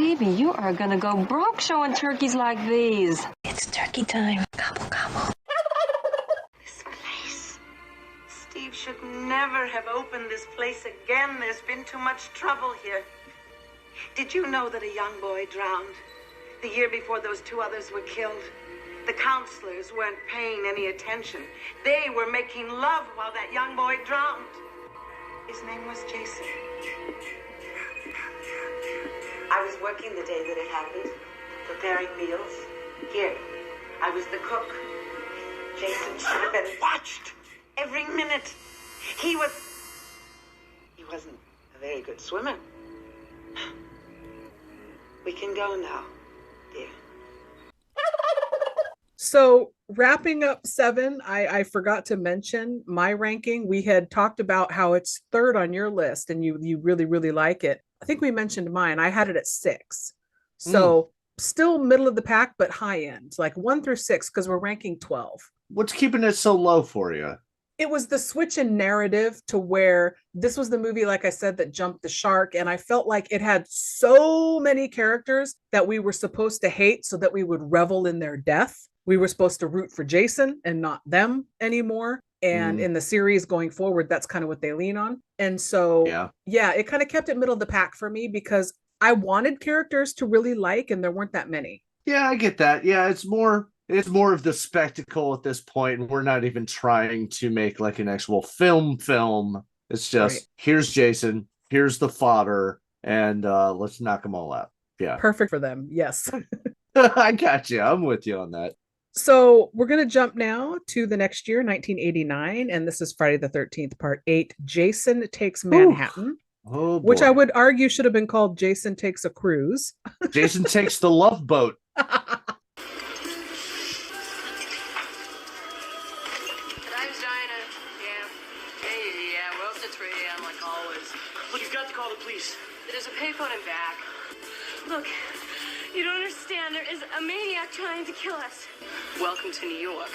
Baby, you are gonna go broke showing turkeys like these. It's turkey time. Gobble, gobble. This place. Steve should never have opened this place again. There's been too much trouble here. Did you know that a young boy drowned the year before those two others were killed? The counselors weren't paying any attention. They were making love while that young boy drowned. His name was Jason. I was working the day that it happened, preparing meals. Here, I was the cook. Jason should have been watched every minute. He wasn't a very good swimmer. We can go now, dear. So wrapping up 7, I forgot to mention my ranking. We had talked about how it's third on your list and you really, really like it. I think we mentioned mine. I had it at 6. So still middle of the pack, but high end, like 1 through 6, because we're ranking 12. What's keeping it so low for you? It was the switch in narrative to where this was the movie, like I said, that jumped the shark. And I felt like it had so many characters that we were supposed to hate so that we would revel in their death. We were supposed to root for Jason and not them anymore. And in the series going forward, that's kind of what they lean on. And so, yeah, it kind of kept it middle of the pack for me because I wanted characters to really like, and there weren't that many. Yeah, I get that. Yeah, it's more of the spectacle at this point. And we're not even trying to make like an actual film. It's just, here's Jason, here's the fodder, and let's knock them all out. Yeah. Perfect for them. Yes. I got you. I'm with you on that. So we're going to jump now to the next year, 1989. And this is Friday the 13th, part 8, Jason Takes Manhattan. Oh, boy. Which I would argue should have been called Jason Takes a Cruise. Jason Takes the Love Boat. Look, you've got to call the police. There's a payphone in back. Look, you don't understand. There is a maniac trying to kill us. Welcome to New York.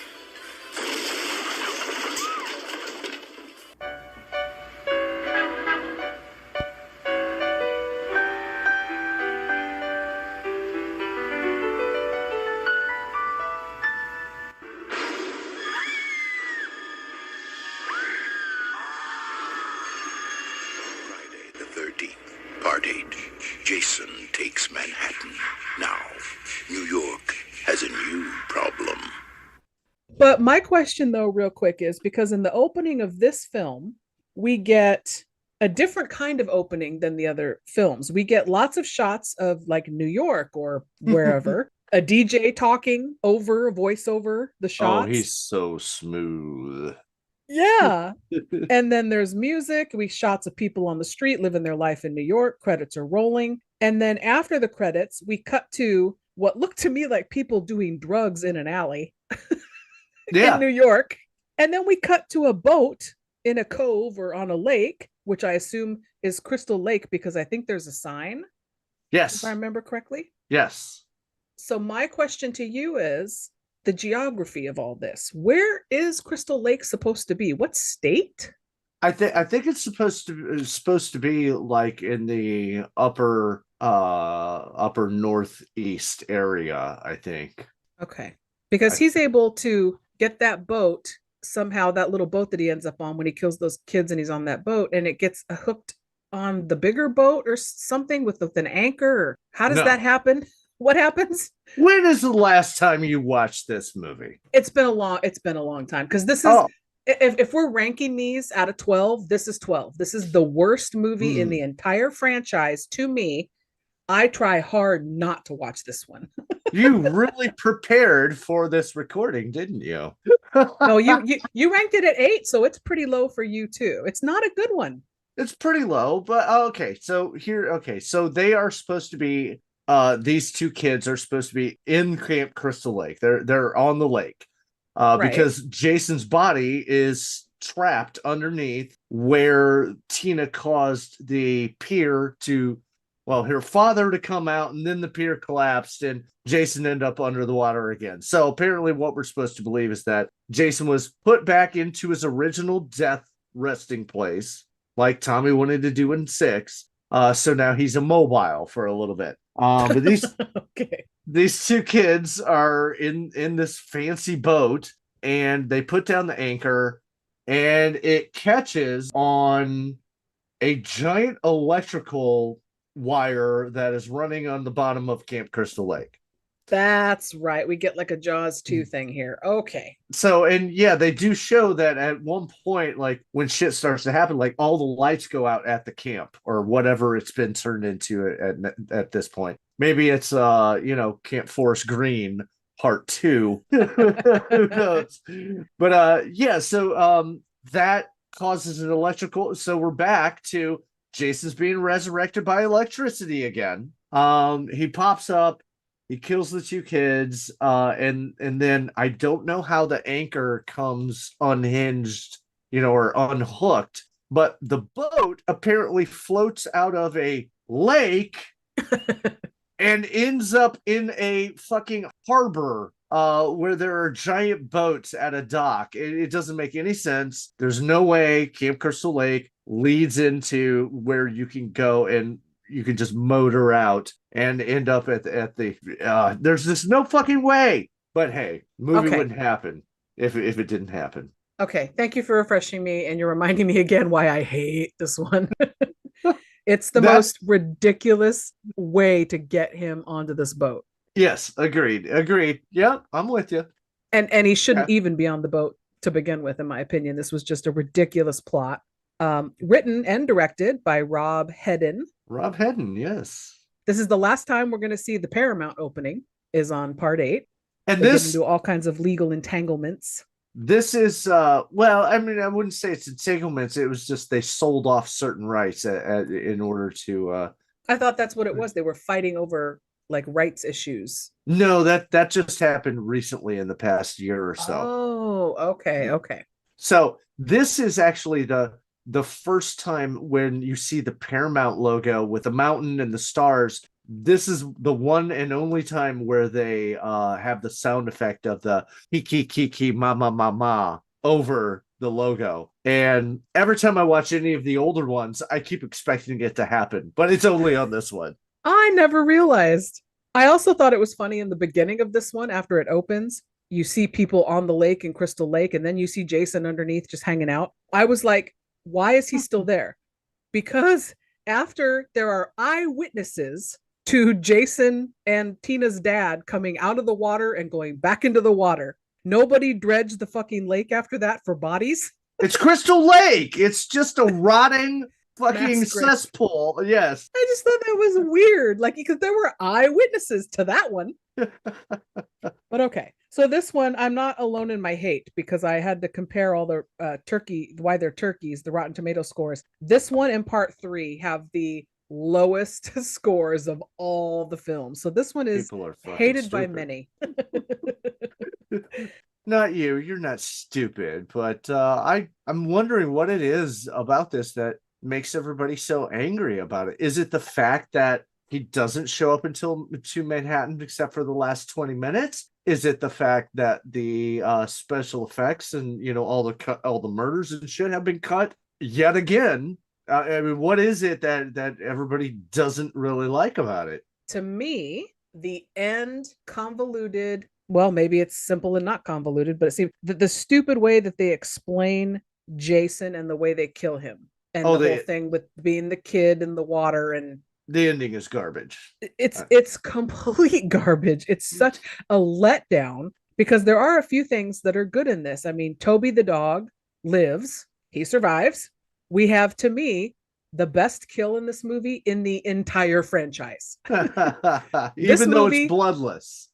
Part 8, Jason Takes Manhattan. Now, New York has a new problem. But my question, though, real quick, is because in the opening of this film, we get a different kind of opening than the other films. We get lots of shots of like New York or wherever, a DJ talking over, voice over the shots. Oh, he's so smooth. Yeah. And then there's music. We shots of people on the street living their life in New York. Credits are rolling. And then after the credits, we cut to what looked to me like people doing drugs in an alley in New York. And then we cut to a boat in a cove or on a lake, which I assume is Crystal Lake because I think there's a sign. Yes. If I remember correctly. Yes. So my question to you is the geography of all this. Where is Crystal Lake supposed to be? What state? I think it's supposed to be like in the upper northeast area, I think. Okay. Because he's able to get that boat somehow, that little boat that he ends up on when he kills those kids and he's on that boat, and it gets hooked on the bigger boat or something with an anchor. Or how does that happen? What happens? When is the last time you watched this movie? It's been a long time because this is if we're ranking these out of 12, this is 12. This is the worst movie in the entire franchise to me. I try hard not to watch this one. You really prepared for this recording, didn't you? No, you ranked it at 8, so it's pretty low for you too. It's not a good one. It's pretty low, but okay. So they are supposed to be these two kids are supposed to be in Camp Crystal Lake. They're on the lake because Jason's body is trapped underneath where Tina caused the pier to, her father to come out, and then the pier collapsed and Jason ended up under the water again. So apparently what we're supposed to believe is that Jason was put back into his original death resting place, like Tommy wanted to do in 6. So now he's immobile for a little bit. But Okay. these two kids are in this fancy boat, and they put down the anchor, and it catches on a giant electrical wire that is running on the bottom of Camp Crystal Lake. That's right. We get like a Jaws 2 thing here. Okay. So, and yeah, they do show that at one point, like when shit starts to happen, like all the lights go out at the camp or whatever it's been turned into at this point. Maybe it's Camp Forest Green part 2. Who knows? But yeah, so that causes an electrical. So we're back to Jason's being resurrected by electricity again. He pops up. He kills the two kids, and then I don't know how the anchor comes unhinged, or unhooked, but the boat apparently floats out of a lake and ends up in a fucking harbor where there are giant boats at a dock. It doesn't make any sense. There's no way Camp Crystal Lake leads into where you can go and you can just motor out and end up at the there's just no fucking way. But hey, movie wouldn't happen if it didn't happen. Okay, thank you for refreshing me, and you're reminding me again why I hate this one. It's the most ridiculous way to get him onto this boat. Yes, agreed. Yeah, I'm with you. And he shouldn't even be on the boat to begin with, in my opinion. This was just a ridiculous plot. Written and directed by Rob Hedden. Rob Hedden, yes. This is the last time we're going to see the Paramount opening is on part 8. And They this get into all kinds of legal entanglements. This is well, I mean, I wouldn't say it's entanglements. It was just they sold off certain rights in order to. I thought that's what it was. They were fighting over like rights issues. No, that just happened recently in the past year or so. Oh, okay. So this is actually the first time when you see the Paramount logo with the mountain and the stars. This is the one and only time where they have the sound effect of the kiki ma ma ma ma over the logo. And every time I watch any of the older ones, I keep expecting it to happen, but it's only on this one. I never realized. I also thought it was funny in the beginning of this one, after it opens, you see people on the lake in Crystal Lake, and then you see Jason underneath just hanging out. I was like, why is he still there? Because after there are eyewitnesses to Jason and Tina's dad coming out of the water and going back into the water, nobody dredged the fucking lake after that for bodies. It's Crystal Lake. It's just a rotting fucking cesspool. Yes. I just thought that was weird. Like, because there were eyewitnesses to that one. But okay. So this one, I'm not alone in my hate, because I had to compare all the why they're turkeys, the Rotten Tomato scores. This one and part 3 have the lowest scores of all the films. So this one is hated by many. Not you. You're not stupid. But I'm wondering what it is about this that makes everybody so angry about it. Is it the fact that he doesn't show up until to Manhattan except for the last 20 minutes? Is it the fact that the special effects and all the murders and shit have been cut yet again? I mean, what is it that everybody doesn't really like about it? To me, the end convoluted. Well, maybe it's simple and not convoluted, but it seems the stupid way that they explain Jason and the way they kill him, and the whole thing with being the kid in the water, and the ending is garbage. It's complete garbage. It's such a letdown, because there are a few things that are good in this. I mean, Toby the dog lives. He survives. We have, to me, the best kill in this movie in the entire franchise. Even though it's bloodless.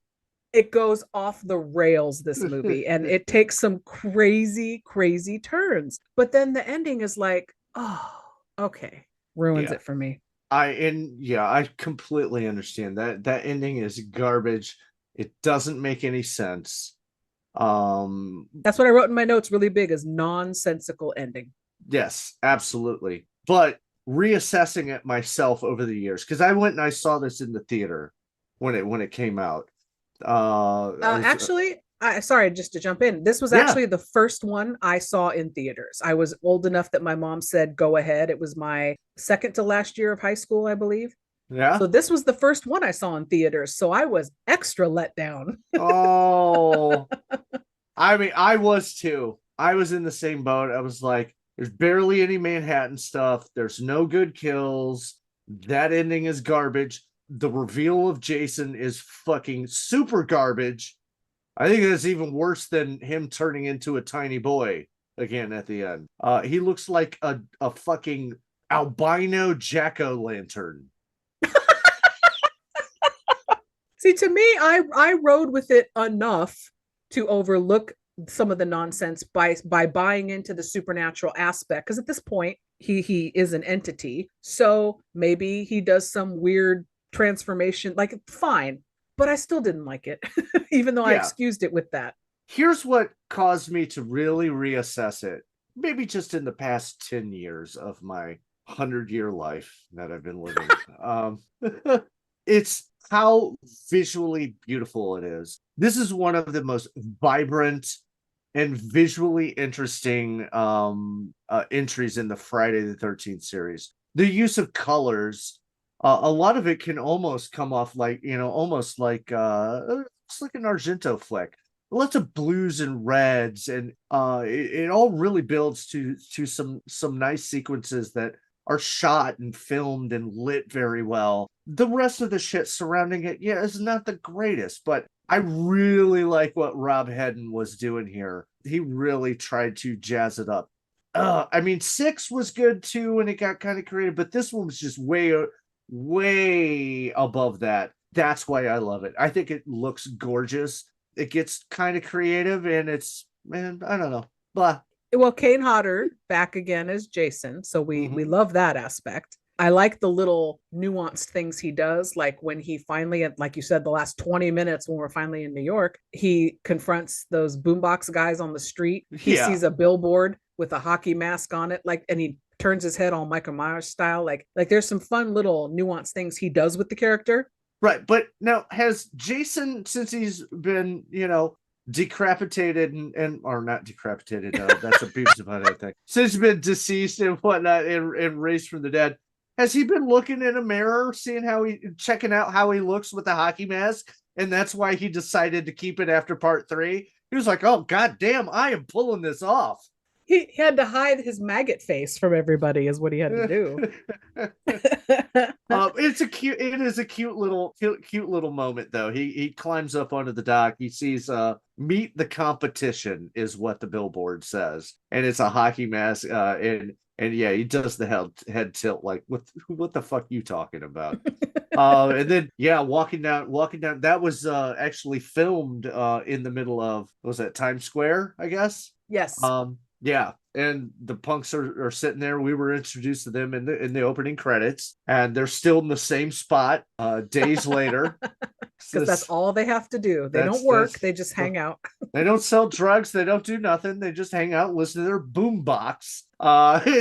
It goes off the rails, this movie, and it takes some crazy, crazy turns. But then the ending is like, oh, okay. Ruins it for me. I completely understand that ending is garbage. It doesn't make any sense. That's what I wrote in my notes really big, is nonsensical ending. Yes, absolutely. But reassessing it myself over the years, because I went and I saw this in the theater when it came out. Actually, Sorry, just to jump in. This was Yeah. actually the first one I saw in theaters. I was old enough that my mom said, go ahead. It was my second to last year of high school, I believe. Yeah. So this was the first one I saw in theaters. So I was extra let down. Oh, I mean, I was too. I was in the same boat. I was like, there's barely any Manhattan stuff. There's no good kills. That ending is garbage. The reveal of Jason is fucking super garbage. I think that's even worse than him turning into a tiny boy again at the end. He looks like a fucking albino jack-o'-lantern. See, to me, I rode with it enough to overlook some of the nonsense by buying into the supernatural aspect. Because at this point, he is an entity. So maybe he does some weird transformation. Like, fine. But I still didn't like it, even though I Yeah. excused it with that. Here's what caused me to really reassess it. Maybe just in the past 10 years of my 100-year life that I've been living. It's how visually beautiful it is. This is one of the most vibrant and visually interesting entries in the Friday the 13th series. The use of colors, a lot of it can almost come off like, almost like it's like an Argento flick. Lots of blues and reds, and it all really builds to some nice sequences that are shot and filmed and lit very well. The rest of the shit surrounding it, yeah, is not the greatest, but I really like what Rob Hedden was doing here. He really tried to jazz it up. I mean, 6 was good too, and it got kind of creative, but this one was just way above that. That's why I love it. I think it looks gorgeous. It gets kind of creative, and it's, man, I don't know. Blah. Well, Kane Hodder back again as Jason. So we love that aspect. I like the little nuanced things he does. Like when he finally, like you said, the last 20 minutes when we're finally in New York, he confronts those boombox guys on the street. He sees a billboard with a hockey mask on it, like, and he turns his head all Michael Myers style. Like there's some fun little nuanced things he does with the character. Right. But now, has Jason, since he's been, decapitated and or not decapitated, that's a Beavis and Butthead thing, since he's been deceased and whatnot and raised from the dead, has he been looking in a mirror, checking out how he looks with the hockey mask? And that's why he decided to keep it after part 3. He was like, oh, god damn, I am pulling this off. He had to hide his maggot face from everybody is what he had to do. It is a cute little moment though. He climbs up onto the dock. He sees meet the competition is what the billboard says. And it's a hockey mask and yeah, he does the head tilt like what the fuck you talking about? And then walking down that was actually filmed in the middle of, was that Times Square, I guess? Yes. Yeah, and the punks are sitting there. We were introduced to them in the opening credits, and they're still in the same spot days later. Because that's all they have to do. They don't work. They just hang out. They don't sell drugs. They don't do nothing. They just hang out and listen to their boombox.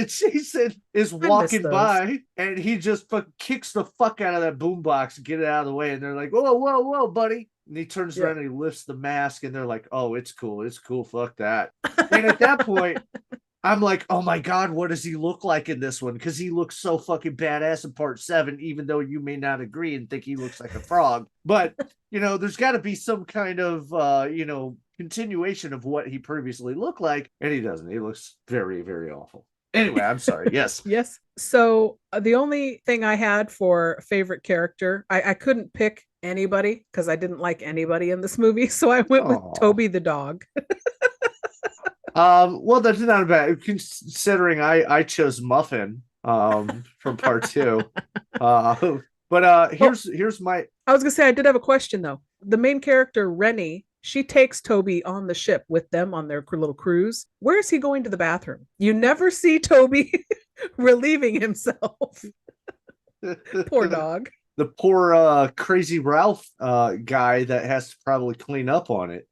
Jason is walking by, and he just kicks the fuck out of that boombox and get it out of the way. And they're like, whoa, buddy. And he turns around and he lifts the mask, and they're like, oh, it's cool. Fuck that. And at that point, I'm like, oh my God, what does he look like in this one? Because he looks so fucking badass in part 7, even though you may not agree and think he looks like a frog. But, there's got to be some kind of, continuation of what he previously looked like. And he doesn't. He looks very, very awful. Anyway, I'm sorry. Yes. Yes. So the only thing I had for favorite character, I couldn't pick anybody because I didn't like anybody in this movie. So I went with Toby the dog. Well, that's not bad considering I chose Muffin from part 2. But here's my, I was gonna say I did have a question though. The main character, Rennie, she takes Toby on the ship with them on their little cruise. Where is he going to the bathroom? You never see Toby relieving himself. Poor dog. The poor Crazy Ralph guy that has to probably clean up from it,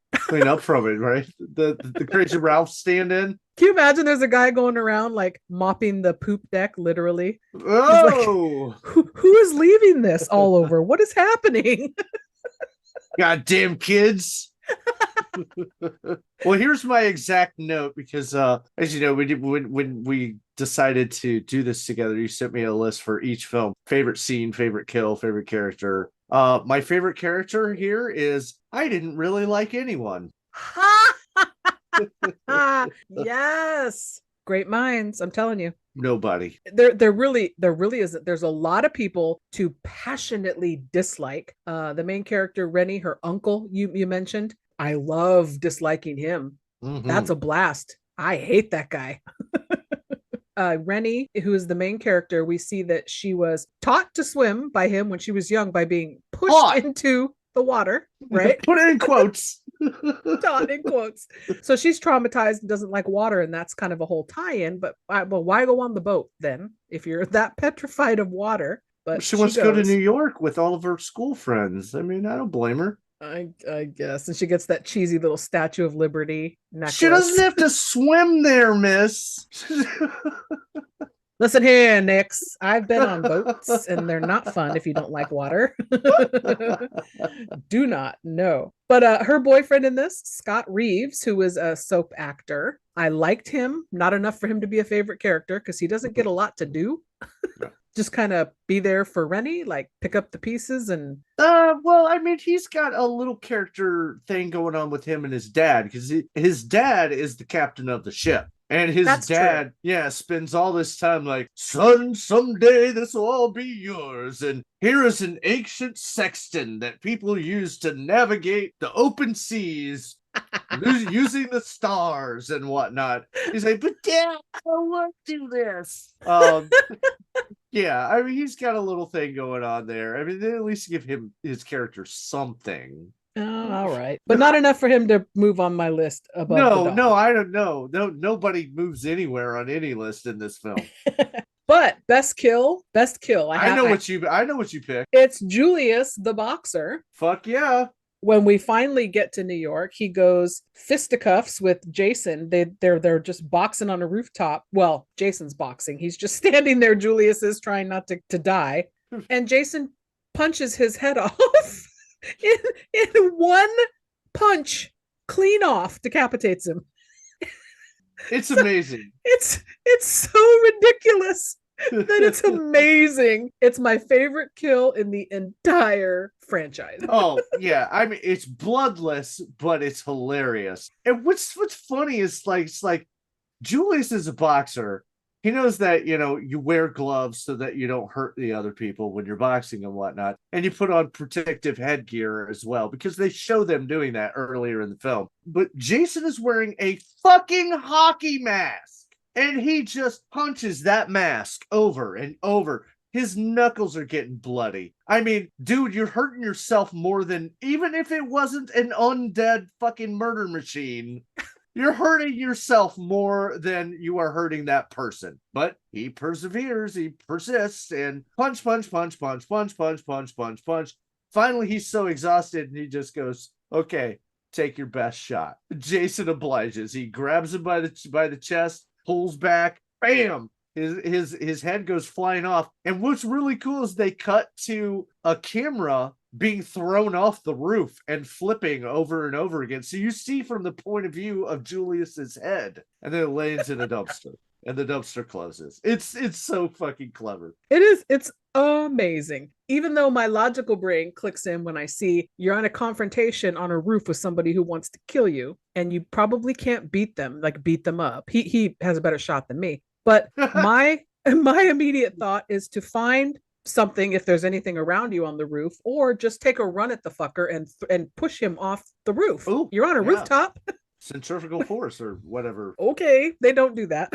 right? The Crazy Ralph stand-in. Can you imagine there's a guy going around like mopping the poop deck, literally? Oh, like, who is leaving this all over? What is happening? Goddamn kids. Well, here's my exact note because, as you know, when we decided to do this together, you sent me a list for each film: favorite scene, favorite kill, favorite character. My favorite character here is I didn't really like anyone. Yes, great minds. I'm telling you. Nobody. There really isn't. There's a lot of people to passionately dislike. The main character, Rennie, her uncle, you mentioned. I love disliking him. Mm-hmm. That's a blast. I hate that guy. Rennie, who is the main character, we see that she was taught to swim by him when she was young by being pushed into the water, right? Put it in quotes. Taught in quotes. So she's traumatized and doesn't like water, and that's kind of a whole tie-in. But why go on the boat then if you're that petrified of water? But she wants to go to New York with all of her school friends. I mean, I don't blame her. I guess. And she gets that cheesy little Statue of Liberty necklace. She doesn't have to swim there, miss. Listen here, Nix. I've been on boats and they're not fun if you don't like water. Do not, no. But her boyfriend in this, Scott Reeves, who is a soap actor, I liked him. Not enough for him to be a favorite character because he doesn't get a lot to do. Just kind of be there for Rennie, like pick up the pieces and. Well, I mean, he's got a little character thing going on with him and his dad because his dad is the captain of the ship. And his dad, spends all this time like, son, someday this will all be yours. And here is an ancient sextant that people use to navigate the open seas using the stars and whatnot. He's like, but Dad, I don't want to do this. Yeah, I mean, he's got a little thing going on there. I mean, they at least give him his character something. Oh, all right, but not enough for him to move on my list above. No, I don't know. No, nobody moves anywhere on any list in this film. But best kill. I know what you picked. It's Julius the boxer. Fuck yeah. When we finally get to New York, he goes fisticuffs with Jason. They're just boxing on a rooftop. Well, Jason's boxing. He's just standing there. Julius is trying not to die, and Jason punches his head off. In one punch, clean off, decapitates him. It's amazing. It's so ridiculous that it's amazing. It's my favorite kill in the entire franchise. Oh yeah, I mean it's bloodless, but it's hilarious. And what's funny is it's like Julius is a boxer. He knows that, you wear gloves so that you don't hurt the other people when you're boxing and whatnot. And you put on protective headgear as well, because they show them doing that earlier in the film. But Jason is wearing a fucking hockey mask. And he just punches that mask over and over. His knuckles are getting bloody. I mean, dude, you're hurting yourself more than, even if it wasn't an undead fucking murder machine. You're hurting yourself more than you are hurting that person. But he perseveres, he persists, and punch. Finally, he's so exhausted, and he just goes, okay, take your best shot. Jason obliges. He grabs him by the chest, pulls back, bam! His head goes flying off. And what's really cool is they cut to a camera being thrown off the roof and flipping over and over again. So you see from the point of view of Julius's head, and then it lands in a dumpster, and the dumpster closes. It's so fucking clever. It is. It's amazing. Even though my logical brain clicks in when I see you're on a confrontation on a roof with somebody who wants to kill you, and you probably can't beat them up. He has a better shot than me. But my immediate thought is to find something, if there's anything around you on the roof, or just take a run at the fucker and push him off the roof. Ooh, you're on a rooftop. Centrifugal force or whatever. Okay, they don't do that.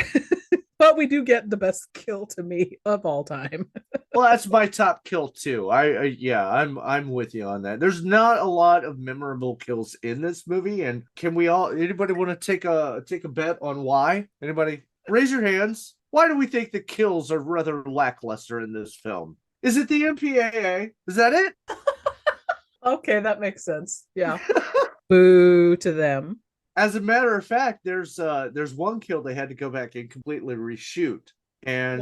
But we do get the best kill to me of all time. Well, that's my top kill too. I'm with you on that. There's not a lot of memorable kills in this movie, and anybody want to take a bet on why? Anybody? Raise your hands. Why do we think the kills are rather lackluster in this film? Is it the MPAA? Is that it? Okay, that makes sense. Yeah. Boo to them. As a matter of fact, there's one kill they had to go back and completely reshoot. And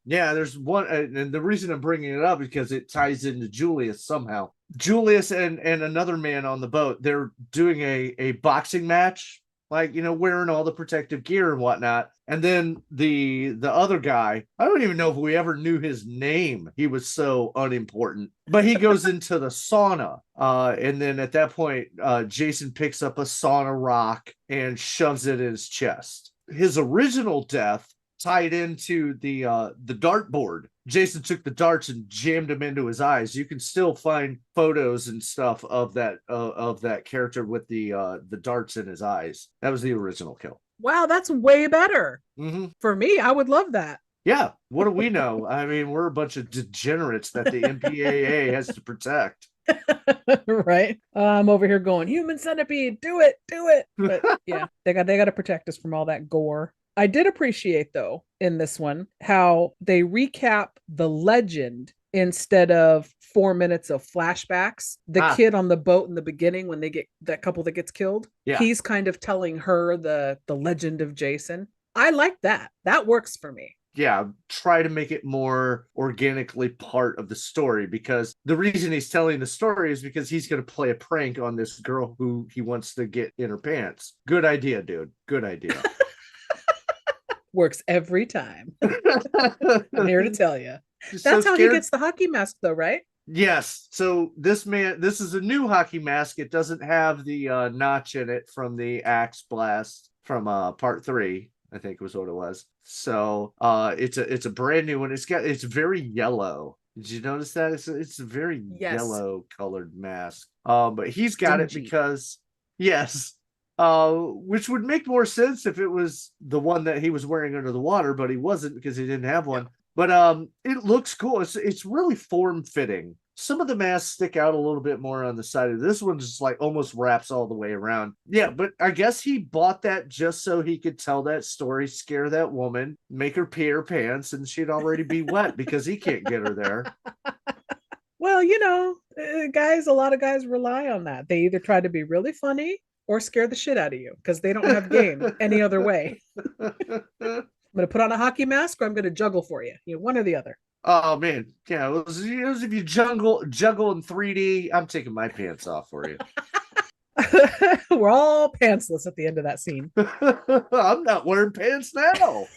there's one, and the reason I'm bringing it up is because it ties into Julius somehow. Julius and another man on the boat, they're doing a boxing match, like, wearing all the protective gear and whatnot. And then the other guy, I don't even know if we ever knew his name. He was so unimportant. But he goes into the sauna. And then at that point, Jason picks up a sauna rock and shoves it in his chest. His original death tied into the dartboard. Jason took the darts and jammed them into his eyes. You can still find photos and stuff of that character with the darts in his eyes. That was the original kill. Wow, that's way better. Mm-hmm. For me, I would love that. Yeah, what do we know? I mean, we're a bunch of degenerates that the MPAA has to protect. Right. I'm over here going, human centipede, do it. But yeah, they got to protect us from all that gore. I did appreciate, though, in this one, how they recap the legend instead of 4 minutes of flashbacks. The kid on the boat in the beginning, when they get that couple that gets killed, he's kind of telling her the legend of Jason. I like that. That works for me. Yeah, try to make it more organically part of the story, because the reason he's telling the story is because he's going to play a prank on this girl who he wants to get in her pants. Good idea, dude. Good idea. Works every time. I'm here to tell you. That's how he gets the hockey mask, though, right? Yes. So this is a new hockey mask. It doesn't have the notch in it from the axe blast from part 3, I think was what it was. So it's a brand new one. It's very yellow. Did you notice that? It's a very yellow colored mask. But he's got it because which would make more sense if it was the one that he was wearing under the water, but he wasn't because he didn't have one. Yeah. But it looks cool. It's really form-fitting. Some of the masks stick out a little bit more on the side of this one, just like almost wraps all the way around. Yeah, but I guess he bought that just so he could tell that story, scare that woman, make her pee her pants, and she'd already be wet because he can't get her there. Well, guys, a lot of guys rely on that. They either try to be really funny or scare the shit out of you because they don't have game any other way. I'm going to put on a hockey mask or I'm going to juggle for you. One or the other. Oh, man. Yeah, it was if you juggle in 3D, I'm taking my pants off for you. We're all pantsless at the end of that scene. I'm not wearing pants now.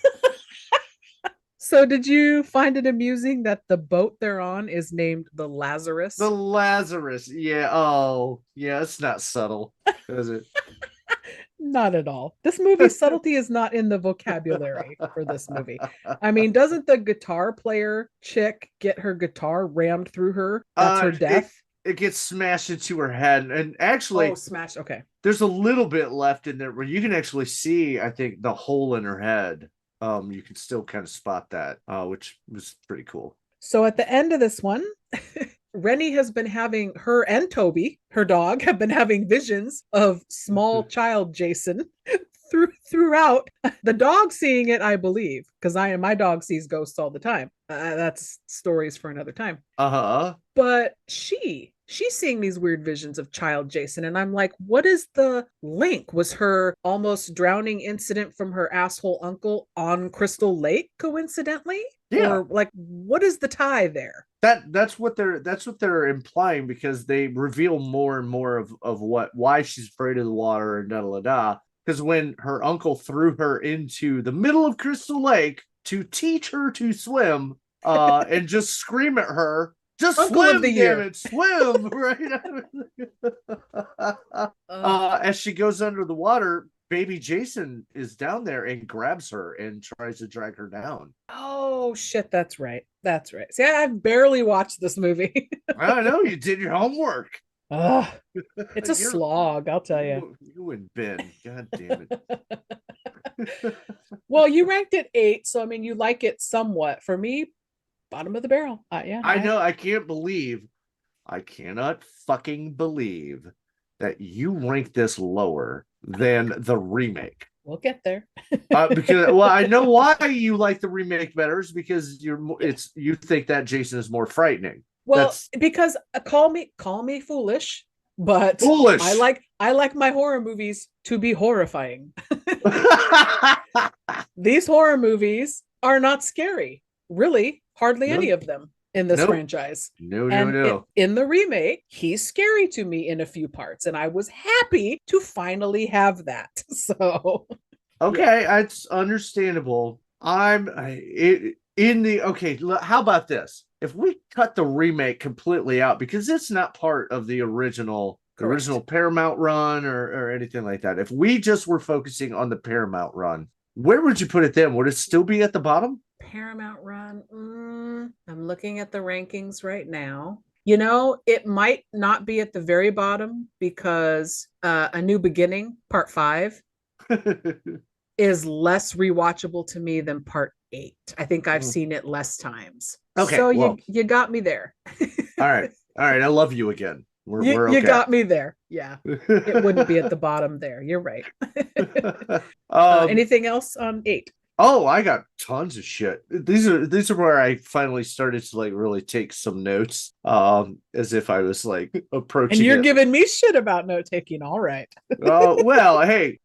So did you find it amusing that the boat they're on is named the Lazarus? The Lazarus. Yeah. Oh, yeah. It's not subtle, is it? Not at all. This movie's subtlety is not in the vocabulary for this movie. I mean, doesn't the guitar player chick get her guitar rammed through her? That's her death? It gets smashed into her head. And actually, smashed. Okay. There's a little bit left in there where you can actually see, I think, the hole in her head. You can still kind of spot that, which was pretty cool. So at the end of this one, Rennie has been having, her and Toby, her dog, have been having visions of small child Jason throughout. The dog seeing it, I believe, because my dog sees ghosts all the time. That's stories for another time. But she's seeing these weird visions of child Jason, and I'm like, what is the link? Was her almost drowning incident from her asshole uncle on Crystal Lake coincidentally? Yeah. Or like, what is the tie there? That's what they're implying, because they reveal more and more of why she's afraid of the water and da. Because when her uncle threw her into the middle of Crystal Lake to teach her to swim, and just scream at her, just Uncle swim, of the damn year. it, swim, right? As she goes under the water, baby Jason is down there and grabs her and tries to drag her down. Oh shit, that's right. See, I've barely watched this movie. I know, you did your homework. It's a slog, I'll tell you. You and Ben, god damn it. Well, you ranked it 8, so I mean, you like it somewhat. For me, bottom of the barrel. Yeah, I know. I cannot fucking believe that you rank this lower than the remake. We'll get there. Because I know why you like the remake better, is because you think that Jason is more frightening. Well, because call me foolish, but foolish. I like my horror movies to be horrifying. These horror movies are not scary, really, hardly any of them. in this Nope. franchise. No, And no. in the remake, he's scary to me in a few parts, and I was happy to finally have that. So Okay, it's understandable. Okay. How about this? If we cut the remake completely out because it's not part of the original Correct. Paramount run or anything like that. If we just were focusing on the Paramount run, where would you put it then? Would it still be at the bottom? Paramount Run. I'm looking at the rankings right now. You know, it might not be at the very bottom because A New Beginning, Part 5, is less rewatchable to me than Part 8. I think I've seen it less times. Okay, So well, you got me there. all right. I love you again. We're okay. You got me there. Yeah. It wouldn't be at the bottom there. You're right. Anything else on 8? Oh, I got tons of shit. These are where I finally started to like really take some notes. As if I was like approaching. And you're giving me shit about note taking. All right. Oh, well, hey.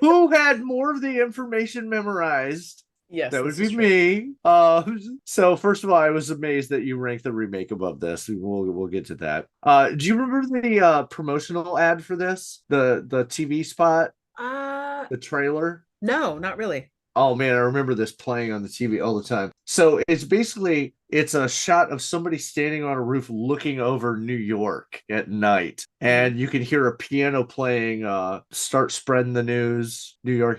Who had more of the information memorized? Yes. That would this be is true. me. So first of all, I was amazed that you ranked the remake above this. We'll get to that. Do you remember the promotional ad for this? The TV spot? The trailer? No, not really. Oh man, I remember this playing on the TV all the time. So it's a shot of somebody standing on a roof looking over New York at night. And you can hear a piano playing Start Spreading the News, New York,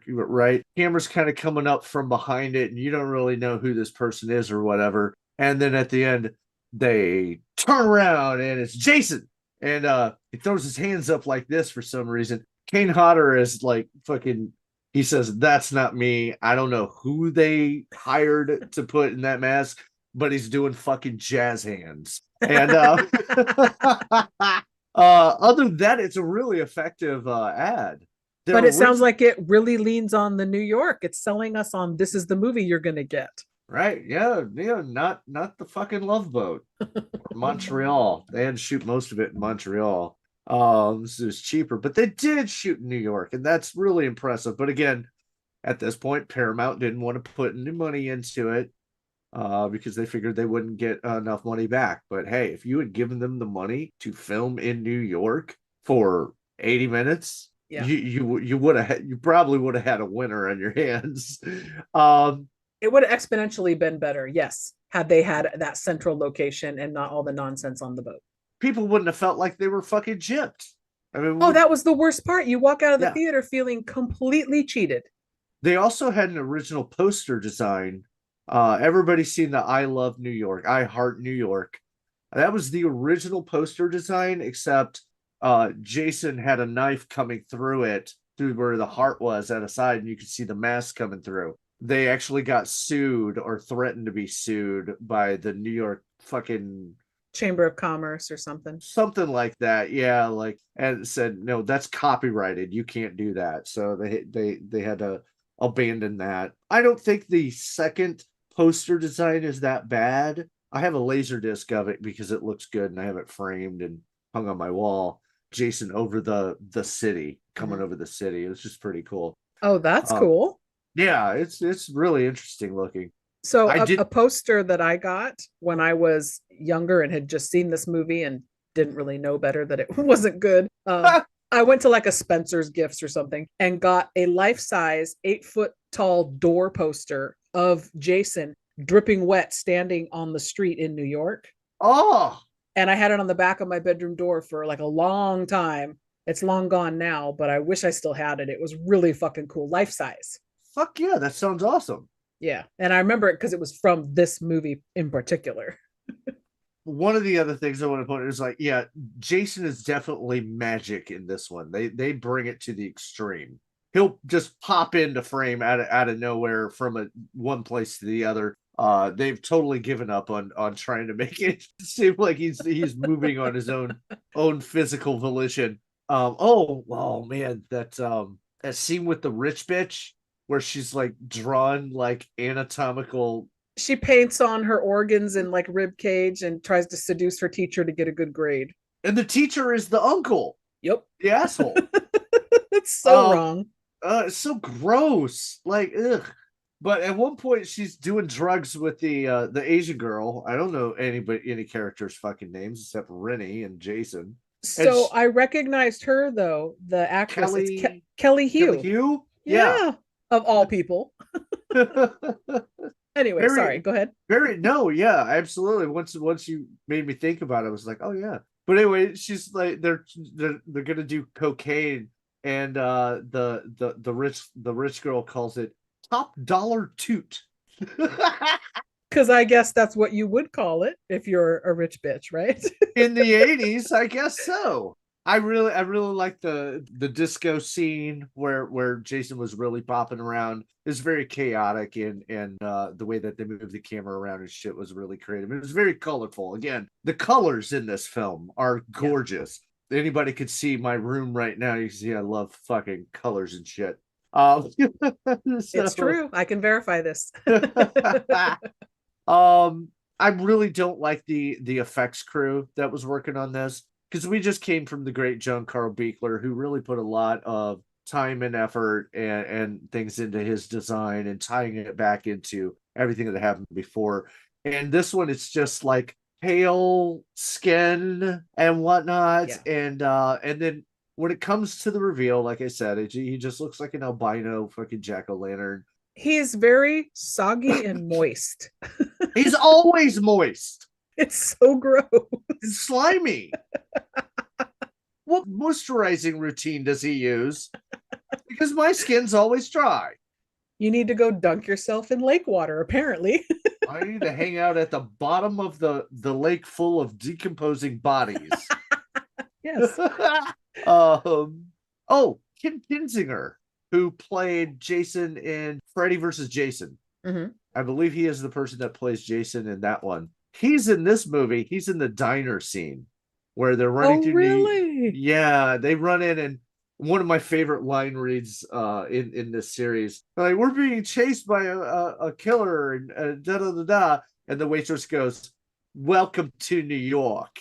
right? Camera's kind of coming up from behind it, and you don't really know who this person is or whatever. And then at the end, they turn around and it's Jason. And he throws his hands up like this for some reason. Kane Hodder is like fucking. He says, "That's not me. I don't know who they hired to put in that mask, but he's doing fucking jazz hands." And other than that, it's a really effective ad. But it sounds like it really leans on the New York. It's selling us on this is the movie you're going to get. Right. Yeah. Not the fucking Love Boat. Montreal. They had to shoot most of it in Montreal. This is cheaper, but they did shoot in New York, and that's really impressive. But again, at this point, Paramount didn't want to put any money into it because they figured they wouldn't get enough money back. But hey, if you had given them the money to film in New York for 80 minutes, you probably would have had a winner on your hands. It would have exponentially been better, yes, had they had that central location and not all the nonsense on the boat. People wouldn't have felt like they were fucking gypped. I mean, that was the worst part. You walk out of the theater feeling completely cheated. They also had an original poster design. Everybody's seen the I Love New York, I Heart New York. That was the original poster design, except Jason had a knife coming through it, through where the heart was at a side, and you could see the mask coming through. They actually got sued or threatened to be sued by the New York fucking Chamber of Commerce or something like that. Yeah, like, and said no, that's copyrighted, you can't do that. So they had to abandon that. I don't think the second poster design is that bad. I have a laser disc of it because it looks good, and I have it framed and hung on my wall. Jason over the city, coming over the city. It was just pretty cool. Oh, that's cool. Yeah, it's really interesting looking. So a poster that I got when I was younger and had just seen this movie and didn't really know better that it wasn't good. I went to like a Spencer's Gifts or something and got a life-size 8-foot tall door poster of Jason dripping wet standing on the street in New York. Oh, and I had it on the back of my bedroom door for like a long time. It's long gone now, but I wish I still had it. It was really fucking cool. Life-size. Fuck yeah, that sounds awesome. Yeah. And I remember it because it was from this movie in particular. One of the other things I want to point is like, yeah, Jason is definitely magic in this one. They bring it to the extreme. He'll just pop into frame out of nowhere from one place to the other. They've totally given up on trying to make it seem like he's moving on his own physical volition. Oh man, that scene with the rich bitch where she's like drawn like anatomical. She paints on her organs and like rib cage and tries to seduce her teacher to get a good grade. And the teacher is the uncle. Yep. The asshole. It's so wrong. It's so gross. Like, ugh. But at one point, she's doing drugs with the Asian girl. I don't know any characters' fucking names except Rennie and Jason. So I recognized her though, the actress. It's Kelly Hugh. Kelly Hugh? Yeah. Of all people. Anyway, sorry, go ahead. No, yeah, absolutely. Once you made me think about it, I was like, oh yeah. But anyway, she's like they're gonna do cocaine, and the rich girl calls it top dollar toot. Because I guess that's what you would call it if you're a rich bitch, right? In the 80s, I guess so. I really like the disco scene where Jason was really popping around. It's very chaotic, and the way that they moved the camera around and shit was really creative. It was very colorful. Again, the colors in this film are gorgeous. Yeah. Anybody could see my room right now. You can see I love fucking colors and shit. It's true. I can verify this. I really don't like the effects crew that was working on this, because we just came from the great John Carl Buechler, who really put a lot of time and effort and things into his design and tying it back into everything that happened before. And this one, it's just like pale skin and whatnot. Yeah. And then when it comes to the reveal, like I said, he just looks like an albino fucking jack-o'-lantern. He's very soggy and moist. He's always moist. It's so gross. It's slimy. What moisturizing routine does he use? Because my skin's always dry. You need to go dunk yourself in lake water, apparently. I need to hang out at the bottom of the lake full of decomposing bodies. Yes. Kim Kinzinger, who played Jason in Freddy vs. Jason. Mm-hmm. I believe he is the person that plays Jason in that one. He's in this movie. He's in the diner scene where they're running through. Really? Yeah, they run in, and one of my favorite line reads in this series, like, we're being chased by a killer, and da da da da, and the waitress goes, "Welcome to New York."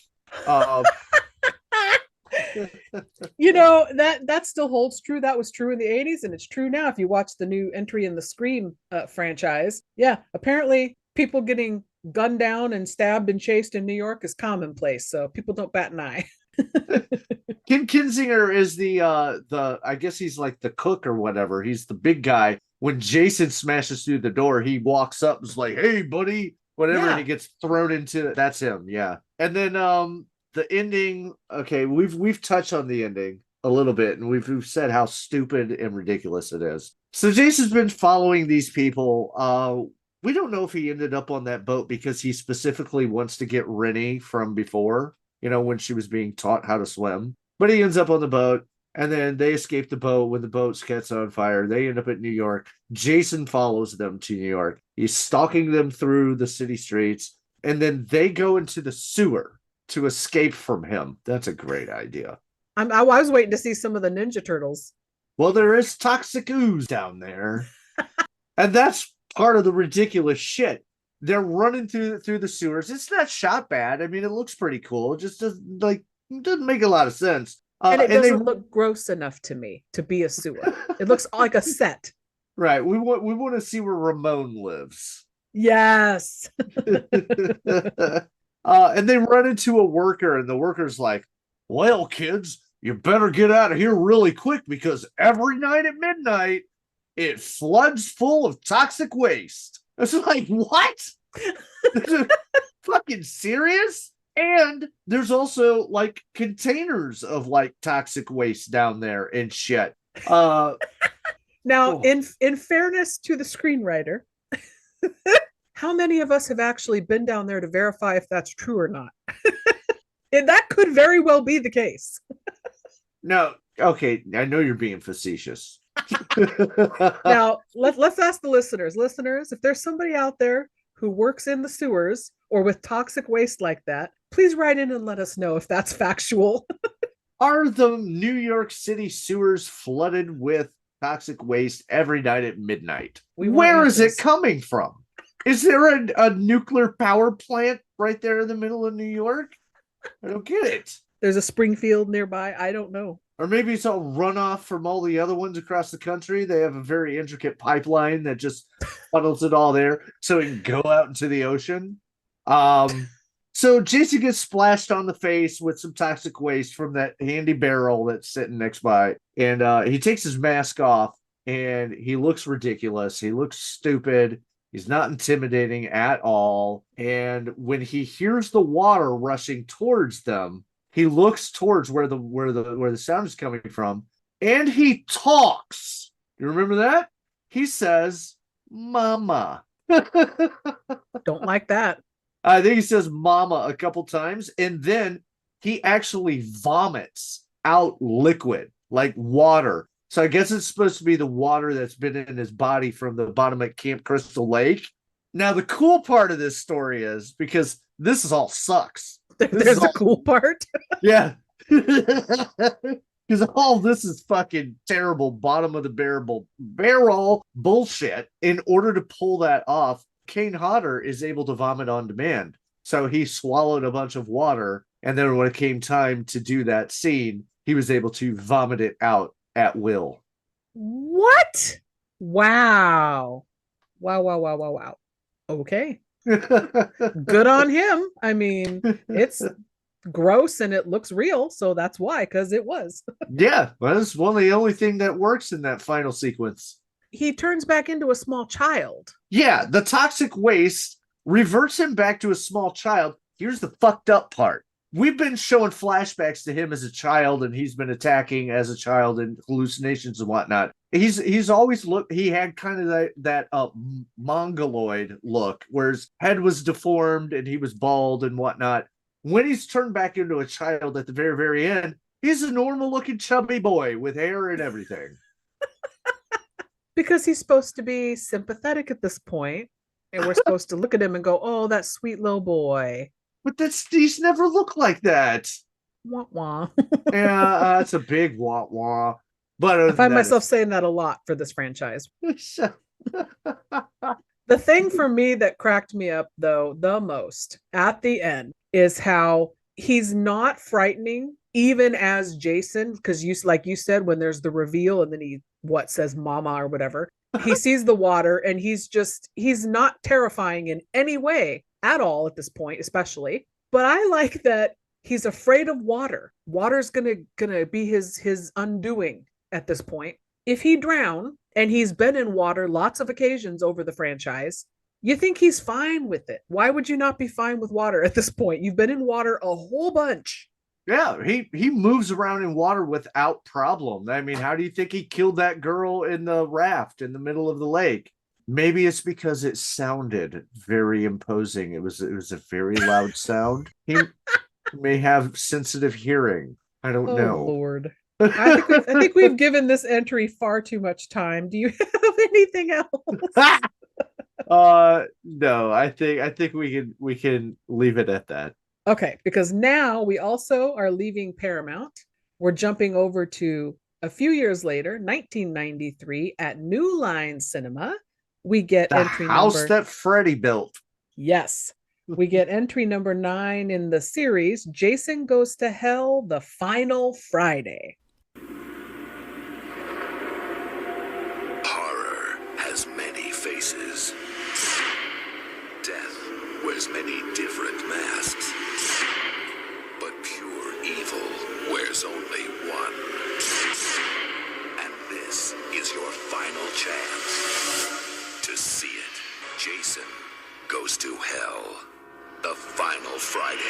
You know, that still holds true. That was true in the 80s, and it's true now if you watch the new entry in the Scream franchise. Yeah, apparently people getting gunned down and stabbed and chased in New York is commonplace, so people don't bat an eye. Kim Kinzinger is the I guess he's like the cook or whatever. He's the big guy. When Jason smashes through the door, he walks up and is like, "Hey buddy," whatever, and he gets thrown into it. That's him. Yeah. And then the ending, okay, we've touched on the ending a little bit, and we've said how stupid and ridiculous it is. So Jason's been following these people. We don't know if he ended up on that boat because he specifically wants to get Rennie from before, when she was being taught how to swim. But he ends up on the boat, and then they escape the boat when the boat gets on fire. They end up at New York. Jason follows them to New York. He's stalking them through the city streets, and then they go into the sewer to escape from him. That's a great idea. I was waiting to see some of the Ninja Turtles. Well, there is toxic ooze down there. And that's part of the ridiculous shit. They're running through the sewers. It's not shot bad. I mean, it looks pretty cool. It just doesn't make a lot of sense. And it doesn't look gross enough to me to be a sewer. It looks like a set. Right. We want to see where Ramon lives. Yes. And they run into a worker, and the worker's like, "Well, kids, you better get out of here really quick, because every night at midnight, it floods full of toxic waste." It's like, what? Fucking serious? And there's also like containers of like toxic waste down there and shit. Now, in fairness to the screenwriter, how many of us have actually been down there to verify if that's true or not? And that could very well be the case. No, okay, I know you're being facetious. Now, let's ask the listeners, if there's somebody out there who works in the sewers or with toxic waste like that, please write in and let us know if that's factual. Are the New York City sewers flooded with toxic waste every night at midnight? Where is it coming from? Is there a nuclear power plant right there in the middle of New York? I don't get it. There's a Springfield nearby. I don't know. Or maybe it's all runoff from all the other ones across the country. They have a very intricate pipeline that just funnels it all there so it can go out into the ocean. So Jason gets splashed on the face with some toxic waste from that handy barrel that's sitting next by. And he takes his mask off and he looks ridiculous. He looks stupid. He's not intimidating at all. And when he hears the water rushing towards them, he looks towards where the sound is coming from, and he talks. You remember that? He says, "Mama." Don't like that. I think he says "mama" a couple times, and then he actually vomits out liquid like water. So I guess it's supposed to be the water that's been in his body from the bottom at Camp Crystal Lake. Now, the cool part of this story is, because this is all sucks. There's a cool part. Yeah. Because all this is fucking terrible bottom of the barrel bullshit. In order to pull that off, Kane Hodder is able to vomit on demand. So he swallowed a bunch of water, and then when it came time to do that scene, he was able to vomit it out at will. What? Wow. Wow. Okay. Good on him. I mean, it's gross and it looks real, so that's why, because it was. Yeah, well, that's one of the only thing that works in that final sequence. He turns back into a small child. Yeah, the toxic waste reverts him back to a small child. Here's the fucked up part. We've been showing flashbacks to him as a child, and he's been attacking as a child and hallucinations and whatnot. He's always looked. He had kind of that mongoloid look, where his head was deformed and he was bald and whatnot. When he's turned back into a child at the very, very end, he's a normal looking chubby boy with hair and everything. Because he's supposed to be sympathetic at this point, and we're supposed to look at him and go, "Oh, that sweet little boy." But he's never looked like that. Wah wah. Yeah, that's a big wah wah. But I find myself saying that a lot for this franchise. The thing for me that cracked me up, though, the most at the end is how he's not frightening, even as Jason, because like you said, when there's the reveal and then he says "mama" or whatever, he sees the water and he's not terrifying in any way at all at this point, especially. But I like that he's afraid of water. Water's gonna be his undoing at this point. If he drown, and he's been in water lots of occasions over the franchise, you think he's fine with it. Why would you not be fine with water at this point? You've been in water a whole bunch. Yeah, he moves around in water without problem. I mean, how do you think he killed that girl in the raft in the middle of the lake? Maybe it's because it sounded very imposing. It was a very loud sound. He may have sensitive hearing. I don't know. Lord. I think we've given this entry far too much time. Do you have anything else? No, I think we can leave it at that. Okay, because now we also are leaving Paramount. We're jumping over to a few years later, 1993, at New Line Cinema. We get the entry house number... that Freddy built. Yes. We get entry number 9 in the series, Jason Goes to Hell, The Final Friday. Horror has many faces. Death wears many different masks. But pure evil wears only one. And this is your final chance to see it. Jason Goes to Hell, The Final Friday.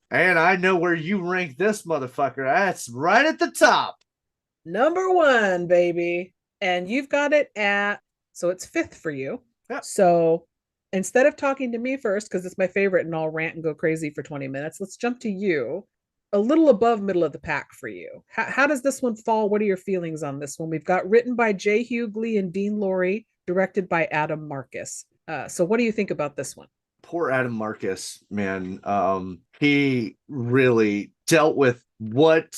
And I know where you rank this motherfucker. That's right at the top. Number 1, baby. And you've got it at, so it's 5th for you. Yep. So instead of talking to me first, because it's my favorite and I'll rant and go crazy for 20 minutes, let's jump to you. A little above middle of the pack for you. How does this one fall? What are your feelings on this one? We've got written by Jay Hughley and Dean Lorey, directed by Adam Marcus. So what do you think about this one? Poor Adam Marcus, man. He really dealt with what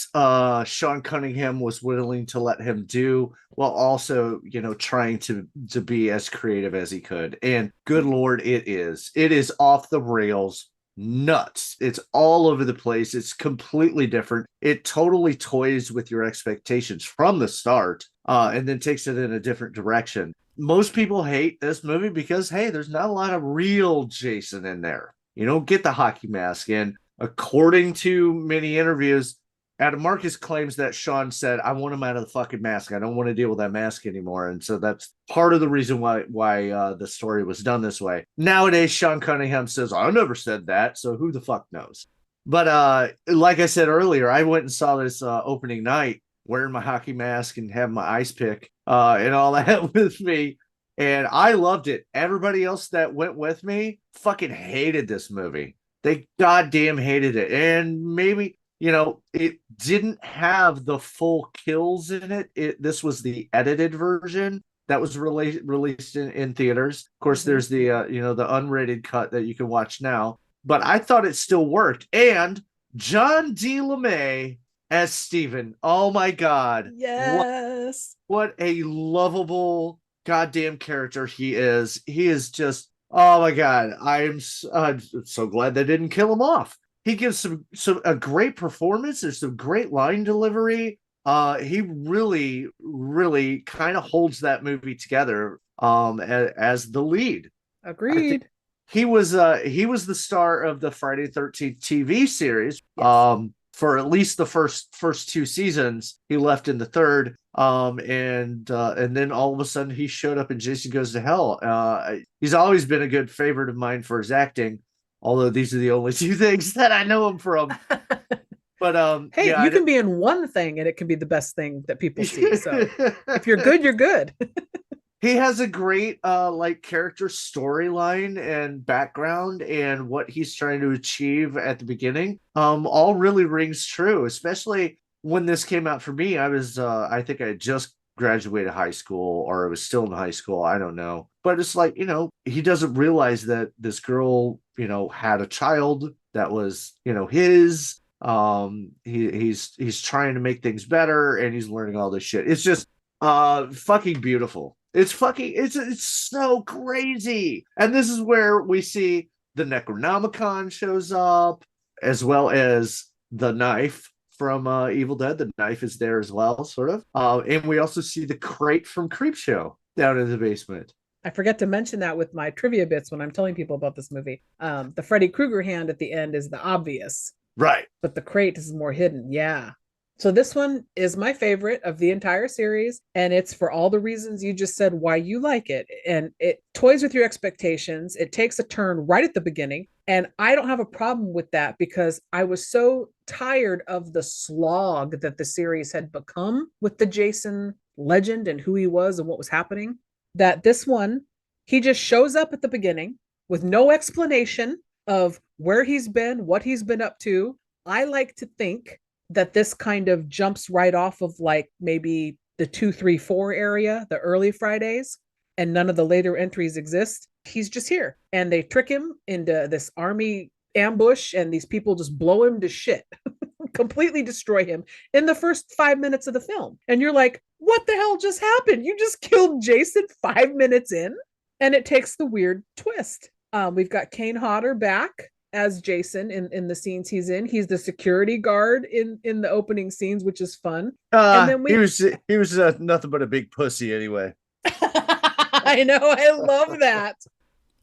Sean Cunningham was willing to let him do, while also, trying to be as creative as he could. And good Lord, it is off the rails, nuts. It's all over the place. It's completely different. It totally toys with your expectations from the start, and then takes it in a different direction. Most people hate this movie because, hey, there's not a lot of real Jason in there. You don't get the hockey mask. And according to many interviews, Adam Marcus claims that Sean said, I want him out of the fucking mask. I don't want to deal with that mask anymore. And so that's part of the reason why the story was done this way. Nowadays, Sean Cunningham says, I never said that. So who the fuck knows? But like I said earlier, I went and saw this opening night wearing my hockey mask and having my ice pick and all that with me. And I loved it. Everybody else that went with me fucking hated this movie. They goddamn hated it. And maybe, it didn't have the full kills in it. This was the edited version that was released in theaters. Of course, there's the, the unrated cut that you can watch now. But I thought it still worked. And John D. LeMay as Steven. Oh, my God. Yes. What a lovable goddamn character he is. He is just, oh my God. I'm so glad they didn't kill him off. He gives a great performance. There's some great line delivery. He really, really kind of holds that movie together as the lead. Agreed. He was the star of the Friday the 13th TV series. Yes. For at least the first two seasons. He left in the third. And then all of a sudden he showed up in Jason Goes to Hell. He's always been a good favorite of mine for his acting, although these are the only two things that I know him from. But hey, you can be in one thing and it can be the best thing that people see. So if you're good, you're good. He has a great character storyline and background, and what he's trying to achieve at the beginning all really rings true, especially when this came out for me. I think I had just graduated high school, or I was still in high school. I don't know. But it's like, he doesn't realize that this girl, had a child that was, his. He's trying to make things better, and he's learning all this shit. It's just fucking beautiful. It's so crazy. And this is where we see the Necronomicon shows up, as well as the knife from Evil Dead. The knife is there as well, sort of. And we also see the crate from Creepshow down in the basement. I forget to mention that with my trivia bits when I'm telling people about this movie. The Freddy Krueger hand at the end is the obvious. Right. But the crate is more hidden. Yeah. So this one is my favorite of the entire series, and it's for all the reasons you just said why you like it. And it toys with your expectations. It takes a turn right at the beginning, and I don't have a problem with that because I was so tired of the slog that the series had become with the Jason legend and who he was and what was happening, that this one, he just shows up at the beginning with no explanation of where he's been, what he's been up to. I like to think that this kind of jumps right off of like maybe the 2, 3, 4 area, the early Fridays, and none of the later entries exist. He's just here, and they trick him into this army ambush, and these people just blow him to shit, completely destroy him in the first 5 minutes of the film. And you're like, what the hell just happened? You just killed Jason 5 minutes in? And it takes the weird twist. We've got Kane Hodder back as Jason in the scenes he's in. He's the security guard in the opening scenes, which is fun. And then he was nothing but a big pussy anyway. I know, I love that.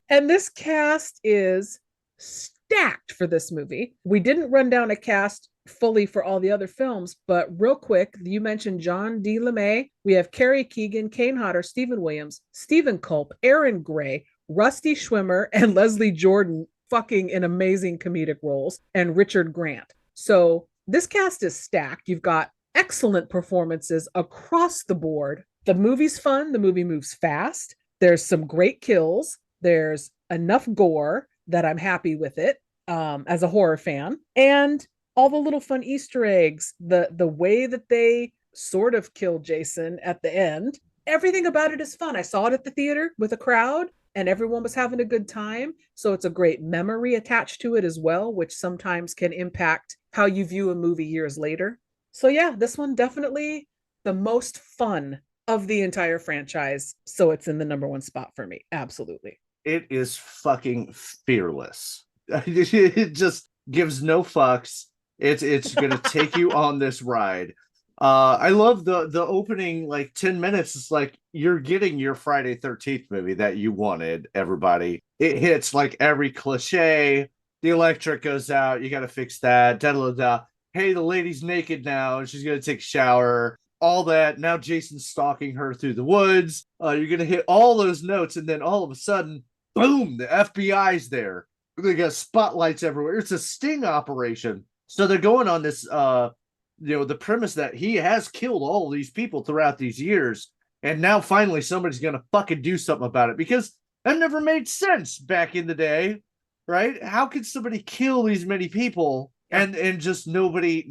And this cast is stacked for this movie. We didn't run down a cast fully for all the other films, but real quick, you mentioned John D. LeMay. We have Carrie Keegan, Kane Hodder, Stephen Williams, Stephen Culp, Aaron Gray, Rusty Schwimmer, and Leslie Jordan, fucking in amazing comedic roles, and Richard Grant. So this cast is stacked. You've got excellent performances across the board. The movie's fun. The movie moves fast. There's some great kills. There's enough gore that I'm happy with it as a horror fan. And all the little fun Easter eggs, the way that they sort of kill Jason at the end, everything about it is fun. I saw it at the theater with a crowd, and everyone was having a good time. So it's a great memory attached to it as well, which sometimes can impact how you view a movie years later. So yeah, this one definitely the most fun of the entire franchise. So it's in the number one spot for me. Absolutely. It is fucking fearless. It just gives no fucks. It's gonna take you on this ride. I love the opening like 10 minutes. It's like you're getting your Friday 13th movie that you wanted, everybody. It hits like every cliche. The electric goes out, you gotta fix that. Da, da, da. Hey, the lady's naked now and she's gonna take a shower. All that. Now Jason's stalking her through the woods. You're gonna hit all those notes, and then all of a sudden, boom, the FBI's there. They got spotlights everywhere. It's a sting operation. So they're going on this the premise that he has killed all these people throughout these years, and now finally somebody's gonna fucking do something about it, because that never made sense back in the day, right? How could somebody kill these many people and just nobody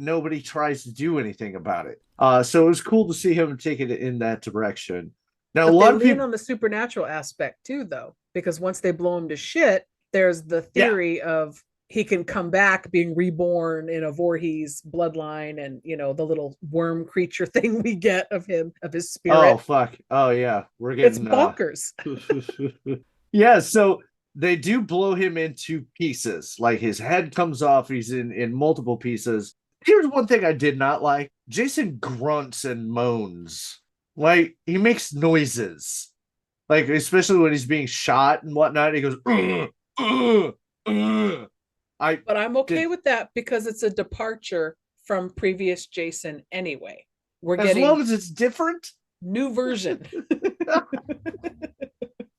tries to do anything about it? So it was cool to see him take it in that direction. Now, but a lot they of lean people on the supernatural aspect too, though, because once they blow him to shit, there's the theory of he can come back being reborn in a Voorhees bloodline, and the little worm creature thing we get of him, of his spirit. Oh fuck! Oh yeah, we're getting it's bonkers. Yeah, so they do blow him into pieces. Like his head comes off. He's in multiple pieces. Here's one thing I did not like: Jason grunts and moans. Like he makes noises, like especially when he's being shot and whatnot. He goes. But I'm okay with that because it's a departure from previous Jason anyway. We're as getting long as it's different. New version.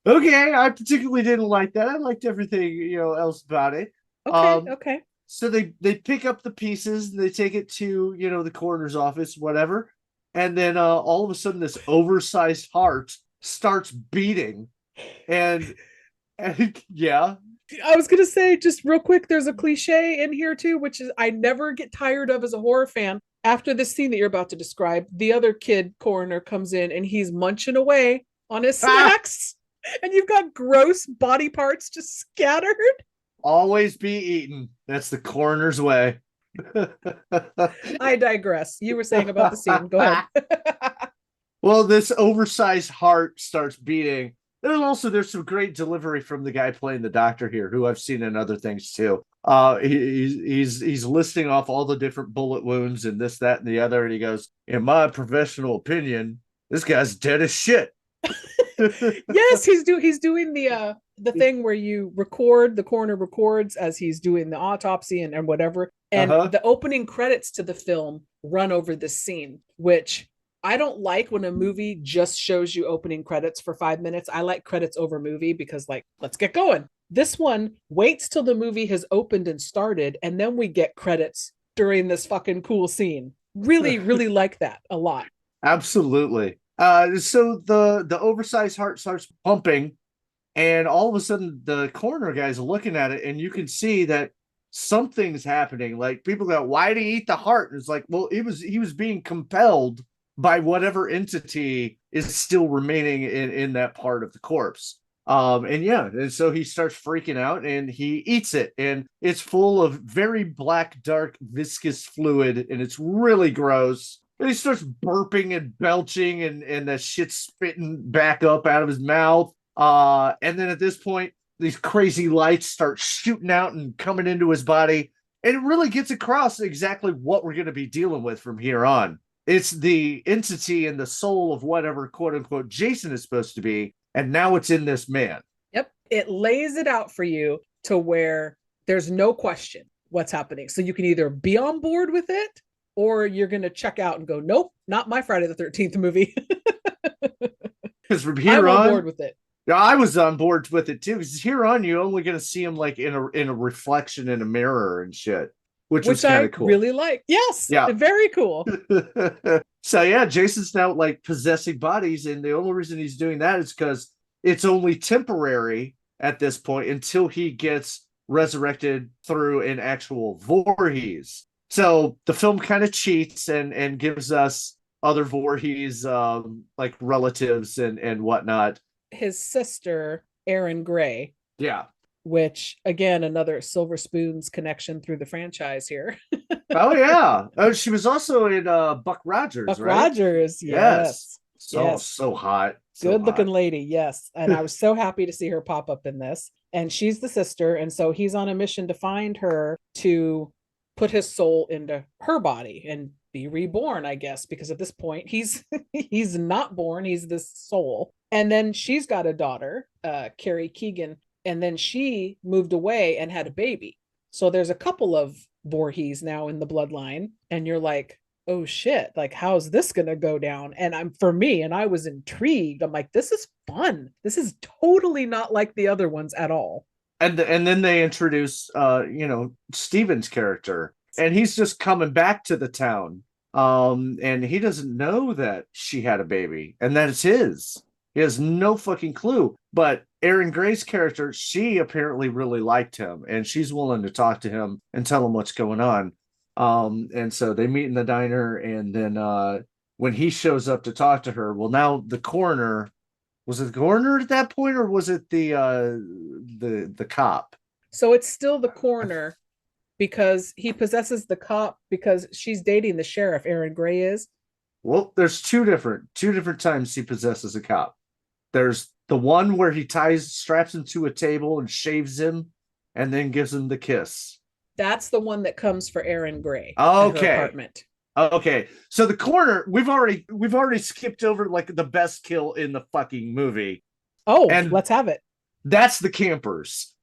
Okay, I particularly didn't like that. I liked everything else about it. Okay. So they pick up the pieces and they take it to the coroner's office, whatever, and then all of a sudden this oversized heart starts beating, and yeah. I was gonna say, just real quick, there's a cliche in here too, which is I never get tired of as a horror fan. After this scene that you're about to describe, the other kid coroner comes in and he's munching away on his snacks, and you've got gross body parts just scattered. Always be eaten. That's the coroner's way. I digress. You were saying about the scene. Go ahead. Well, this oversized heart starts beating. There's some great delivery from the guy playing the doctor here, who I've seen in other things too. He's listing off all the different bullet wounds and this, that, and the other, and he goes, "In my professional opinion, this guy's dead as shit." Yes, he's doing the thing where the coroner records as he's doing the autopsy and whatever. And the opening credits to the film run over this scene, which I don't like when a movie just shows you opening credits for 5 minutes. I like credits over movie because, like, let's get going. This one waits till the movie has opened and started, and then we get credits during this fucking cool scene. Really, really like that a lot. Absolutely. So the oversized heart starts pumping, and all of a sudden the coroner guy's looking at it, and you can see that something's happening. Like, people go, "Why did he eat the heart?" And it's like, well, he was being compelled by whatever entity is still remaining in that part of the corpse. And so he starts freaking out and he eats it, and it's full of very black, dark, viscous fluid, and it's really gross. And he starts burping and belching, and that shit's spitting back up out of his mouth. And then at this point, these crazy lights start shooting out and coming into his body. And it really gets across exactly what we're going to be dealing with from here on. It's the entity and the soul of whatever, quote unquote, Jason is supposed to be. And now it's in this man. Yep. It lays it out for you to where there's no question what's happening. So you can either be on board with it, or you're going to check out and go, nope, not my Friday the 13th movie. Because from here I'm on board with it. I was on board with it too. Because here on, you're only going to see him like in a reflection in a mirror and shit. Which was kind of cool. Really like. Yes. Yeah. Very cool. So yeah, Jason's now like possessing bodies, and the only reason he's doing that is because it's only temporary at this point until he gets resurrected through an actual Voorhees. So the film kind of cheats and gives us other Voorhees like relatives and whatnot. His sister Erin Gray, Yeah. which again, another Silver Spoons connection through the franchise here. Oh yeah. Oh, she was also in Buck Rogers, Buck right? Rogers, Yes. yes. So Yes. so hot. So Good looking hot. lady, yes. And I was so happy to see her pop up in this. And she's the sister. And so he's on a mission to find her to put his soul into her body and be reborn, I guess, because at this point he's he's not born, he's this soul. And then she's got a daughter, Carrie Keegan, and then she moved away and had a baby. So there's a couple of Voorhees now in the bloodline, and you're like, oh shit, like how's this gonna go down? And I'm for me, and I was intrigued. I'm like, this is fun. This is totally not like the other ones at all. And then they introduce Steven's character, and he's just coming back to the town. And he doesn't know that she had a baby and that it's his. He has no fucking clue. But Erin Gray's character, she apparently really liked him, and she's willing to talk to him and tell him what's going on. And so they meet in the diner, and then when he shows up to talk to her, well, now the coroner, was it the coroner at that point, or was it the cop? So it's still the coroner because he possesses the cop because she's dating the sheriff, Erin Gray is. Well, there's two different times he possesses a cop. There's the one where he straps him to a table and shaves him and then gives him the kiss. That's the one that comes for Erin Gray. Okay. At her apartment. Okay. So the coroner, we've already skipped over like the best kill in the fucking movie. Oh, and let's have it. That's the campers.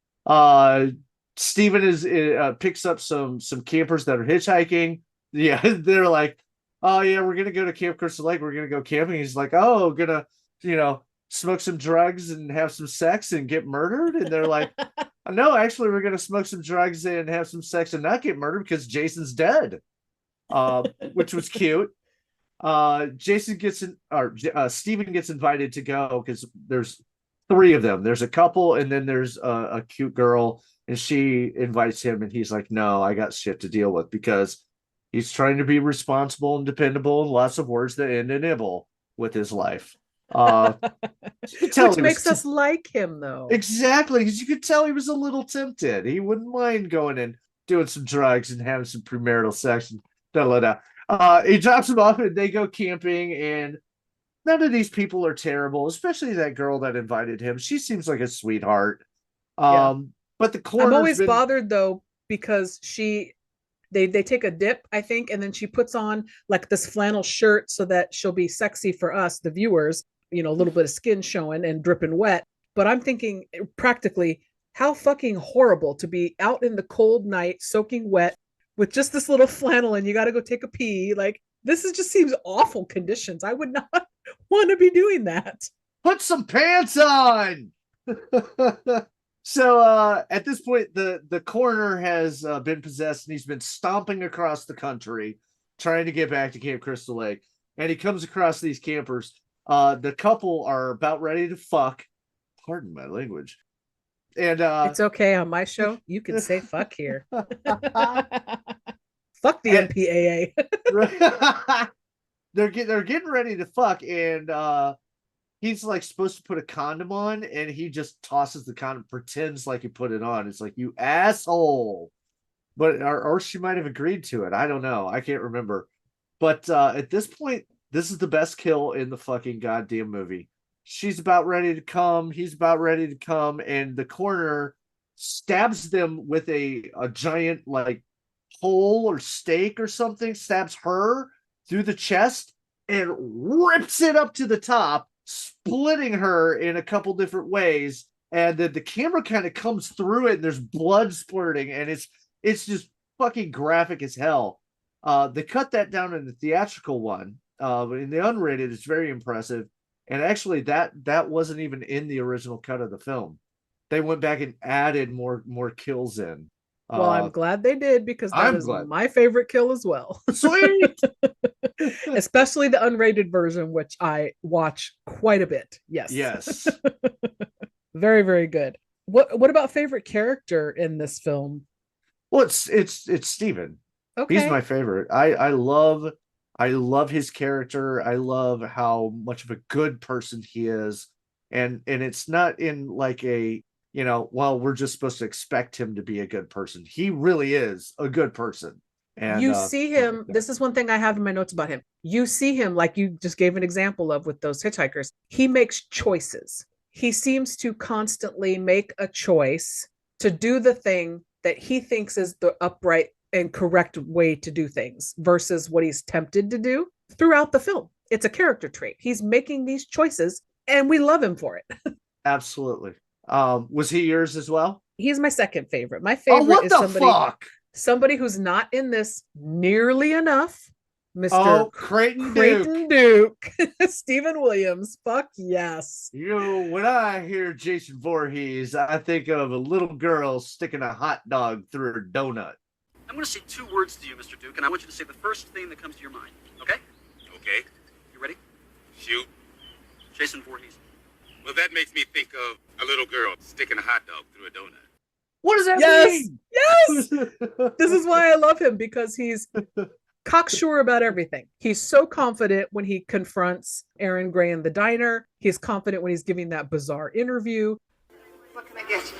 Steven picks up some campers that are hitchhiking. Yeah, they're like, oh yeah, we're gonna go to Camp Crystal Lake. We're gonna go camping. He's like, oh, gonna smoke some drugs and have some sex and get murdered. And they're like, no, actually, we're gonna smoke some drugs and have some sex and not get murdered because Jason's dead. Which was cute. Steven gets invited to go because there's three of them. There's a couple, and then there's a cute girl, and she invites him, and he's like, no, I got shit to deal with, because he's trying to be responsible and dependable, and lots of words that end in "ibble" with his life. Which makes us like him, though. Exactly, because you could tell he was a little tempted. He wouldn't mind going and doing some drugs and having some premarital sex. And he drops him off, and they go camping, and none of these people are terrible, especially that girl that invited him. She seems like a sweetheart. But the coroner's I'm always bothered though, because they take a dip, I think, and then she puts on like this flannel shirt so that she'll be sexy for us, the viewers, a little bit of skin showing and dripping wet. But I'm thinking practically, how fucking horrible to be out in the cold night, soaking wet with just this little flannel, and you got to go take a pee. Like, this just seems awful conditions. I would not want to be doing that. Put some pants on. So at this point, the coroner has been possessed, and he's been stomping across the country trying to get back to Camp Crystal Lake. And he comes across these campers. The couple are about ready to fuck. Pardon my language. And it's okay on my show. You can say fuck here. Fuck the MPAA. They're getting ready to fuck, and he's like supposed to put a condom on, and he just tosses the condom, pretends like he put it on. It's like, you asshole. But or she might have agreed to it. I don't know. I can't remember. But at this point, this is the best kill in the fucking goddamn movie. She's about ready to come. He's about ready to come, and the coroner stabs them with a giant like pole or stake or something. Stabs her through the chest and rips it up to the top, splitting her in a couple different ways. And then the camera kind of comes through it, and there's blood splurting, and it's just fucking graphic as hell. They cut that down in the theatrical one, but in the unrated, it's very impressive. And actually, that wasn't even in the original cut of the film. They went back and added more kills in. Well, I'm glad they did, because that is my favorite kill as well. Sweet. Especially the unrated version, which I watch quite a bit. Yes. Very, very good. What about favorite character in this film? Well, it's Steven. Okay. He's my favorite. I love his character. I love how much of a good person he is. and it's not in like a, well, we're just supposed to expect him to be a good person. He really is a good person. And you see him, this is one thing I have in my notes about him. You see him, like you just gave an example of with those hitchhikers. He makes choices. He seems to constantly make a choice to do the thing that he thinks is the upright and correct way to do things versus what he's tempted to do throughout the film. It's a character trait. He's making these choices and we love him for it. Absolutely. Was he yours as well? He's my second favorite. My favorite what is the fuck? Somebody who's not in this nearly enough. Mr. Creighton Duke. Stephen Williams. Fuck yes. When I hear Jason Voorhees, I think of a little girl sticking a hot dog through her donut. I'm going to say 2 words to you, Mr. Duke, and I want you to say the first thing that comes to your mind. Okay? Okay, You ready? shoot. Jason Voorhees. Well, that makes me think of a little girl sticking a hot dog through a donut. What does that Yes. mean? Yes. This is why I love him, because he's cocksure about everything. He's so confident when he confronts Aaron Gray in the diner. He's confident when he's giving that bizarre interview. What can I get you?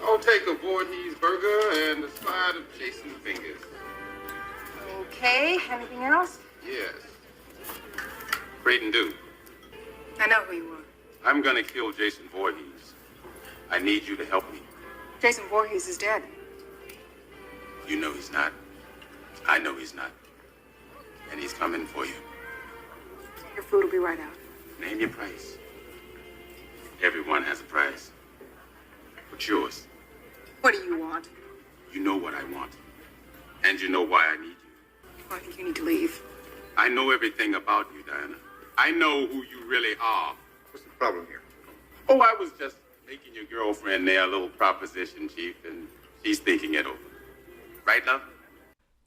I'll take a Voorhees burger and a side of Jason fingers. Okay, anything else? Yes. Creighton Duke, I know who you are. I'm gonna kill Jason Voorhees. I need you to help me. Jason Voorhees is dead. You know he's not. I know he's not. And he's coming for you. Your food will be right out. Name your price. Everyone has a price. What's yours? What do you want? You know what I want. And you know why I need you. I think you need to leave. I know everything about you, Diana. I know who you really are. What's the problem here? Oh, I was just making your girlfriend there a little proposition, Chief, and she's thinking it over. Right, love?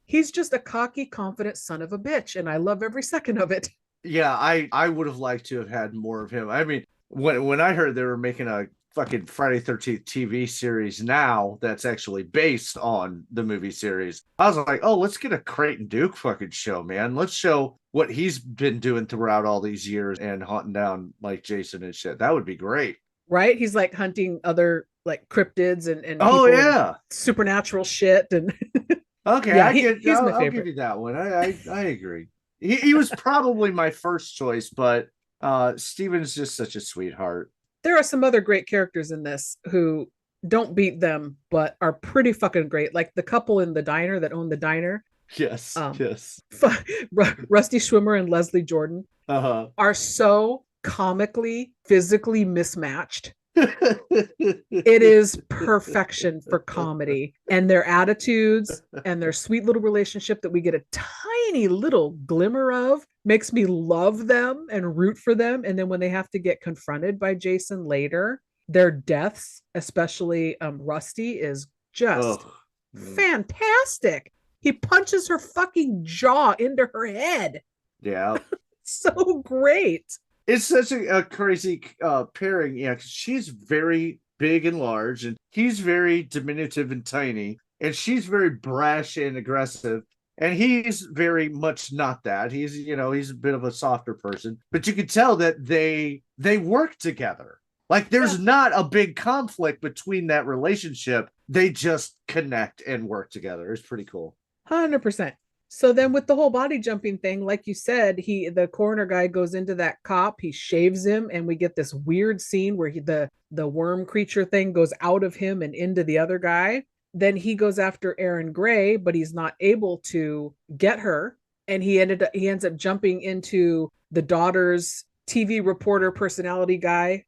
He's just a cocky, confident son of a bitch, and I love every second of it. Yeah, I would have liked to have had more of him. I mean, when I heard they were making a fucking Friday 13th TV series now that's actually based on the movie series, I was like, oh, let's get a Creighton Duke fucking show, man. Let's show what he's been doing throughout all these years and hunting down like Jason and shit. That would be great. Right? He's like hunting other like cryptids and Oh people yeah, and supernatural shit. And okay, Yeah, I'll my favorite. give you that one. I agree. He was probably my first choice, but Steven's just such a sweetheart. there are some other great characters in this who don't beat them, but are pretty fucking great. Like the couple in the diner that own the diner, Yes, yes. Rusty Schwimmer and Leslie Jordan, Uh-huh. are so comically, physically mismatched. It is perfection for comedy, and their attitudes and their sweet little relationship that we get a tiny little glimmer of makes me love them and root for them. And then when they have to get confronted by Jason later, their deaths, especially Rusty, is just Oh, fantastic. He punches her fucking jaw into her head. yeah. So great. It's such a crazy pairing. Yeah, 'cause she's very big and large, and he's very diminutive and tiny, and she's very brash and aggressive. And he's very much not that. He's he's a bit of a softer person, but you can tell that they work together. Like there's not a big conflict between that relationship. They just connect and work together. It's pretty cool. 100%. So then with the whole body jumping thing, like you said, the coroner guy goes into that cop, he shaves him, and we get this weird scene where the worm creature thing goes out of him and into the other guy. Then he goes after Aaron Gray, but he's not able to get her, and he ends up jumping into the daughter's TV reporter personality guy.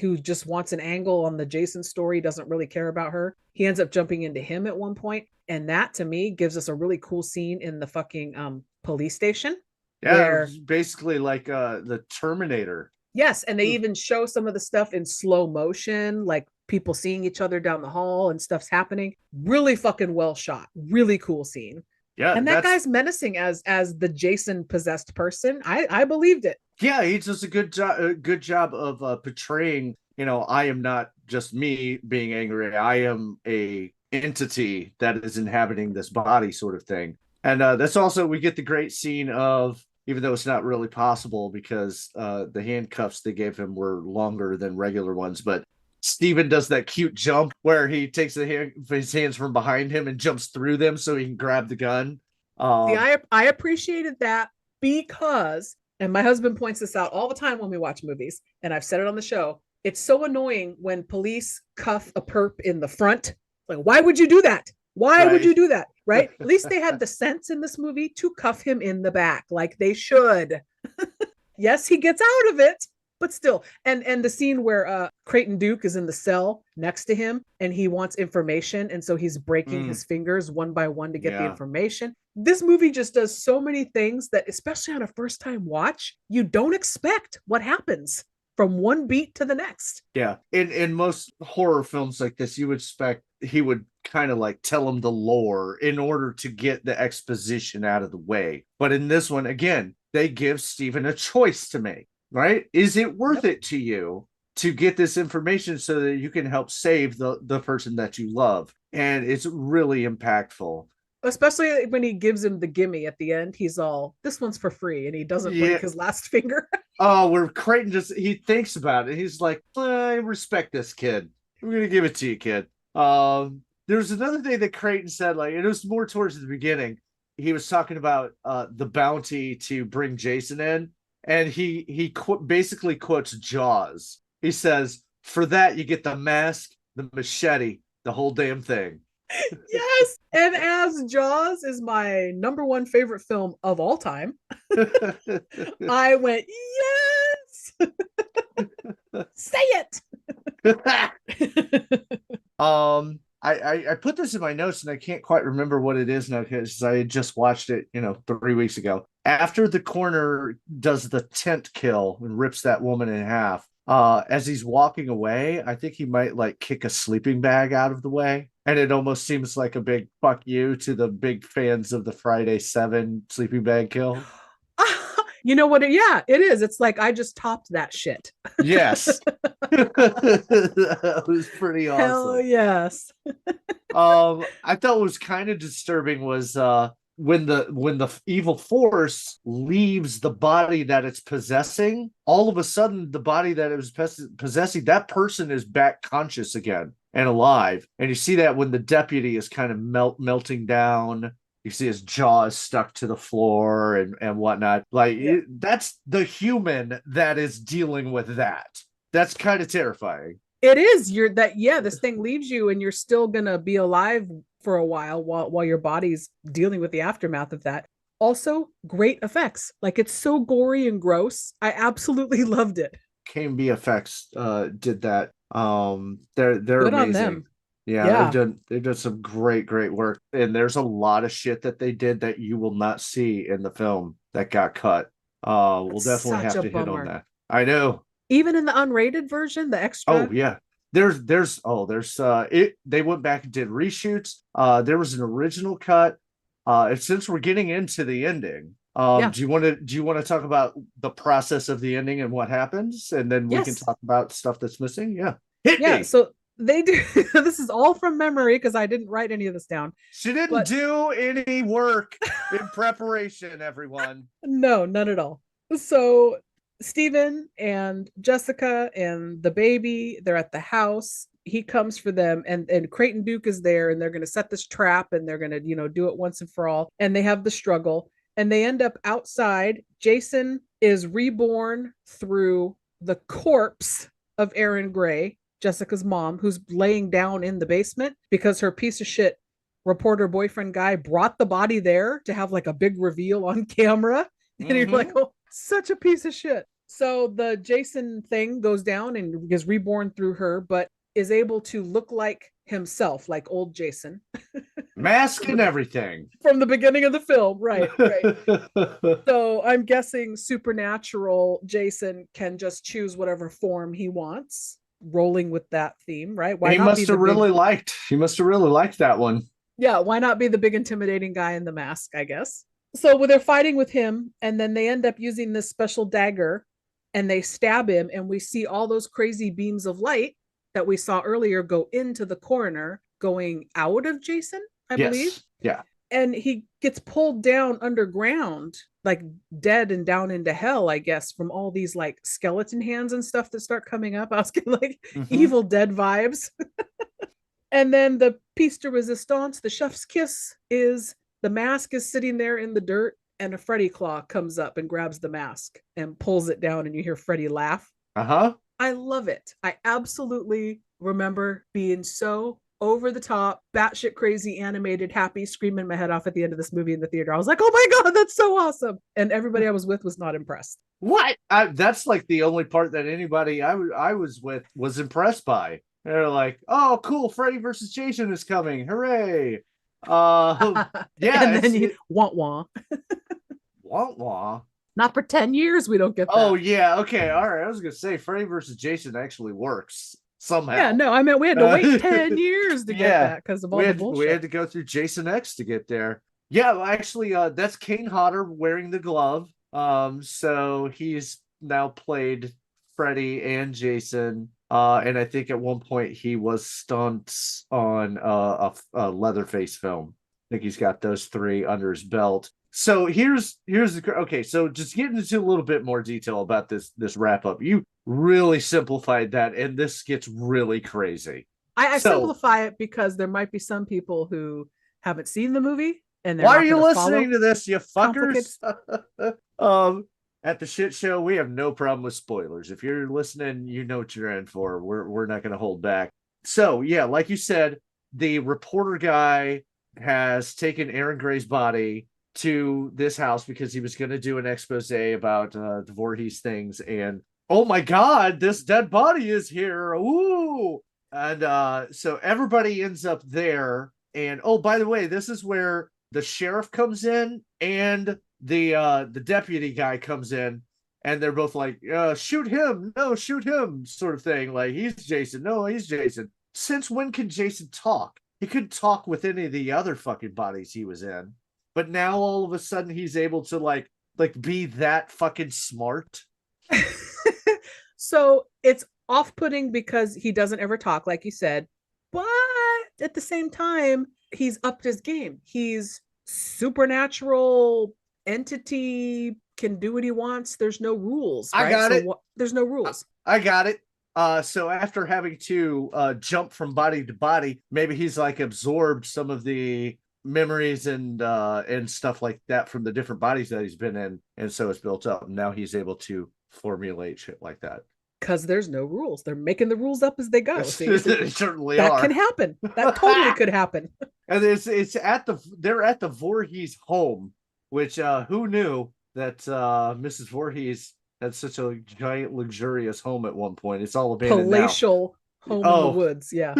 Who just wants an angle on the Jason story, doesn't really care about her. He ends up jumping into him at one point, and that to me gives us a really cool scene in the fucking police station. Yeah, where- it's basically like the Terminator. Yes, and they even show some of the stuff in slow motion, like people seeing each other down the hall and stuff's happening. Really fucking well shot. Really cool scene. Yeah, And that that's- guy's menacing as the Jason possessed person. I believed it. Yeah, he does a good job of portraying, I am not just me being angry. I am a entity that is inhabiting this body, sort of thing. And that's also, we get the great scene of even though it's not really possible because the handcuffs they gave him were longer than regular ones. But Steven does that cute jump where he takes his hands from behind him and jumps through them so he can grab the gun. See, I appreciated that because, and my husband points this out all the time when we watch movies, and I've said it on the show, it's so annoying when police cuff a perp in the front. Like, why would you do that? Why would you do that? Right? At least they had the sense in this movie to cuff him in the back, like they should. Yes, he gets out of it, but still. And the scene where Creighton Duke is in the cell next to him and he wants information, and so he's breaking his fingers one by one to get the information. This movie just does so many things that, especially on a first time watch, you don't expect what happens from one beat to the next. Yeah. In most horror films like this, you would expect he would kind of like tell him the lore in order to get the exposition out of the way. But in this one, again, they give Steven a choice to make, right? Is it worth it to you to get this information so that you can help save the person that you love? And it's really impactful. Especially when he gives him the gimme at the end. He's all, this one's for free, and he doesn't break his last finger. Oh, where Creighton he thinks about it. He's like, I respect this kid. I'm going to give it to you, kid. There's another thing that Creighton said, like, it was more towards the beginning. He was talking about the bounty to bring Jason in, and he basically quotes Jaws. He says, for that, you get the mask, the machete, the whole damn thing. Yes. And as Jaws is my number one favorite film of all time, I went, yes. Say it. I put this in my notes and I can't quite remember what it is now because I had just watched it, 3 weeks ago. After the coroner does the tent kill and rips that woman in half, as he's walking away, I think he might like kick a sleeping bag out of the way. And it almost seems like a big fuck you to the big fans of the Friday 7 sleeping bag kill. You know what? Yeah, it is. It's like, I just topped that shit. Yes. That was pretty awesome. Hell yes. I thought what was kind of disturbing was when the evil force leaves the body that it's possessing, all of a sudden the body that it was possessing, that person is back conscious again and alive. And you see that when the deputy is kind of melting down. You see his jaws stuck to the floor and whatnot. Like, that's the human that is dealing with that. That's kind of terrifying. It is. This thing leaves you and you're still going to be alive for a while your body's dealing with the aftermath of that. Also, great effects. Like, it's so gory and gross. I absolutely loved it. KMB Effects did that. They're good amazing. On them. Yeah, they've done some great work, and there's a lot of shit that they did that you will not see in the film that got cut. We'll definitely have to hit on that. I know. Even in the unrated version, the extra. Oh yeah, there's they went back and did reshoots. There was an original cut. Since we're getting into the ending, do you want to talk about the process of the ending and what happens, and then we can talk about stuff that's missing? Yeah, hit me. So they do. This is all from memory because I didn't write any of this down. She didn't do any work in preparation, everyone. No, none at all. So Steven and Jessica and the baby, they're at the house. He comes for them, and Creighton Duke is there, and they're going to set this trap, and they're going to, do it once and for all. And they have the struggle, and they end up outside. Jason is reborn through the corpse of Erin Gray, Jessica's mom, who's laying down in the basement because her piece of shit reporter boyfriend guy brought the body there to have like a big reveal on camera. And you're like, oh, such a piece of shit. So the Jason thing goes down and is reborn through her, but is able to look like himself, like old Jason. Mask and everything. From the beginning of the film, right. So I'm guessing supernatural Jason can just choose whatever form he wants, rolling with that theme, right? He must have really liked that one. Yeah, why not be the big intimidating guy in the mask, I guess. So they're fighting with him, and then they end up using this special dagger, and they stab him, and we see all those crazy beams of light that we saw earlier go into the coroner, going out of Jason, I believe. Yeah. And he gets pulled down underground like dead and down into hell, I guess, from all these like skeleton hands and stuff that start coming up. I was getting like Evil Dead vibes. And then the piece de resistance, the chef's kiss, is the mask is sitting there in the dirt, and a Freddy claw comes up and grabs the mask and pulls it down, and you hear Freddy laugh. I love it. I absolutely remember being so over the top, batshit crazy, animated, happy, screaming my head off at the end of this movie in the theater. I was like, oh my God, that's so awesome. And everybody I was with was not impressed. What? That's like the only part that anybody I was with was impressed by. They're like, oh, cool, Freddy versus Jason is coming. Hooray. Yeah. And then you wah. Wah. Not for 10 years we don't get that. Oh, yeah. Okay. All right. I was going to say Freddy versus Jason actually works somehow. Yeah, no, I meant we had to wait 10 years to get that because of all the bullshit. We had to go through Jason X to get there. Yeah, well, actually, that's Kane Hodder wearing the glove. So he's now played Freddy and Jason. And I think at one point he was stunts on a Leatherface film. I think he's got those 3 under his belt. So here's okay. So just getting into a little bit more detail about this wrap up. You really simplified that, and this gets really crazy. I simplify it because there might be some people who haven't seen the movie, and why are you listening to this, you fuckers? At the shit show, we have no problem with spoilers. If you're listening, you know what you're in for. We're not going to hold back. So yeah, like you said, the reporter guy has taken Aaron Gray's body to this house because he was going to do an expose about the Voorhees things. And oh my God, this dead body is here. Ooh. And so everybody ends up there. And oh, by the way, this is where the sheriff comes in and the deputy guy comes in, and they're both like, shoot him, no, shoot him, sort of thing. Like, he's Jason, no, he's Jason. Since when can Jason talk? He couldn't talk with any of the other fucking bodies he was in. But now all of a sudden he's able to like be that fucking smart. So it's off-putting because he doesn't ever talk, like you said, but at the same time, he's upped his game. He's supernatural entity, can do what he wants. There's no rules. Right? I got it. There's no rules. I got it. So after having to jump from body to body, maybe he's like absorbed some of the memories and stuff like that from the different bodies that he's been in, and so it's built up. Now he's able to formulate shit like that. Because there's no rules. They're making the rules up as they go. They certainly that are. Can happen. That totally could happen. And they're at the Voorhees home, which who knew that Mrs. Voorhees had such a giant luxurious home at one point. It's all abandoned palatial home in the woods. Yeah.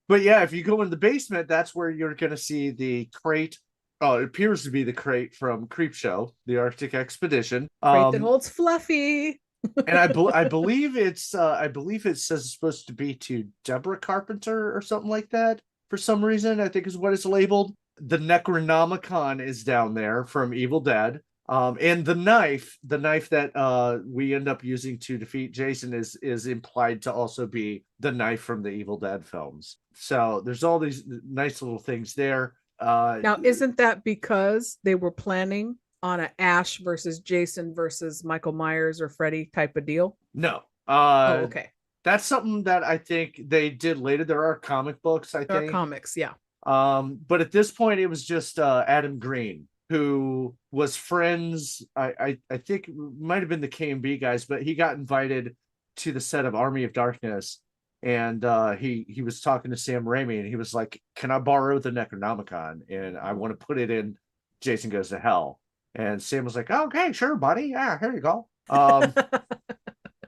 But yeah, if you go in the basement, that's where you're going to see the crate. Oh, it appears to be the crate from Creepshow, the Arctic Expedition. Crate that holds Fluffy. And I believe it says it's supposed to be to Deborah Carpenter or something like that for some reason. I think is what it's labeled. The Necronomicon is down there from Evil Dead. And the knife that we end up using to defeat Jason is implied to also be the knife from the Evil Dead films. So there's all these nice little things there. Now, isn't that because they were planning on an Ash versus Jason versus Michael Myers or Freddy type of deal? No. Okay. That's something that I think they did later. There are comic books, I think. There are comics, yeah. But at this point, it was just Adam Green, who was friends. I think it might have been the K&B guys, but he got invited to the set of Army of Darkness, and he was talking to Sam Raimi, and he was like, "Can I borrow the Necronomicon? And I want to put it in Jason Goes to Hell." And Sam was like, oh, "Okay, sure, buddy. Yeah, here you go."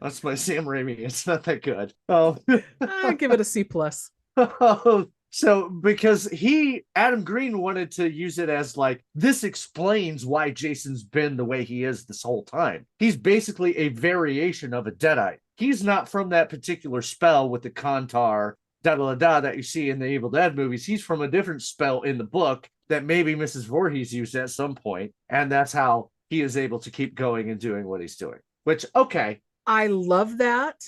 That's my Sam Raimi. It's not that good. I give it a C+. So because Adam Green wanted to use it as like, this explains why Jason's been the way he is this whole time. He's basically a variation of a Deadite. He's not from that particular spell with the Kantar da-da-da-da that you see in the Evil Dead movies. He's from a different spell in the book that maybe Mrs. Voorhees used at some point, and that's how he is able to keep going and doing what he's doing. Which, okay. I love that.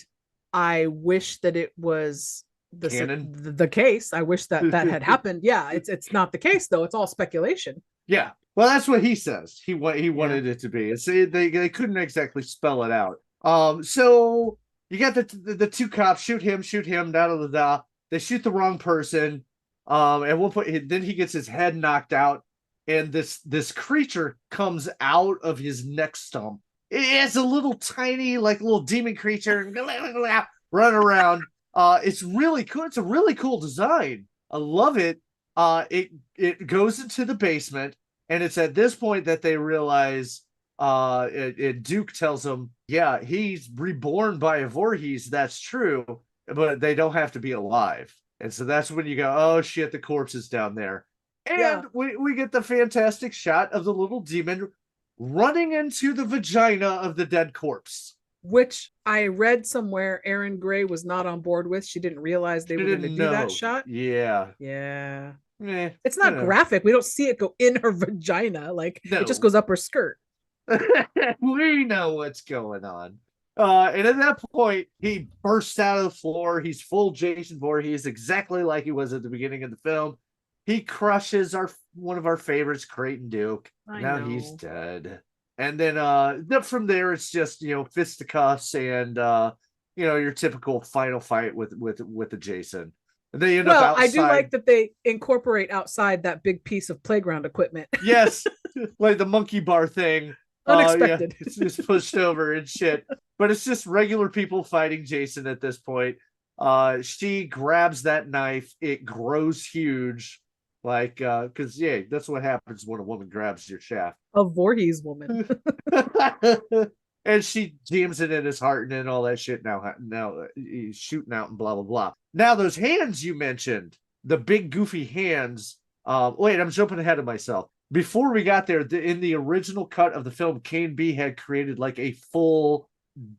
I wish that it was the case. I wish that had happened. Yeah, it's not the case though. It's all speculation. Yeah. Well, that's what he says. He wanted it to be. It's, they couldn't exactly spell it out. So you got the two cops shoot him, da. They shoot the wrong person. At one point, then he gets his head knocked out, and this creature comes out of his neck stump. It's a little tiny, like little demon creature, run around. It's really cool. It's a really cool design. I love it. It goes into the basement, and it's at this point that they realize. Duke tells them, yeah, he's reborn by a Voorhees. That's true, but they don't have to be alive. And so that's when you go, oh shit, the corpse is down there. And we get the fantastic shot of the little demon running into the vagina of the dead corpse. Which I read somewhere Erin Gray was not on board with. She didn't realize they were going to do that shot. Yeah. Yeah. Eh, it's not graphic. We don't see it go in her vagina. Like, it just goes up her skirt. We know what's going on. And at that point, he bursts out of the floor. He's full Jason Voorhees, exactly like he was at the beginning of the film. He crushes one of our favorites, Creighton Duke. Now he's dead. And then from there, it's just, fisticuffs and your typical final fight with the Jason. They end up outside. I do like that they incorporate outside that big piece of playground equipment. Yes, like the monkey bar thing. Unexpected. It's pushed over and shit. But it's just regular people fighting Jason at this point. She grabs that knife. It grows huge. Like, because, that's what happens when a woman grabs your shaft. A Voorhees woman. And she jams it in his heart and all that shit. Now he's shooting out and blah, blah, blah. Now, those hands you mentioned, the big goofy hands. Wait, I'm jumping ahead of myself. Before we got there, in the original cut of the film, K&B had created like a full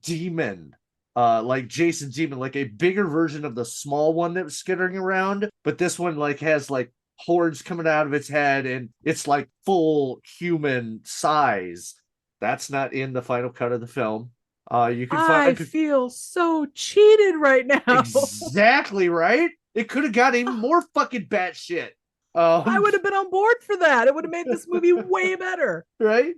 demon, like Jason Demon, like a bigger version of the small one that was skittering around. But this one like has like horns coming out of its head, and it's like full human size. That's not in the final cut of the film. You can find. I feel so cheated right now. Exactly right. It could have got even more fucking batshit. I would have been on board for that. It would have made this movie way better. Right?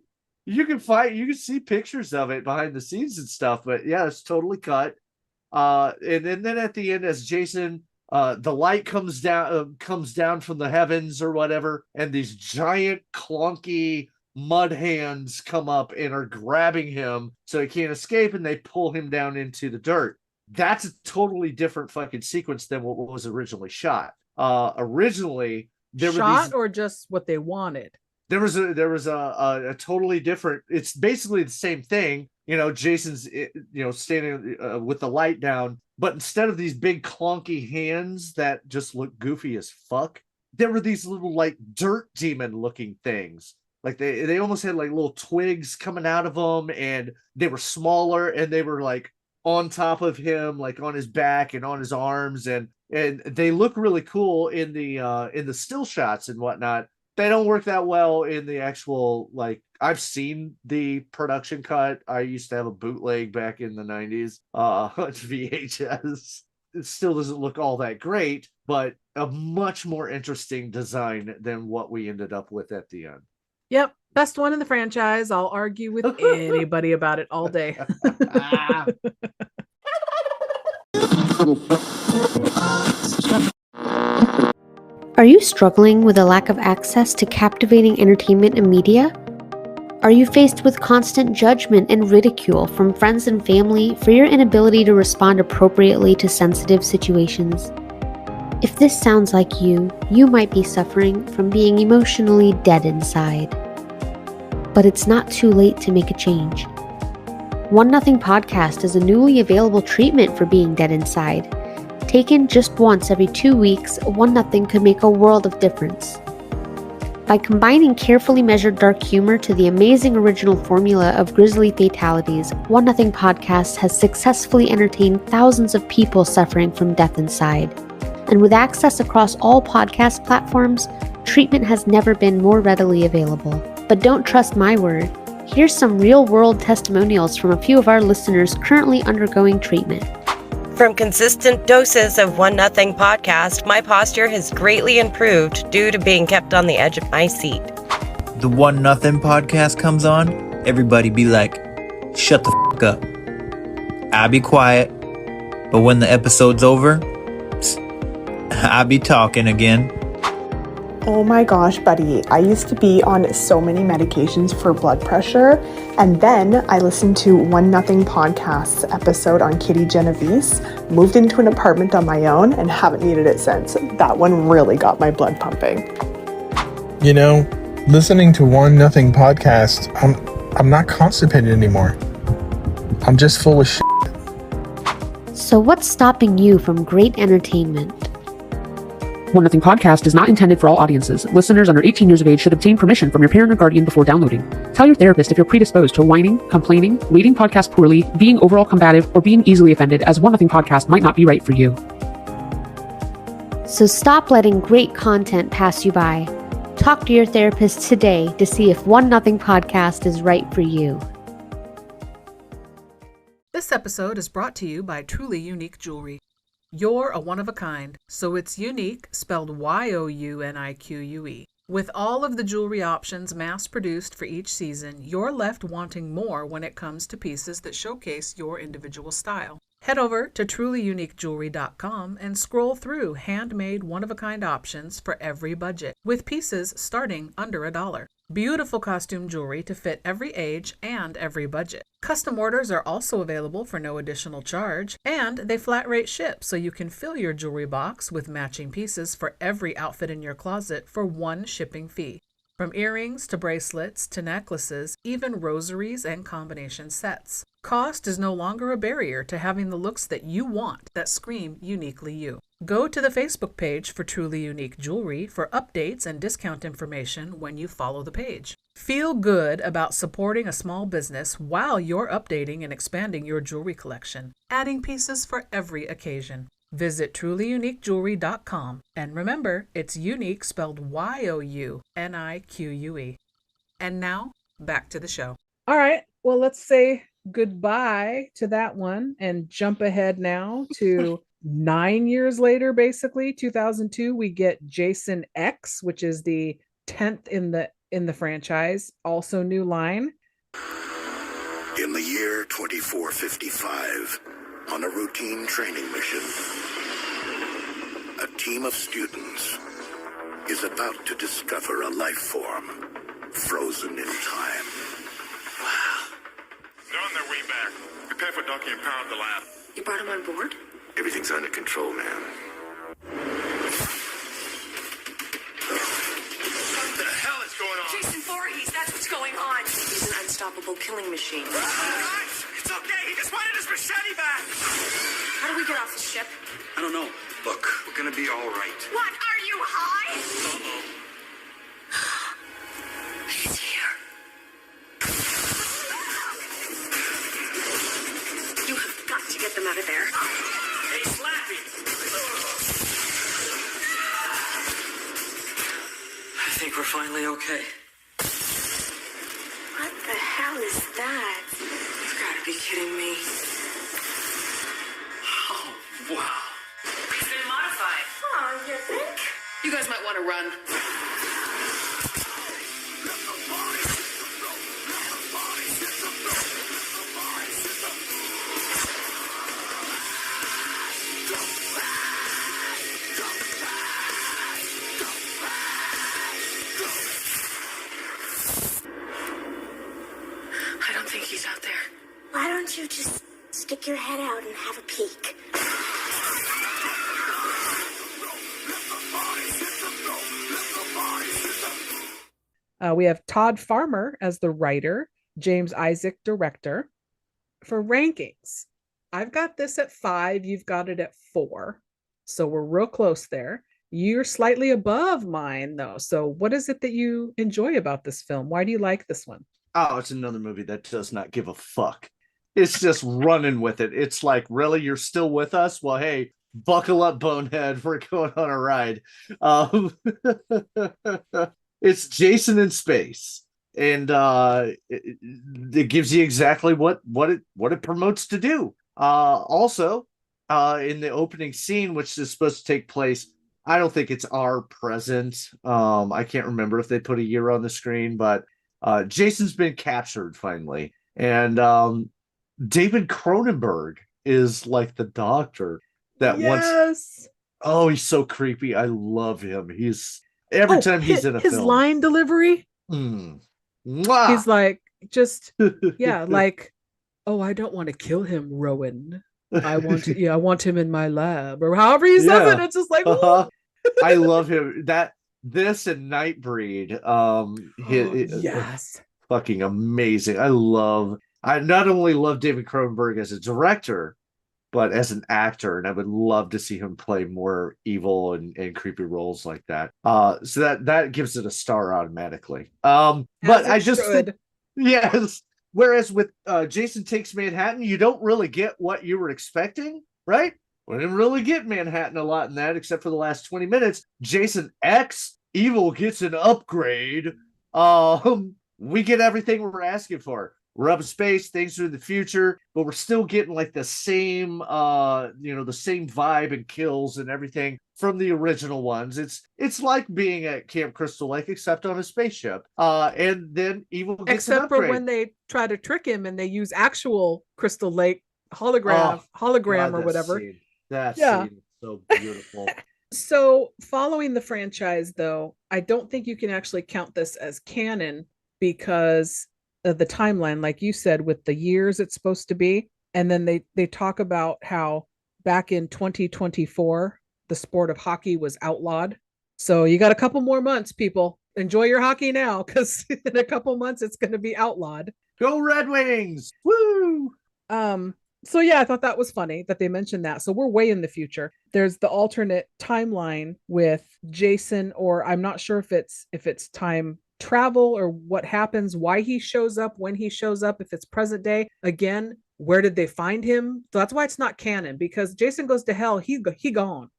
You can see pictures of it behind the scenes and stuff, but yeah, it's totally cut. And then at the end, as Jason, the light comes down from the heavens or whatever, and these giant clunky mud hands come up and are grabbing him so he can't escape, and they pull him down into the dirt. That's a totally different fucking sequence than what was originally shot. Originally, or just what they wanted. There was a totally different. It's basically the same thing. Jason's standing with the light down, but instead of these big clunky hands that just look goofy as fuck, there were these little like dirt demon looking things. Like they almost had like little twigs coming out of them, and they were smaller, and they were like on top of him, like on his back and on his arms, and they look really cool in the still shots and whatnot. They don't work that well in the actual, like, I've seen the production cut. I used to have a bootleg back in the 90s, VHS. It still doesn't look all that great, but a much more interesting design than what we ended up with at the end. Yep. Best one in the franchise. I'll argue with anybody about it all day. Are you struggling with a lack of access to captivating entertainment and media? Are you faced with constant judgment and ridicule from friends and family for your inability to respond appropriately to sensitive situations? If this sounds like you might be suffering from being emotionally dead inside. But it's not too late to make a change. One Nothing Podcast is a newly available treatment for being dead inside. Taken just once every 2 weeks, One Nothing could make a world of difference. By combining carefully measured dark humor to the amazing original formula of grisly fatalities, One Nothing Podcast has successfully entertained thousands of people suffering from death inside. And with access across all podcast platforms, treatment has never been more readily available. But don't trust my word. Here's some real-world testimonials from a few of our listeners currently undergoing treatment. From consistent doses of One Nothing Podcast, my posture has greatly improved due to being kept on the edge of my seat. the One Nothing podcast comes on, everybody be like, shut the fuck up. I'll be quiet, but when the episode's over, I'll be talking again. Oh my gosh, buddy. I used to be on so many medications for blood pressure, and then I listened to One Nothing Podcast's episode on Kitty Genovese, moved into an apartment on my own, and haven't needed it since. That one really got my blood pumping. You know, listening to One Nothing Podcast, I'm not constipated anymore. I'm just full of shit. So what's stopping you from great entertainment? One Nothing Podcast is not intended for all audiences. Listeners under 18 years of age should obtain permission from your parent or guardian before downloading. Tell your therapist if you're predisposed to whining, complaining, reading podcasts poorly, being overall combative, or being easily offended, as One Nothing Podcast might not be right for you. So stop letting great content pass you by. Talk to your therapist today to see if One Nothing Podcast is right for you. This episode is brought to you by Truly Unique Jewelry. You're a one-of-a-kind, so it's unique, spelled Y-O-U-N-I-Q-U-E. With all of the jewelry options mass-produced for each season, you're left wanting more when it comes to pieces that showcase your individual style. Head over to trulyuniquejewelry.com and scroll through handmade one-of-a-kind options for every budget, with pieces starting under $1. Beautiful costume jewelry to fit every age and every budget. Custom orders are also available for no additional charge, and they flat rate ship so you can fill your jewelry box with matching pieces for every outfit in your closet for one shipping fee. From earrings to bracelets to necklaces, even rosaries and combination sets. Cost is no longer a barrier to having the looks that you want that scream uniquely you. Go to the Facebook page for Truly Unique Jewelry for updates and discount information when you follow the page. Feel good about supporting a small business while you're updating and expanding your jewelry collection, adding pieces for every occasion. Visit trulyuniquejewelry.com, and remember, it's unique spelled Y-O-U-N-I-Q-U-E. And now, back to the show. All right, well, let's say goodbye to that one and jump ahead now to 9 years later, basically, 2002, we get Jason X, which is the 10th in the franchise, also new line. In the year 2455, on a routine training mission, a team of students is about to discover a life form frozen in time. Wow. They're on their way back. Prepare for docking and power up the lab. You brought him on board? Everything's under control, man. What the hell is going on? Jason Voorhees, that's what's going on. He's an unstoppable killing machine. Guys, it's okay. He just wanted his machete back. How do we get off the ship? I don't know. Look, we're gonna be all right. What? Are you high? Uh-oh. He's here. You have got to get them out of there. Hey, Slappy! I think we're finally okay. What the hell is that? You've got to be kidding me. Oh, wow. It's been modified. Oh, you think? You guys might want to run. I don't think he's out there. Why don't you just stick your head out and have a peek? We have Todd Farmer as the writer, James Isaac director. For rankings, I've got this at 5, you've got it at 4. So we're real close there. You're slightly above mine, though. So what is it that you enjoy about this film? Why do you like this one? Oh, it's another movie that does not give a fuck. It's just running with it. It's like, really, you're still with us? Well, hey, buckle up, bonehead. We're going on a ride. It's Jason in space, and it gives you exactly what it promotes to do. Also, in the opening scene, which is supposed to take place I don't think it's our present. I can't remember if they put a year on the screen, but Jason's been captured finally. And David Cronenberg is like the doctor that once. Oh, he's so creepy. I love him. He's every time he's in a his film. line delivery. Mwah! He's like, just like, oh, I don't want to kill him, Rowan. I want him in my lab, or however he says it. It's just like, I love him. This and Nightbreed. Fucking amazing. I not only love David Cronenberg as a director, but as an actor, and I would love to see him play more evil and creepy roles like that. So that gives it a star automatically. But I just think, yes. Whereas with Jason Takes Manhattan, you don't really get what you were expecting, right? We didn't really get Manhattan a lot in that, except for the last 20 minutes. Jason X Evil gets an upgrade. We get everything we're asking for. We're up in space, things are in the future, but we're still getting like the same, the same vibe and kills and everything from the original ones. It's like being at Camp Crystal Lake, except on a spaceship. And then Evil gets except an upgrade. for when they try to trick him and they use actual Crystal Lake hologram or whatever. That scene is so beautiful. So following the franchise, though, I don't think you can actually count this as canon because of the timeline, like you said, with the years it's supposed to be. And then they talk about how back in 2024, the sport of hockey was outlawed. So you got a couple more months, people. Enjoy your hockey now, because in a couple months it's going to be outlawed. Go Red Wings! Woo! So yeah, I thought that was funny that they mentioned that. So we're way in the future. There's the alternate timeline with Jason, or I'm not sure if it's time travel or what happens, why he shows up, when he shows up, if it's present day. Again, where did they find him? So that's why it's not canon, because Jason Goes to Hell, he gone.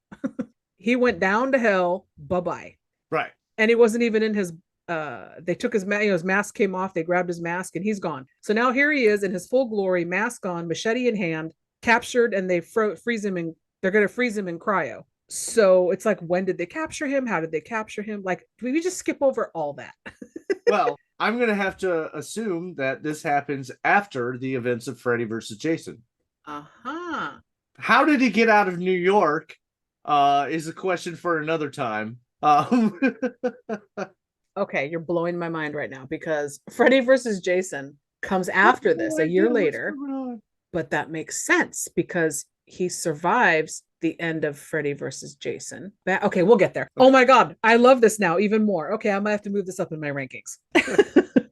He went down to hell, bye-bye. Right. And he wasn't even in his they took his mask came off, they grabbed his mask, and he's gone. So now here he is in his full glory, mask on, machete in hand, captured, and they freeze him, and they're going to freeze him in cryo. So it's like, when did they capture him? How did they capture him? Like, do we just skip over all that? Well, I'm going to have to assume that this happens after the events of Freddy versus Jason. How did he get out of New York is a question for another time. Okay, you're blowing my mind right now, because Freddy versus Jason comes after this, a year later. But that makes sense because he survives the end of Freddy versus Jason. Okay, we'll get there. Oh my God, I love this now even more. Okay, I might have to move this up in my rankings.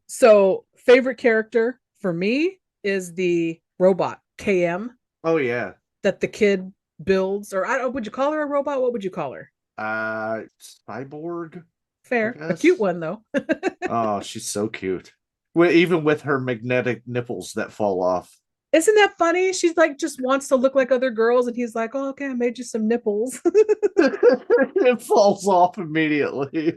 So, favorite character for me is the robot, KM. Oh yeah. That the kid builds, or I don't, would you call her a robot? What would you call her? Cyborg. Fair. A cute one though. Oh, she's so cute. Even with her magnetic nipples that fall off. Isn't that funny? She's like, just wants to look like other girls, and he's like, oh, okay, I made you some nipples. It falls off immediately.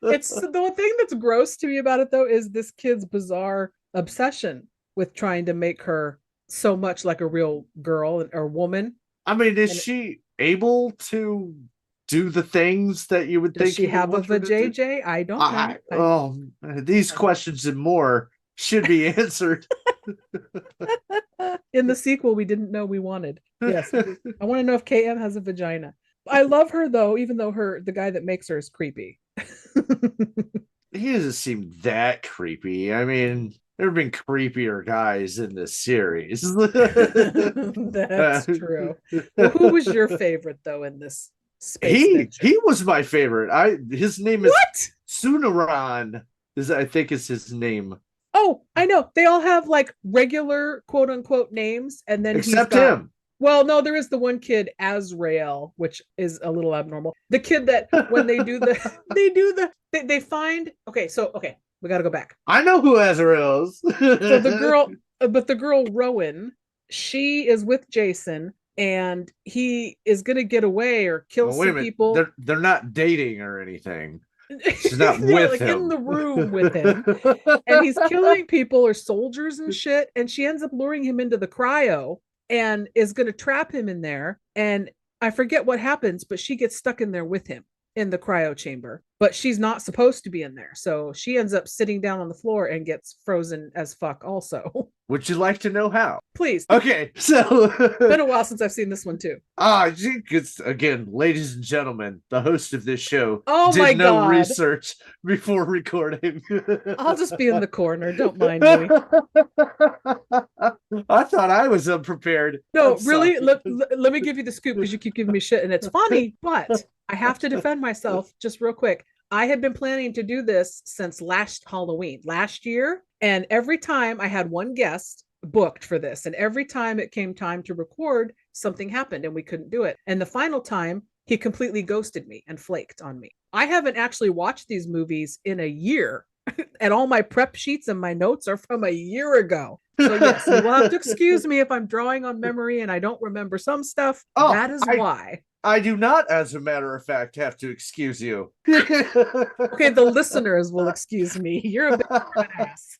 It's the thing that's gross to me about it, though, is this kid's bizarre obsession with trying to make her so much like a real girl or woman. I mean, is she able to do the things that you would think? Does she have a vajayjay? I don't know. These questions and more should be answered. In the sequel, we didn't know we wanted. Yes. I want to know if KM has a vagina. I love her, though, even though the guy that makes her is creepy. He doesn't seem that creepy. I mean, there have been creepier guys in this series. That's true. Well, who was your favorite, though, in this space? He was my favorite. His name is Sunaran. I think is his name. Oh, I know. They all have like regular quote unquote names, and then except him. Well, no, there is the one kid, Azrael, which is a little abnormal. The kid that when they do they find we got to go back. I know who Azrael is. So the girl Rowan, she is with Jason, and he is gonna get away or kill some people. They're not dating or anything. She's not with him. In the room with him, and he's killing people or soldiers and shit. And she ends up luring him into the cryo and is going to trap him in there. And I forget what happens, but she gets stuck in there with him in the cryo chamber, but she's not supposed to be in there. So she ends up sitting down on the floor and gets frozen as fuck also. Would you like to know how? Please. Okay, so been a while since I've seen this one too. Again, ladies and gentlemen, the host of this show did no research before recording. I'll just be in the corner. Don't mind me. I thought I was unprepared. No, really. Let me give you the scoop because you keep giving me shit, and it's funny, but I have to defend myself just real quick. I had been planning to do this since last Halloween, last year. And every time I had one guest booked for this, and every time it came time to record, something happened and we couldn't do it. And the final time, he completely ghosted me and flaked on me. I haven't actually watched these movies in a year, and all my prep sheets and my notes are from a year ago. So yes, you will have to excuse me if I'm drawing on memory and I don't remember some stuff. That is why. I do not, as a matter of fact, have to excuse you. Okay, the listeners will excuse me. You're a bit of an ass.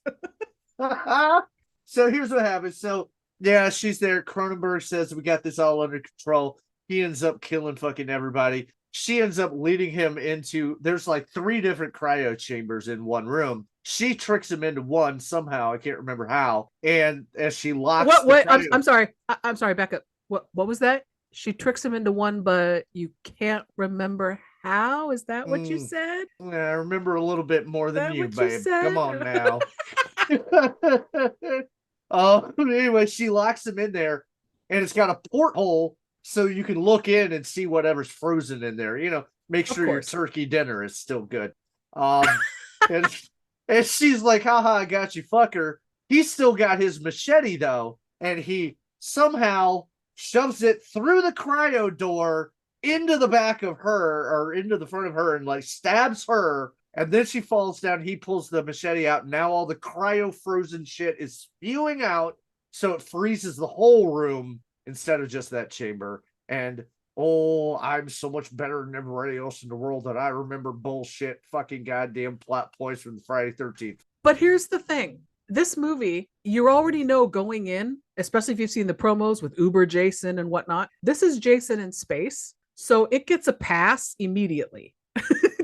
So here's what happens. So yeah, she's there. Cronenberg says we got this all under control. He ends up killing fucking everybody. She ends up leading him into, there's like 3 different cryo chambers in one room. She tricks him into one somehow. I can't remember how. And as she locks I'm sorry. I'm sorry. Back up. What was that? She tricks him into one, but you can't remember how? Is that what you said? I remember a little bit more than you, babe. Said? Come on now. Anyway, she locks him in there, and it's got a porthole so you can look in and see whatever's frozen in there. You know, make sure your turkey dinner is still good. And she's like, haha, I got you, fucker. He's still got his machete, though, and he somehow shoves it through the cryo door into the back of her, or into the front of her, and like stabs her. And then she falls down. He pulls the machete out. And now all the cryo frozen shit is spewing out. So it freezes the whole room instead of just that chamber. And I'm so much better than everybody else in the world that I remember bullshit fucking goddamn plot points from the Friday 13th. But here's the thing. This movie, you already know going in, especially if you've seen the promos with Uber Jason and whatnot, this is Jason in space. So it gets a pass immediately.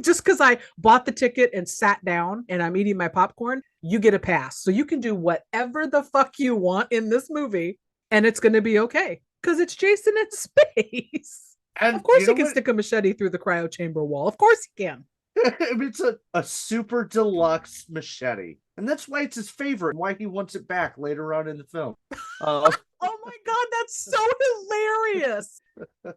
Just because I bought the ticket and sat down and I'm eating my popcorn, you get a pass. So you can do whatever the fuck you want in this movie and it's going to be okay because it's Jason in space. And of course he can stick a machete through the cryo chamber wall. Of course he can. It's a super deluxe machete. And that's why it's his favorite, why he wants it back later on in the film. Oh my God, that's so hilarious.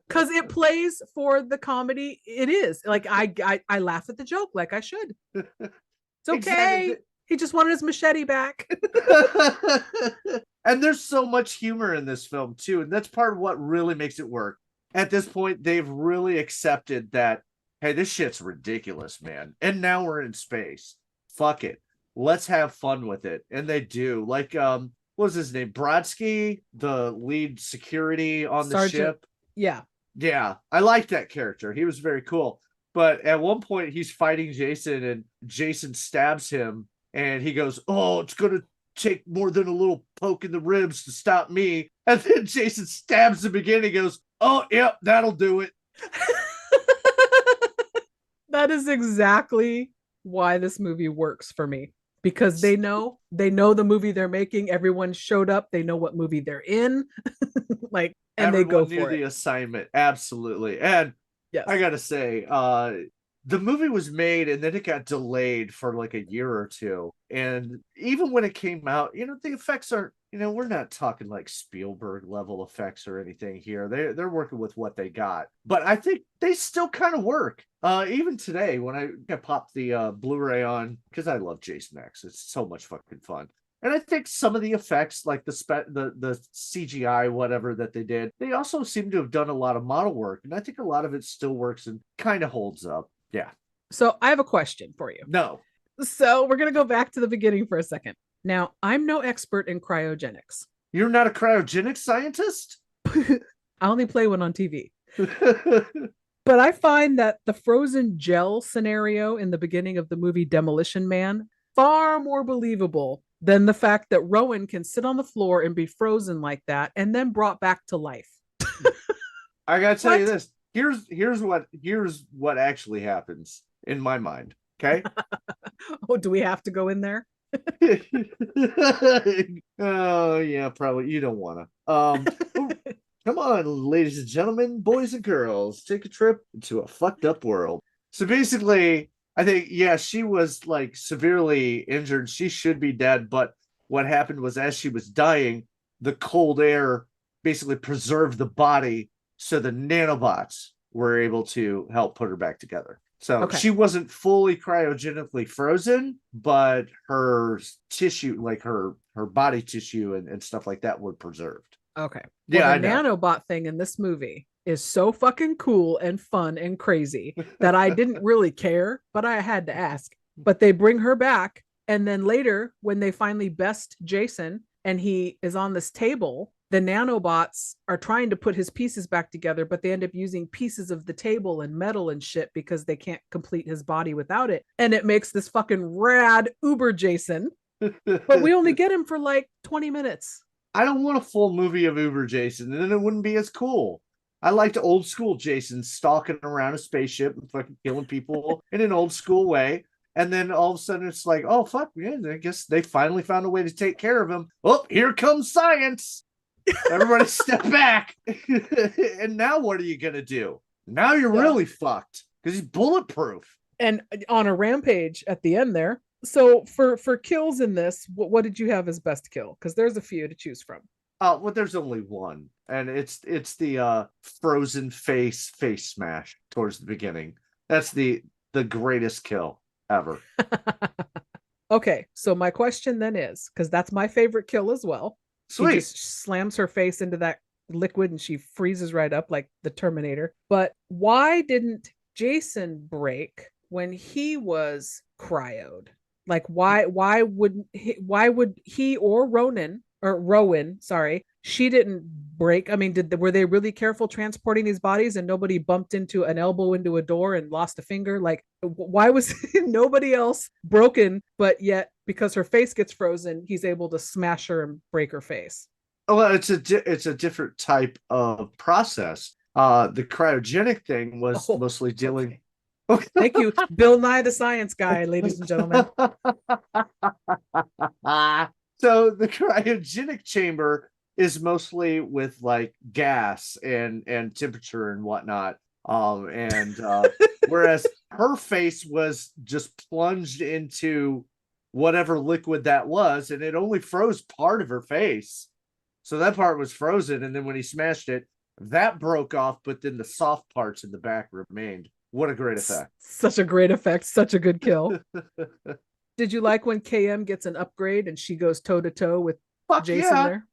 Because it plays for the comedy. It is. Like, I laugh at the joke like I should. It's okay. Exactly. He just wanted his machete back. And there's so much humor in this film, too. And that's part of what really makes it work. At this point, they've really accepted that, hey, this shit's ridiculous, man. And now we're in space. Fuck it. Let's have fun with it. And they do. Like, what was his name? Brodsky, the lead security on the ship. Yeah. Yeah. I liked that character. He was very cool. But at one point, he's fighting Jason, and Jason stabs him. And he goes, oh, it's going to take more than a little poke in the ribs to stop me. And then Jason stabs him again. He goes, oh, yep, that'll do it. That is exactly why this movie works for me. Because they know the movie they're making. Everyone showed up. They know what movie they're in. And everyone they go knew for the it. Assignment. Absolutely. And yes. I got to say, the movie was made and then it got delayed for like a year or two. And even when it came out, the effects aren't, we're not talking like Spielberg level effects or anything here. They're working with what they got. But I think they still kind of work. Even today, when I popped the Blu-ray on, because I love Jason X. It's so much fucking fun. And I think some of the effects, like the CGI, whatever that they did, they also seem to have done a lot of model work. And I think a lot of it still works and kind of holds up. Yeah. So I have a question for you. No. So we're going to go back to the beginning for a second. Now, I'm no expert in cryogenics. You're not a cryogenics scientist? I only play one on TV. But I find that the frozen gel scenario in the beginning of the movie Demolition Man far more believable than the fact that Rowan can sit on the floor and be frozen like that and then brought back to life. I gotta tell you What? this. Here's what actually happens in my mind. Okay. Oh, do we have to go in there? Oh yeah, probably. You don't wanna. Come on, ladies and gentlemen, boys and girls, take a trip into a fucked up world. So basically, I think, yeah, she was like severely injured. She should be dead, but what happened was as she was dying, the cold air basically preserved the body, so the nanobots were able to help put her back together. So Okay. she wasn't fully cryogenically frozen, but her tissue, like her body tissue and stuff like that, were preserved. Okay. Yeah, Well, I the know. nanobot thing in this movie is so fucking cool and fun and crazy that I didn't really care, but I had to ask. But they bring her back, and then later, when they finally best Jason and he is on this table, the nanobots are trying to put his pieces back together, but they end up using pieces of the table and metal and shit because they can't complete his body without it. And it makes this fucking rad Uber Jason. But we only get him for like 20 minutes. I don't want a full movie of Uber Jason, and then it wouldn't be as cool. I liked old school Jason stalking around a spaceship and fucking killing people in an old school way. And then all of a sudden it's like, oh fuck, yeah, I guess they finally found a way to take care of him. Oh, here comes science. Everybody step back. And now what are you gonna do? Now you're really fucked because he's bulletproof. And on a rampage at the end there. So for kills in this, what did you have as best kill? Because there's a few to choose from. Well, there's only one, and it's the frozen face smash towards the beginning. That's the greatest kill ever. Okay, so my question then is, because that's my favorite kill as well. Sweet. He just slams her face into that liquid and she freezes right up like the Terminator. But why didn't Jason break when he was cryoed? Like why would he or Rowan, sorry, she didn't break. I mean, were they really careful transporting these bodies and nobody bumped into an elbow into a door and lost a finger? Like why was nobody else broken, but yet because her face gets frozen, he's able to smash her and break her face? Well, it's a different type of process. The cryogenic thing was mostly dealing. Okay. Thank you, Bill Nye the Science Guy, ladies and gentlemen. So the cryogenic chamber is mostly with like gas and temperature and whatnot. Whereas her face was just plunged into whatever liquid that was, and it only froze part of her face. So that part was frozen, and then when he smashed it, that broke off, but then the soft parts in the back remained. What a great effect. Such a great effect. Such a good kill. Did you like when KM gets an upgrade and she goes toe to toe with Jason there?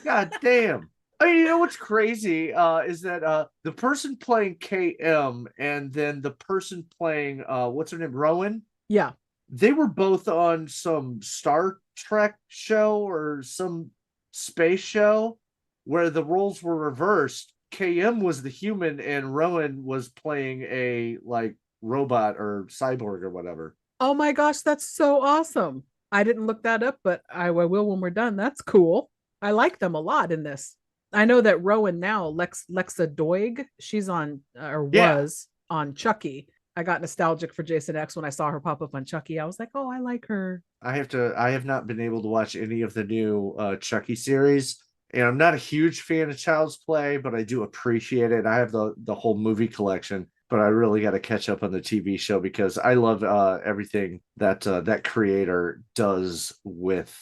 God damn. I mean, you know what's crazy is that the person playing KM and then the person playing what's her name, Rowan? Yeah. They were both on some Star Trek show or some space show where the roles were reversed. KM was the human and Rowan was playing a like robot or cyborg or whatever. Oh my gosh, that's so awesome. I didn't look that up, but I will when we're done. That's cool. I like them a lot in this. I know that Rowan now, Lexa Doig, she's on was on Chucky. I got nostalgic for Jason X when I saw her pop up on Chucky. I was like, oh, I like her. I have not been able to watch any of the new Chucky series. And I'm not a huge fan of Child's Play, but I do appreciate it. I have the whole movie collection, but I really got to catch up on the TV show because I love everything that that creator does with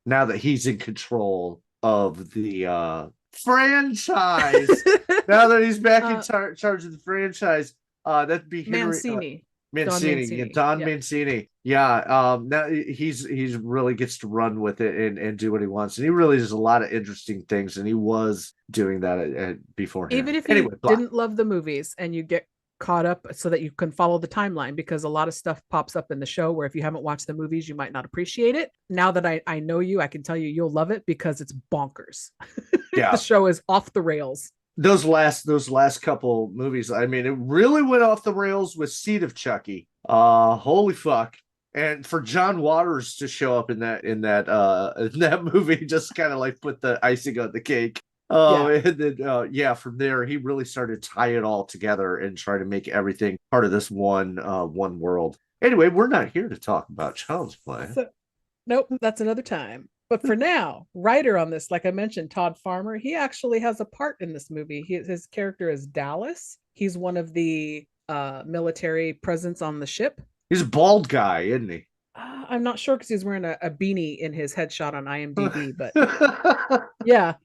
now that he's in control of the franchise. Now that he's back in charge of the franchise, that'd be Mancini. Don Mancini. Yeah. Now he's really gets to run with it and do what he wants. And he really does a lot of interesting things. And he was doing that beforehand. Even if you didn't love the movies and you get caught up so that you can follow the timeline, because a lot of stuff pops up in the show where if you haven't watched the movies, you might not appreciate it. Now that I know you, I can tell you you'll love it because it's bonkers. Yeah. The show is off the rails. Those last couple movies, I mean, it really went off the rails with Seed of Chucky. Holy fuck. And for John Waters to show up in that movie just kind of like put the icing on the cake. Oh, and then yeah, from there he really started to tie it all together and try to make everything part of this one world. Anyway, we're not here to talk about Child's Play. Nope, that's another time. But for now, writer on this, like I mentioned, Todd Farmer, he actually has a part in this movie. His character is Dallas. He's one of the military presence on the ship. He's a bald guy, isn't he? I'm not sure because he's wearing a beanie in his headshot on IMDb, but yeah.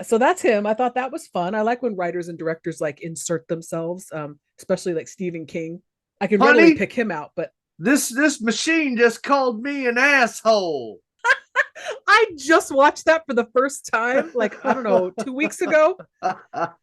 So that's him. I thought that was fun. I like when writers and directors like insert themselves, especially like Stephen King. I can really pick him out, but this machine just called me an asshole. I just watched that for the first time, like, I don't know, 2 weeks ago.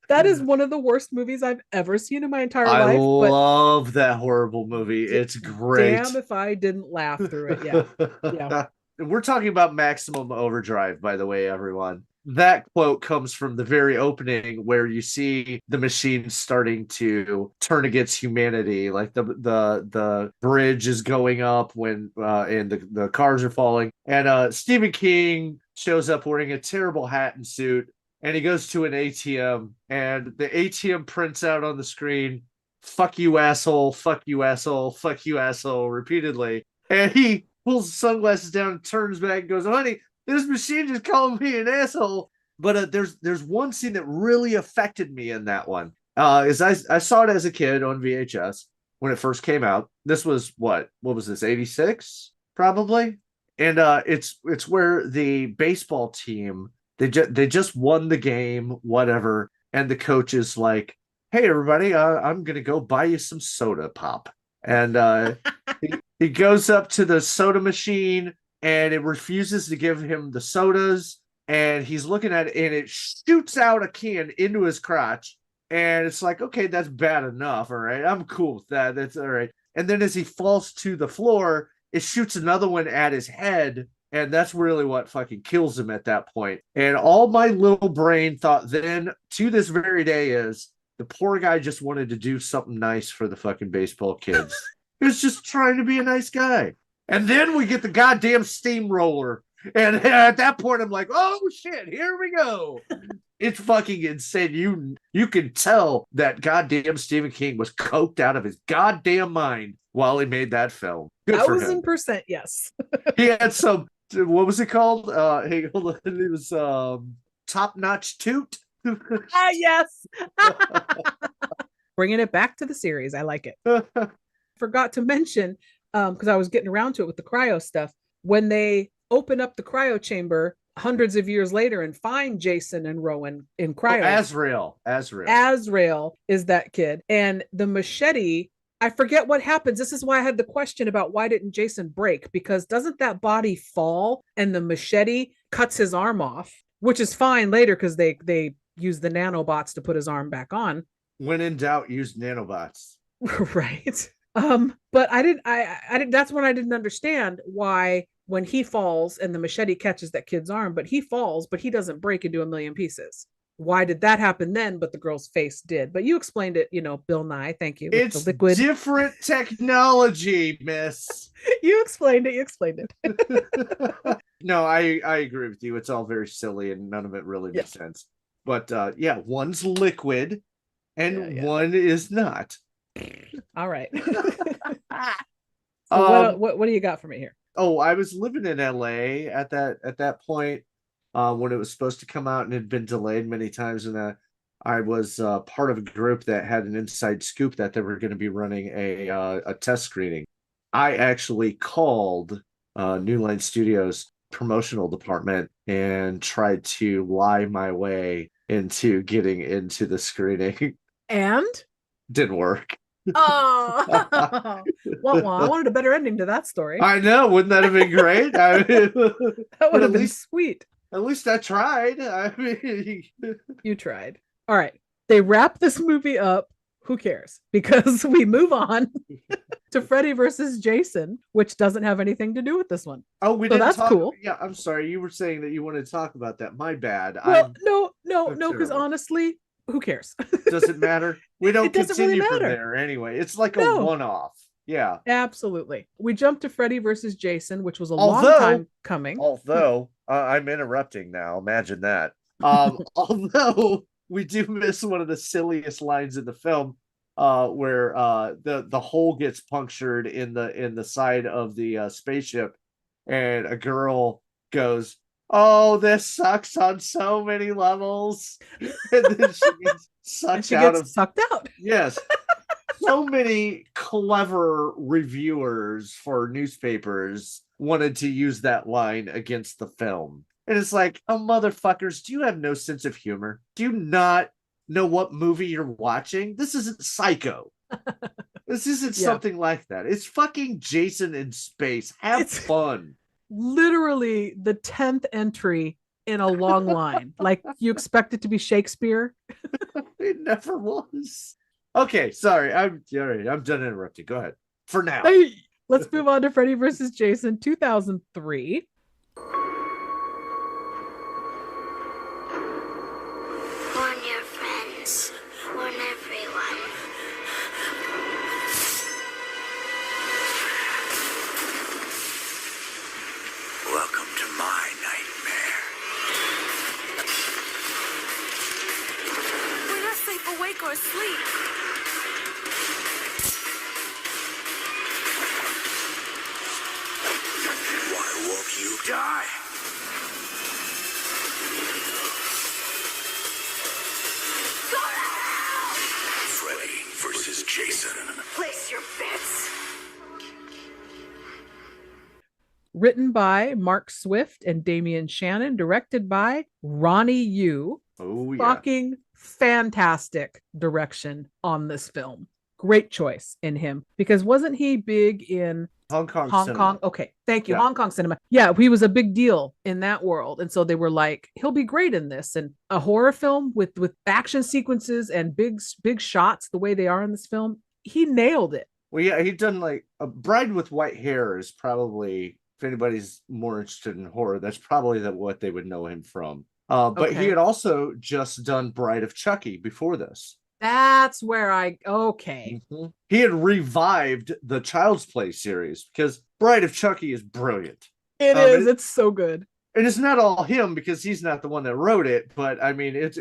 That is one of the worst movies I've ever seen in my entire life. I love that horrible movie. It's great. Damn if I didn't laugh through it. Yeah. We're talking about Maximum Overdrive, by the way, everyone. That quote comes from the very opening where you see the machine starting to turn against humanity. Like the bridge is going up when and the cars are falling. And Stephen King shows up wearing a terrible hat and suit, and he goes to an ATM, and the ATM prints out on the screen, "Fuck you, asshole, fuck you, asshole, fuck you, asshole," repeatedly. And he pulls the sunglasses down and turns back and goes, "Honey, this machine just called me an asshole." But there's one scene that really affected me in that one. Is I saw it as a kid on VHS when it first came out. This was what was this, 86 probably? And it's where the baseball team they just won the game, whatever, and the coach is like, "Hey everybody, I'm gonna go buy you some soda pop." And he goes up to the soda machine, and it refuses to give him the sodas, and he's looking at it, and it shoots out a can into his crotch, and it's like, okay, that's bad enough, all right, I'm cool with that, that's all right. And then as he falls to the floor, it shoots another one at his head, and that's really what fucking kills him at that point. And all my little brain thought then to this very day is, the poor guy just wanted to do something nice for the fucking baseball kids. He was just trying to be a nice guy. And then we get the goddamn steamroller. And at that point, I'm like, oh shit, here we go. It's fucking insane. You can tell that goddamn Stephen King was coked out of his goddamn mind while he made that film. Good for him. 1000%, yes. He had some, what was it called? Hey, hold on. It was Top Notch Toot. Yes. Bringing it back to the series. I like it. Forgot to mention, because I was getting around to it with the cryo stuff, when they open up the cryo chamber hundreds of years later and find Jason and Rowan in cryo. Azrael is that kid. And the machete, I forget what happens. This is why I had the question about why didn't Jason break, because doesn't that body fall and the machete cuts his arm off, which is fine later because they use the nanobots to put his arm back on. When in doubt, use nanobots. Right. But I didn't that's when I didn't understand why when he falls and the machete catches that kid's arm, but he falls, but he doesn't break into a million pieces. Why did that happen then? But the girl's face did. But you explained it, Bill Nye. Thank you. It's the liquid. Different technology, miss. You explained it. No, I agree with you. It's all very silly and none of it really makes sense. But yeah, one's liquid and one is not. All right. So what do you got for me here? Oh, I was living in LA at that point when it was supposed to come out and had been delayed many times, and I was part of a group that had an inside scoop that they were going to be running a test screening. I actually called New Line Studios promotional department and tried to lie my way into getting into the screening. And? Didn't work. Oh, well, I wanted a better ending to that story. I know, wouldn't that have been great? That would have been sweet. At least I tried. I mean, you tried. All right, they wrap this movie up. Who cares? Because we move on to Freddy versus Jason, which doesn't have anything to do with this one. Oh, we so didn't that's talk. Cool. Yeah, I'm sorry. You were saying that you wanted to talk about that. My bad. Well, no, because honestly, who cares? Doesn't matter. We don't continue really from there anyway. It's like a one-off. Yeah, absolutely. We jumped to Freddy versus Jason, which was a long time coming. Although I'm interrupting now. Imagine that. Although we do miss one of the silliest lines in the film, where the hole gets punctured in the side of the spaceship, and a girl goes, "Oh, this sucks on so many levels," and then she gets sucked out. Yes. So many clever reviewers for newspapers wanted to use that line against the film. And it's like, oh, motherfuckers, do you have no sense of humor? Do you not know what movie you're watching? This isn't Psycho. This isn't something like that. It's fucking Jason in space. Have fun. Literally the 10th entry in a long line. Like, you expect it to be Shakespeare? It never was. Okay, sorry. I'm done interrupting. Go ahead. For now. Hey, let's move on to Freddy vs. Jason 2003. Warn your friends. Warn everyone. Welcome to my nightmare. We're not safe awake or asleep. Why won't you die? Freddy versus Jason. Place your bets. Written by Mark Swift and Damian Shannon, directed by Ronnie Yu. Oh, yeah. Fucking fantastic direction on this film. Great choice in him, because wasn't he big in Hong Kong Hong cinema. Kong? Okay, thank you. Yeah. Hong Kong cinema. Yeah, he was a big deal in that world. And so they were like, he'll be great in this. And a horror film with action sequences and big shots the way they are in this film, he nailed it. Well, yeah, he'd done like A Bride with White Hair is probably, if anybody's more interested in horror, that's probably what they would know him from. But he had also just done Bride of Chucky before this. That's where okay. Mm-hmm. He had revived the Child's Play series, because Bride of Chucky is brilliant. It is. It's so good. And it's not all him, because he's not the one that wrote it, but I mean, it's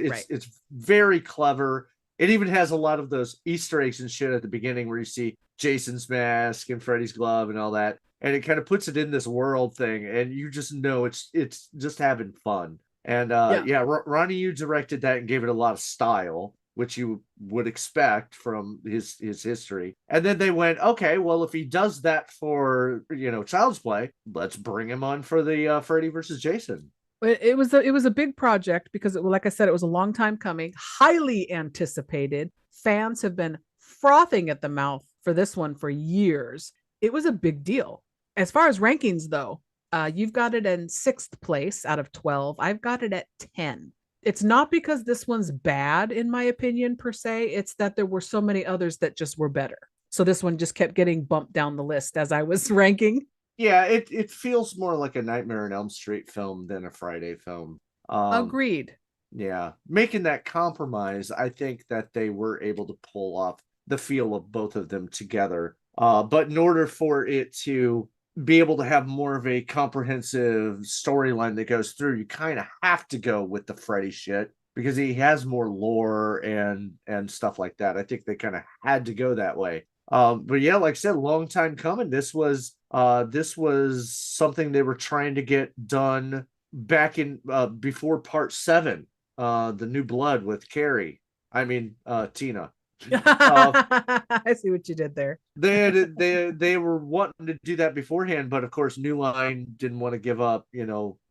very clever. It even has a lot of those Easter eggs and shit at the beginning where you see Jason's mask and Freddy's glove and all that. And it kind of puts it in this world thing, and you just know it's just having fun. And Ronnie Yu directed that and gave it a lot of style, which you would expect from his history. And then they went, okay, well, if he does that for, Child's Play, let's bring him on for the Freddy versus Jason. It was a big project because, like I said, it was a long time coming, highly anticipated. Fans have been frothing at the mouth for this one for years. It was a big deal. As far as rankings, though, you've got it in 6th place out of 12. I've got it at 10. It's not because this one's bad, in my opinion, per se. It's that there were so many others that just were better. So this one just kept getting bumped down the list as I was ranking. Yeah, it feels more like a Nightmare on Elm Street film than a Friday film. Agreed. Yeah. Making that compromise, I think that they were able to pull off the feel of both of them together. But in order for it to be able to have more of a comprehensive storyline that goes through, you kind of have to go with the Freddy shit, because he has more lore and stuff like that. I think they kind of had to go that way. But yeah, like I said, long time coming. This was something they were trying to get done back in before part 7, the New Blood with Tina. I see what you did there. They were wanting to do that beforehand, but of course New Line didn't want to give up,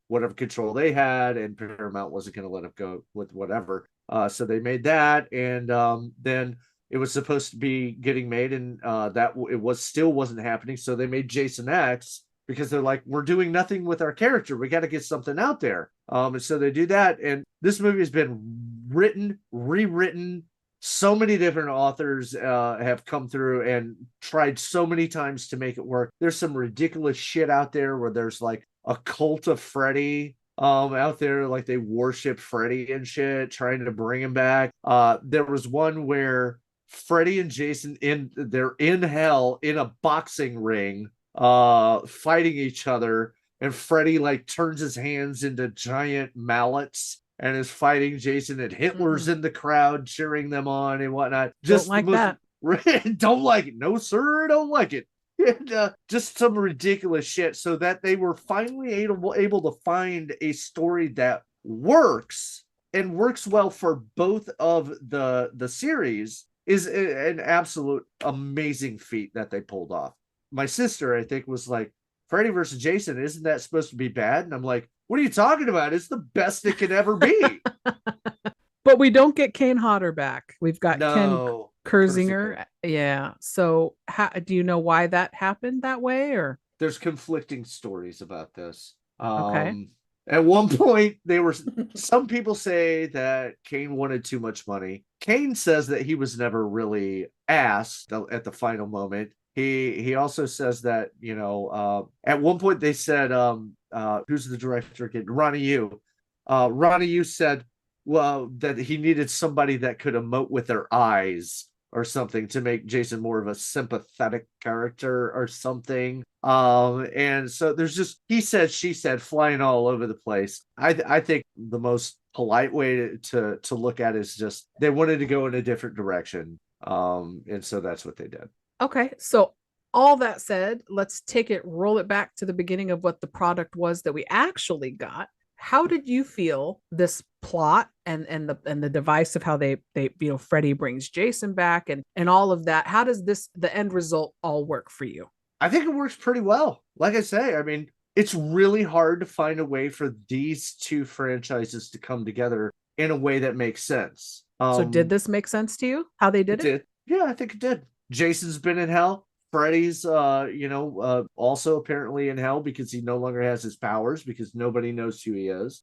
whatever control they had, and Paramount wasn't going to let them go with whatever. So they made that, and then it was supposed to be getting made, and that still wasn't happening. So they made Jason X, because they're like, we're doing nothing with our character. We got to get something out there. And so they do that, and this movie has been written, rewritten. So many different authors have come through and tried so many times to make it work. There's some ridiculous shit out there where there's like a cult of Freddy out there, like they worship Freddy and shit, trying to bring him back. There was one where Freddy and Jason they're in hell in a boxing ring, fighting each other, and Freddy like turns his hands into giant mallets and is fighting Jason, and Hitler's in the crowd cheering them on and whatnot. Just don't like that. Don't like it. No, sir, I don't like it. And just some ridiculous shit, so that they were finally able to find a story that works and works well for both of the series is an absolute amazing feat that they pulled off. My sister, I think, was like, Freddy versus Jason, isn't that supposed to be bad? And I'm like, what are you talking about? It's the best it can ever be. But we don't get Kane Hodder back. We've got Ken No. Kurzinger. Yeah. So do you know why that happened that way, or? There's conflicting stories about this. Okay. At one point, some people say that Kane wanted too much money. Kane says that he was never really asked at the final moment. He also says that, at one point they said, who's the director again? Ronnie Yu. Ronnie Yu said, well, that he needed somebody that could emote with their eyes or something to make Jason more of a sympathetic character or something. And so there's just he said, she said, flying all over the place. I think the most polite way to look at it is just they wanted to go in a different direction. And so that's what they did. Okay. So all that said, let's roll it back to the beginning of what the product was that we actually got. How did you feel this plot and the device of how they Freddy brings Jason back and all of that? How does the end result all work for you? I think it works pretty well. Like I say, I mean, it's really hard to find a way for these two franchises to come together in a way that makes sense. So did this make sense to you? How they did it? Yeah, I think it did. Jason's been in hell. Freddy's, also apparently in hell because he no longer has his powers because nobody knows who he is.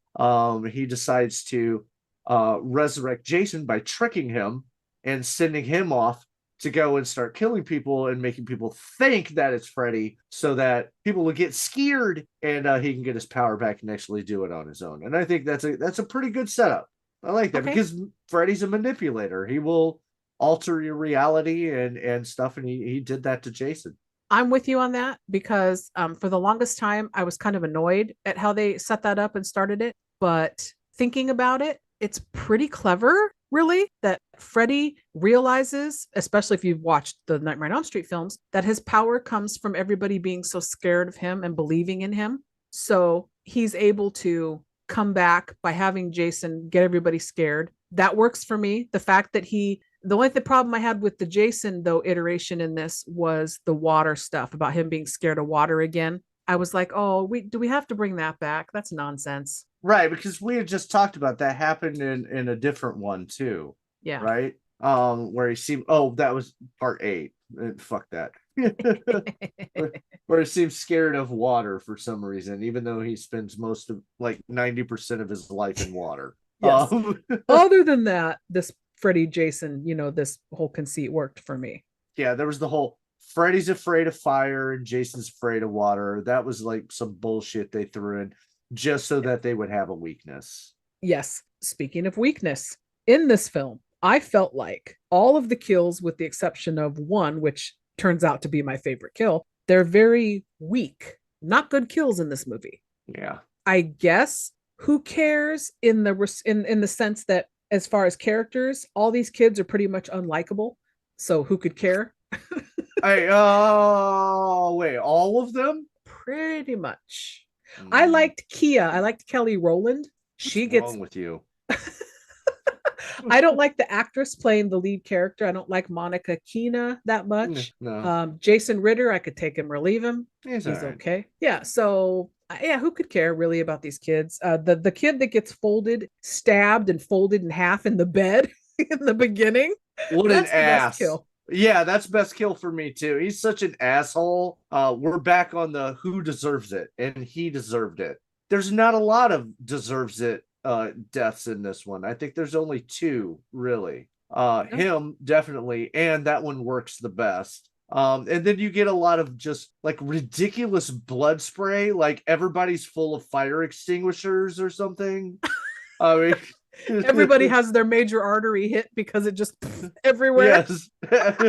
He decides to resurrect Jason by tricking him and sending him off to go and start killing people and making people think that it's Freddy so that people will get scared and he can get his power back and actually do it on his own. And I think that's a pretty good setup. I like that because Freddy's a manipulator. He will alter your reality and stuff, and he did that to Jason. I'm with you on that because for the longest time I was kind of annoyed at how they set that up and started it, but thinking about it, it's pretty clever, really, that Freddy realizes, especially if you've watched the Nightmare on Elm Street films, that his power comes from everybody being so scared of him and believing in him. So he's able to come back by having Jason get everybody scared. That works for me. The fact that the only problem I had with the Jason, though, iteration in this was the water stuff about him being scared of water again. I was like, oh, do we have to bring that back? That's nonsense. Right, because we had just talked about that happened in a different one too. Yeah. Right? Where he seemed that was part 8. Fuck that. Where he seems scared of water for some reason, even though he spends most of 90% of his life in water. Yes. Other than that, this Freddy Jason, this whole conceit worked for me. Yeah, there was the whole Freddy's afraid of fire and Jason's afraid of water. That was like some bullshit they threw in just so that they would have a weakness. Yes. Speaking of weakness, in this film, I felt like all of the kills, with the exception of one, which turns out to be my favorite kill, they're very weak. Not good kills in this movie. Yeah. I guess who cares in the sense that as far as characters, all these kids are pretty much unlikable. So who could care? Wait, all of them? Pretty much. I liked Kia. I liked Kelly Rowland. What's wrong with you? I don't like the actress playing the lead character. I don't like Monica Keena that much. No. Jason Ritter, I could take him or leave him. He's right. Okay. Yeah. So who could care really about these kids? The kid that gets stabbed and folded in half in the bed in the beginning. What an ass. Kill. Yeah, that's best kill for me too. He's such an asshole. We're back on the who deserves it, and he deserved it. There's not a lot of deserves it deaths in this one. I think there's only 2 really. Him definitely, and that one works the best. And then you get a lot of just ridiculous blood spray, like everybody's full of fire extinguishers or something. I mean, everybody has their major artery hit because it just everywhere. Yes.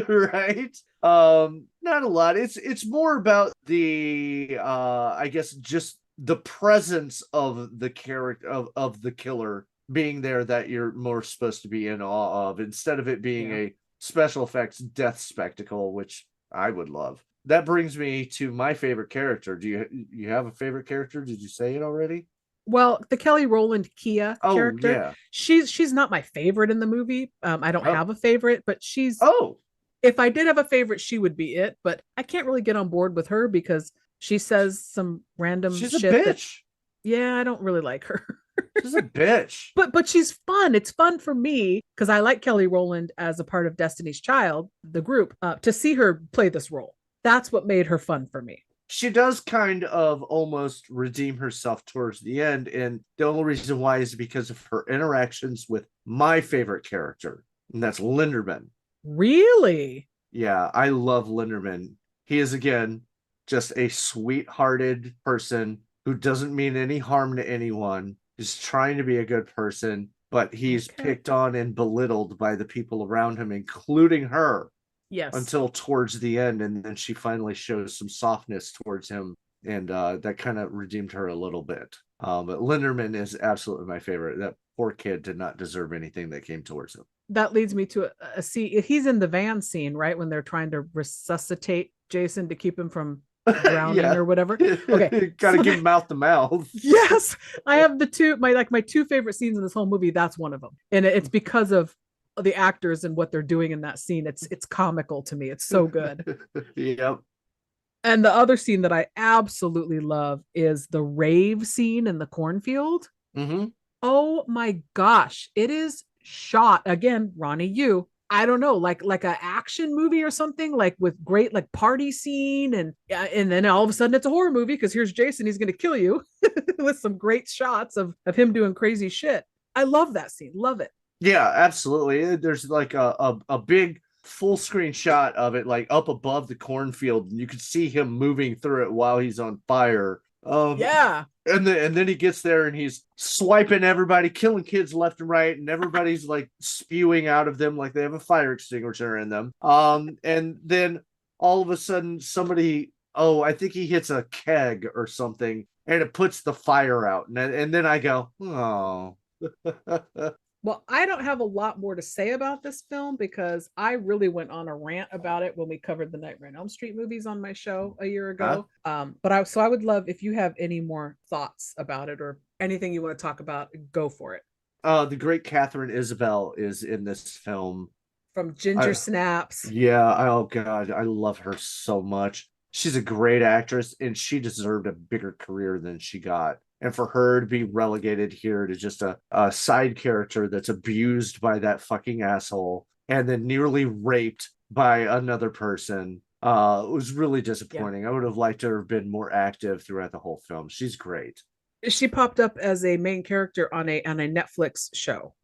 Right. Not a lot. It's more about the I guess just the presence of the character of the killer being there that you're more supposed to be in awe of, instead of it being a special effects death spectacle, which I would love. That brings me to my favorite character. Do you have a favorite character? Did you say it already? Well, the Kelly Rowland Kia character, yeah. she's not my favorite in the movie. I don't have a favorite, but she's if I did have a favorite, she would be it. But I can't really get on board with her because she says some random She's shit. a bitch. Yeah, I don't really like her. She's a bitch. But she's fun. It's fun for me because I like Kelly Rowland as a part of Destiny's Child, the group, to see her play this role. That's what made her fun for me. She does kind of almost redeem herself towards the end, and the only reason why is because of her interactions with my favorite character, and that's Linderman. Really? Yeah, I love Linderman. He is, again, just a sweet-hearted person who doesn't mean any harm to anyone. He's trying to be a good person, but he's picked on and belittled by the people around him, including her. Yes. Until towards the end, and then she finally shows some softness towards him, and that kind of redeemed her a little bit. But Linderman is absolutely my favorite. That poor kid did not deserve anything that came towards him. That leads me to a scene. He's in the van scene, right? When they're trying to resuscitate Jason to keep him from drowning or whatever. Okay. Gotta give him mouth to mouth. Yes. I have my two favorite scenes in this whole movie. That's one of them. And it's because of the actors and what they're doing in that scene. It's comical to me. It's so good. Yep. And the other scene that I absolutely love is the rave scene in the cornfield. Mm-hmm. Oh my gosh. It is shot again, Ronnie, I don't know, like an action movie or something, like with great like party scene, and then all of a sudden it's a horror movie because here's Jason, he's going to kill you with some great shots of him doing crazy shit. I love that scene. Love it. Yeah, absolutely. There's like a big full screen shot of it, like up above the cornfield, and you can see him moving through it while he's on fire. Yeah. And then he gets there and he's swiping everybody, killing kids left and right, and everybody's like spewing out of them like they have a fire extinguisher in them. And then all of a sudden somebody, I think he hits a keg or something, and it puts the fire out. And then I go, oh. Well, I don't have a lot more to say about this film because I really went on a rant about it when we covered the Nightmare on Elm Street movies on my show a year ago. But I would love if you have any more thoughts about it or anything you want to talk about, go for it. The great Catherine Isabel is in this film. From Ginger Snaps. Yeah. Oh God, I love her so much. She's a great actress, and she deserved a bigger career than she got. And for her to be relegated here to just a side character that's abused by that fucking asshole and then nearly raped by another person was really disappointing. I would have liked her to have been more active throughout the whole film. She's great. She popped up as a main character on a Netflix show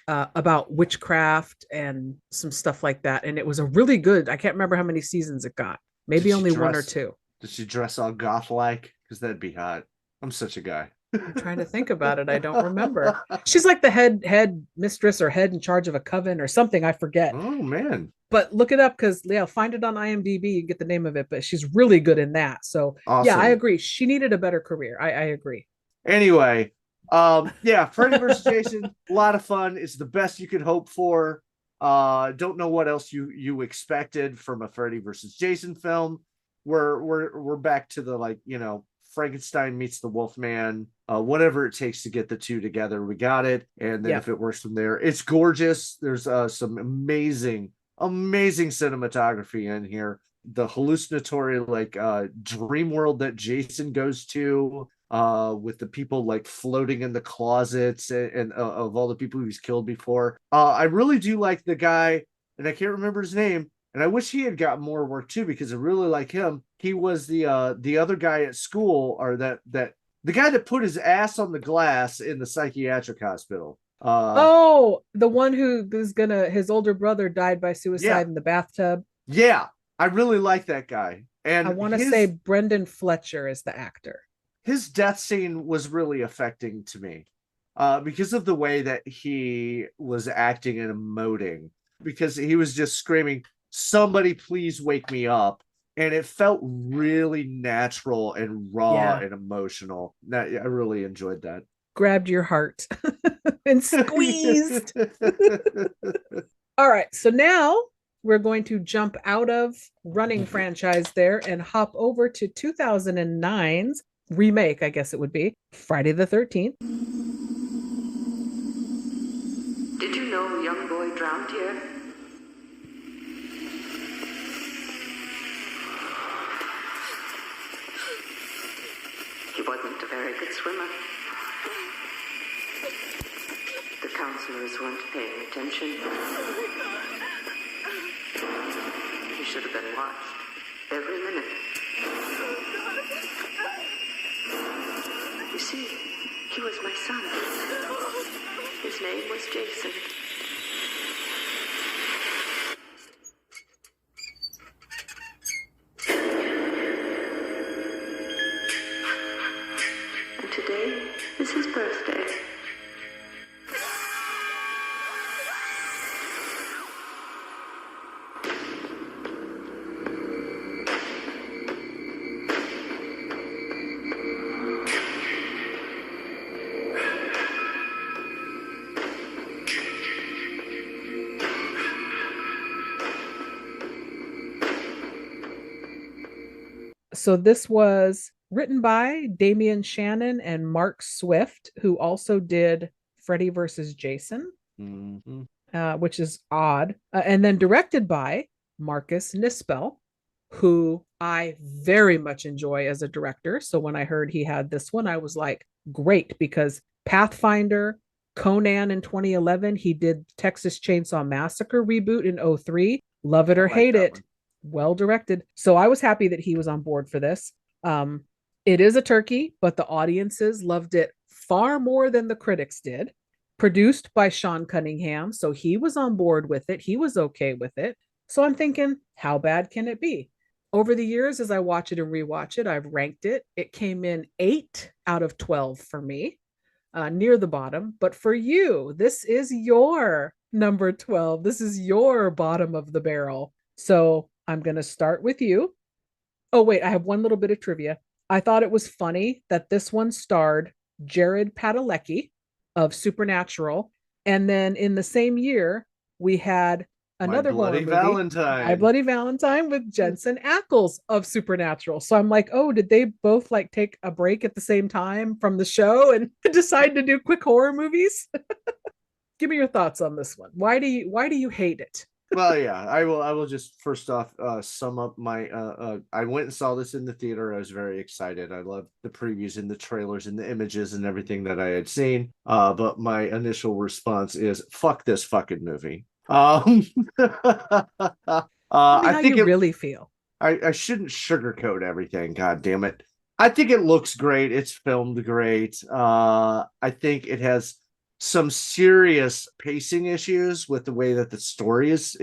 about witchcraft and some stuff like that. And it was a really good, I can't remember how many seasons it got. Maybe only one or two. Did she dress all goth-like? Because that'd be hot. I'm such a guy. I'm trying to think about it. I don't remember. She's like the head mistress or head in charge of a coven or something. I forget. Oh man. But look it up because find it on IMDb. You get the name of it. But she's really good in that. So awesome. Yeah, I agree. She needed a better career. I agree. Anyway, Freddy vs. Jason, a lot of fun. It's the best you could hope for. Don't know what else you expected from a Freddy vs. Jason film. We're back to the Frankenstein meets the Wolfman, whatever it takes to get the two together. We got it. And then if it works from there, it's gorgeous. There's some amazing cinematography in here. The hallucinatory dream world that Jason goes to with the people floating in the closets and of all the people he's killed before. I really do like the guy, and I can't remember his name. And I wish he had got more work too, because I really like him. He was the other guy at school, or the guy that put his ass on the glass in the psychiatric hospital. The one who was his older brother died by suicide in the bathtub. Yeah, I really like that guy. And I want to say Brendan Fletcher is the actor. His death scene was really affecting to me because of the way that he was acting and emoting, because he was just screaming, "Somebody please wake me up." And it felt really natural and raw and emotional. I really enjoyed that. Grabbed your heart. and squeezed. All right, so now we're going to jump out of running franchise there and hop over to 2009's remake, I guess it would be, Friday the 13th. Did you know a young boy drowned here? He wasn't a very good swimmer. The counselors weren't paying attention. He should have been watched every minute. You see, he was my son. His name was Jason. And today is his birthday. So this was written by Damian Shannon and Mark Swift, who also did Freddy vs. Jason, which is odd. And then directed by Marcus Nispel, who I very much enjoy as a director. So when I heard he had this one, I was like, great, because Pathfinder, Conan in 2011, he did Texas Chainsaw Massacre reboot in 2003. Love it or hate it. One. Well directed. So I was happy that he was on board for this. It is a turkey, but the audiences loved it far more than the critics did. Produced by Sean Cunningham, so he was on board with it. He was okay with it. So I'm thinking, how bad can it be? Over the years, as I watch it and rewatch it, I've ranked it. It came in 8 out of 12 for me, near the bottom. But for you, this is your number 12. This is your bottom of the barrel. So I'm going to start with you. Oh, wait, I have one little bit of trivia. I thought it was funny that this one starred Jared Padalecki of Supernatural. And then in the same year, we had another horror movie, My Bloody Valentine, with Jensen Ackles of Supernatural. So I'm like, oh, did they both like take a break at the same time from the show and decide to do quick horror movies? Give me your thoughts on this one. Why do you hate it? Well, yeah, I will just first off sum up my I went and saw this in the theater. I was very excited. I loved the previews and the trailers and the images and everything that I had seen. But my initial response is fuck this fucking movie. I think you really feel. I shouldn't sugarcoat everything, god damn it. I think it looks great. It's filmed great. I think it has some serious pacing issues with the way that the story is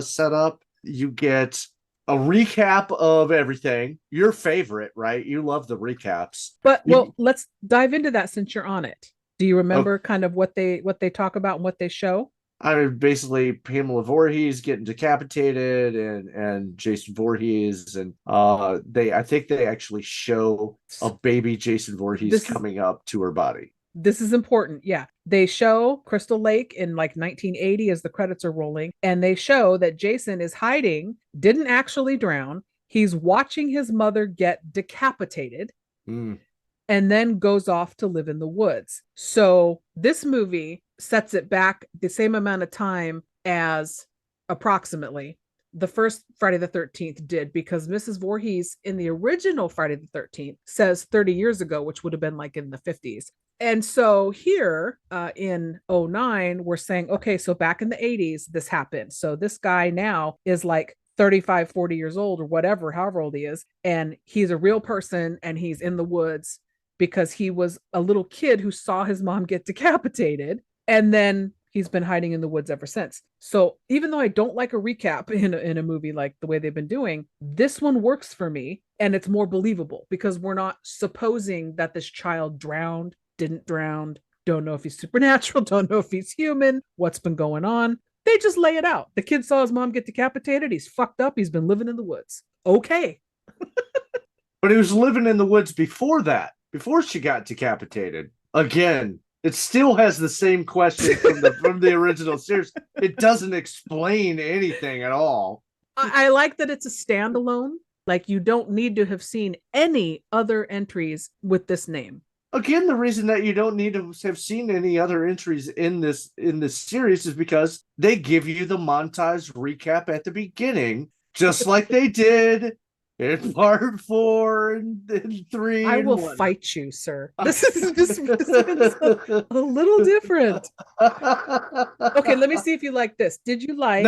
set up. You get a recap of everything. Your favorite, right? You love the recaps. But well, let's dive into that since you're on it. Do you remember kind of what they talk about and what they show? I mean, basically Pamela Voorhees getting decapitated and Jason Voorhees, and I think they actually show a baby Jason Voorhees coming up to her body. This is important. Yeah. They show Crystal Lake in like 1980 as the credits are rolling, and they show that Jason is hiding, didn't actually drown. He's watching his mother get decapitated and then goes off to live in the woods. So this movie sets it back the same amount of time as approximately the first Friday the 13th did, because Mrs. Voorhees in the original Friday the 13th says 30 years ago, which would have been like in the 50s. And so here in 2009, we're saying, okay, so back in the 80s, this happened. So this guy now is like 35, 40 years old or whatever, however old he is. And he's a real person and he's in the woods because he was a little kid who saw his mom get decapitated. And then he's been hiding in the woods ever since. So even though I don't like a recap in a movie like the way they've been doing, this one works for me. And it's more believable because we're not supposing that this child drowned, didn't drown, don't know if he's supernatural, don't know if he's human, what's been going on. They just lay it out. The kid saw his mom get decapitated. He's fucked up. He's been living in the woods. Okay. But he was living in the woods before that, before she got decapitated. Again, It still has the same question from the original series. It doesn't explain anything at all. I like that it's a standalone. Like, you don't need to have seen any other entries with this name. Again, the reason that you don't need to have seen any other entries in this series is because they give you the montage recap at the beginning, just like they did in part 4 and 3. I will fight you, sir. This is a little different. Okay, let me see if you like this. Did you like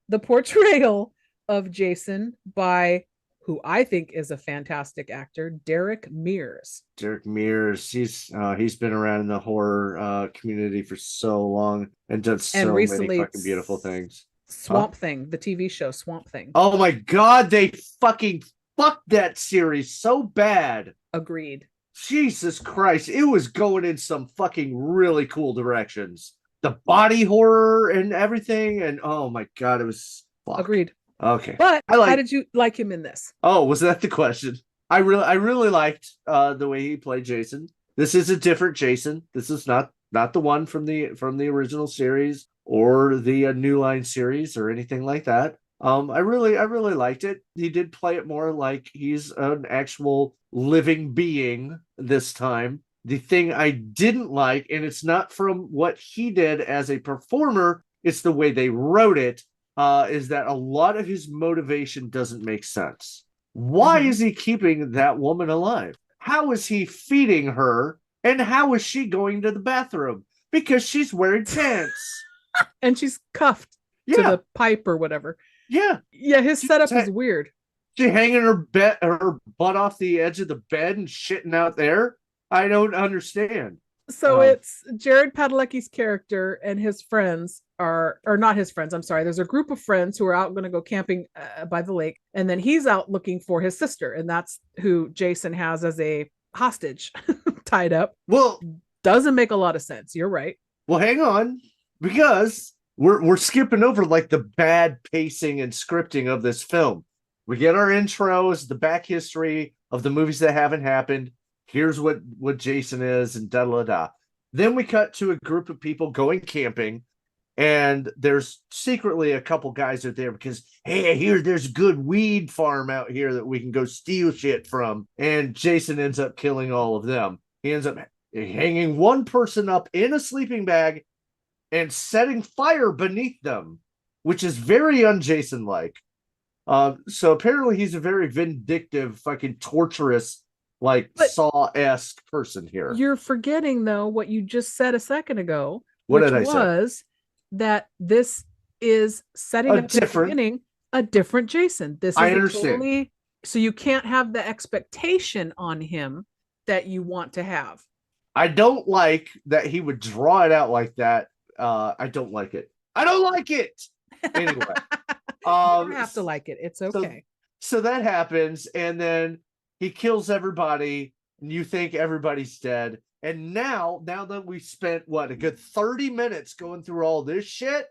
the portrayal of Jason by who I think is a fantastic actor, Derek Mears? Derek Mears, he's been around in the horror community for so long and done so many fucking beautiful things. Swamp Thing, the TV show Swamp Thing. Oh my god, they fucking fucked that series so bad. Agreed. Jesus Christ, it was going in some fucking really cool directions. The body horror and everything, and oh my god, it was fucked. Agreed. Okay. But how did you like him in this? Oh, was that the question? I really liked the way he played Jason. This is a different Jason. This is not the one from the original series or the New Line series or anything like that. I really liked it. He did play it more like he's an actual living being this time. The thing I didn't like, and it's not from what he did as a performer, it's the way they wrote it, is that a lot of his motivation doesn't make sense. Why is he keeping that woman alive? How is he feeding her? And how is she going to the bathroom? Because she's wearing pants. And she's cuffed to the pipe or whatever. Yeah. Yeah, his setup is weird. She hanging her butt off the edge of the bed and shitting out there. I don't understand. So it's Jared Padalecki's character and his friends or not his friends. I'm sorry. There's a group of friends who are out going to go camping by the lake. And then he's out looking for his sister. And that's who Jason has as a hostage tied up. Well, doesn't make a lot of sense. You're right. Well, hang on, because we're skipping over like the bad pacing and scripting of this film. We get our intros, the back history of the movies that haven't happened. Here's what Jason is and da. Then we cut to a group of people going camping, and there's secretly a couple guys out there because, hey, I hear there's a good weed farm out here that we can go steal shit from. And Jason ends up killing all of them. He ends up hanging one person up in a sleeping bag and setting fire beneath them, which is very un-Jason-like. So apparently he's a very vindictive, fucking torturous, like Saw-esque person here. You're forgetting, though, what you just said a second ago. What did I say? Was that this is setting up at the beginning a different Jason. This is I understand. So you can't have the expectation on him that you want to have. I don't like that he would draw it out like that. I don't like it. I don't like it. Anyway. You don't have to like it. It's okay. So that happens, and then he kills everybody, and you think everybody's dead. And now that we spent, a good 30 minutes going through all this shit,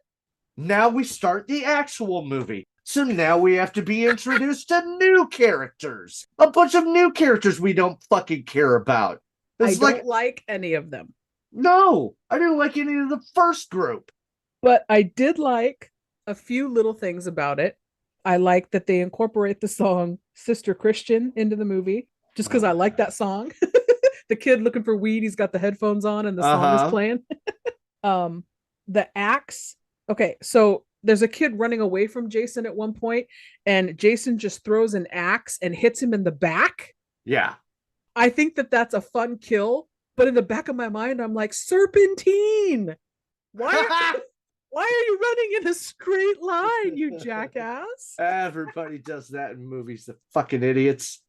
now we start the actual movie. So now we have to be introduced to new characters. A bunch of new characters we don't fucking care about. I don't like any of them. No, I didn't like any of the first group. But I did like a few little things about it. I like that they incorporate the song Sister Christian into the movie, just because I like that song. The kid looking for weed, he's got the headphones on and the song is playing. The axe. Okay, so there's a kid running away from Jason at one point, and Jason just throws an axe and hits him in the back. Yeah. I think that that's a fun kill, but in the back of my mind, I'm like, Serpentine! Why are you running in a straight line, you jackass? Everybody does that in movies, the fucking idiots.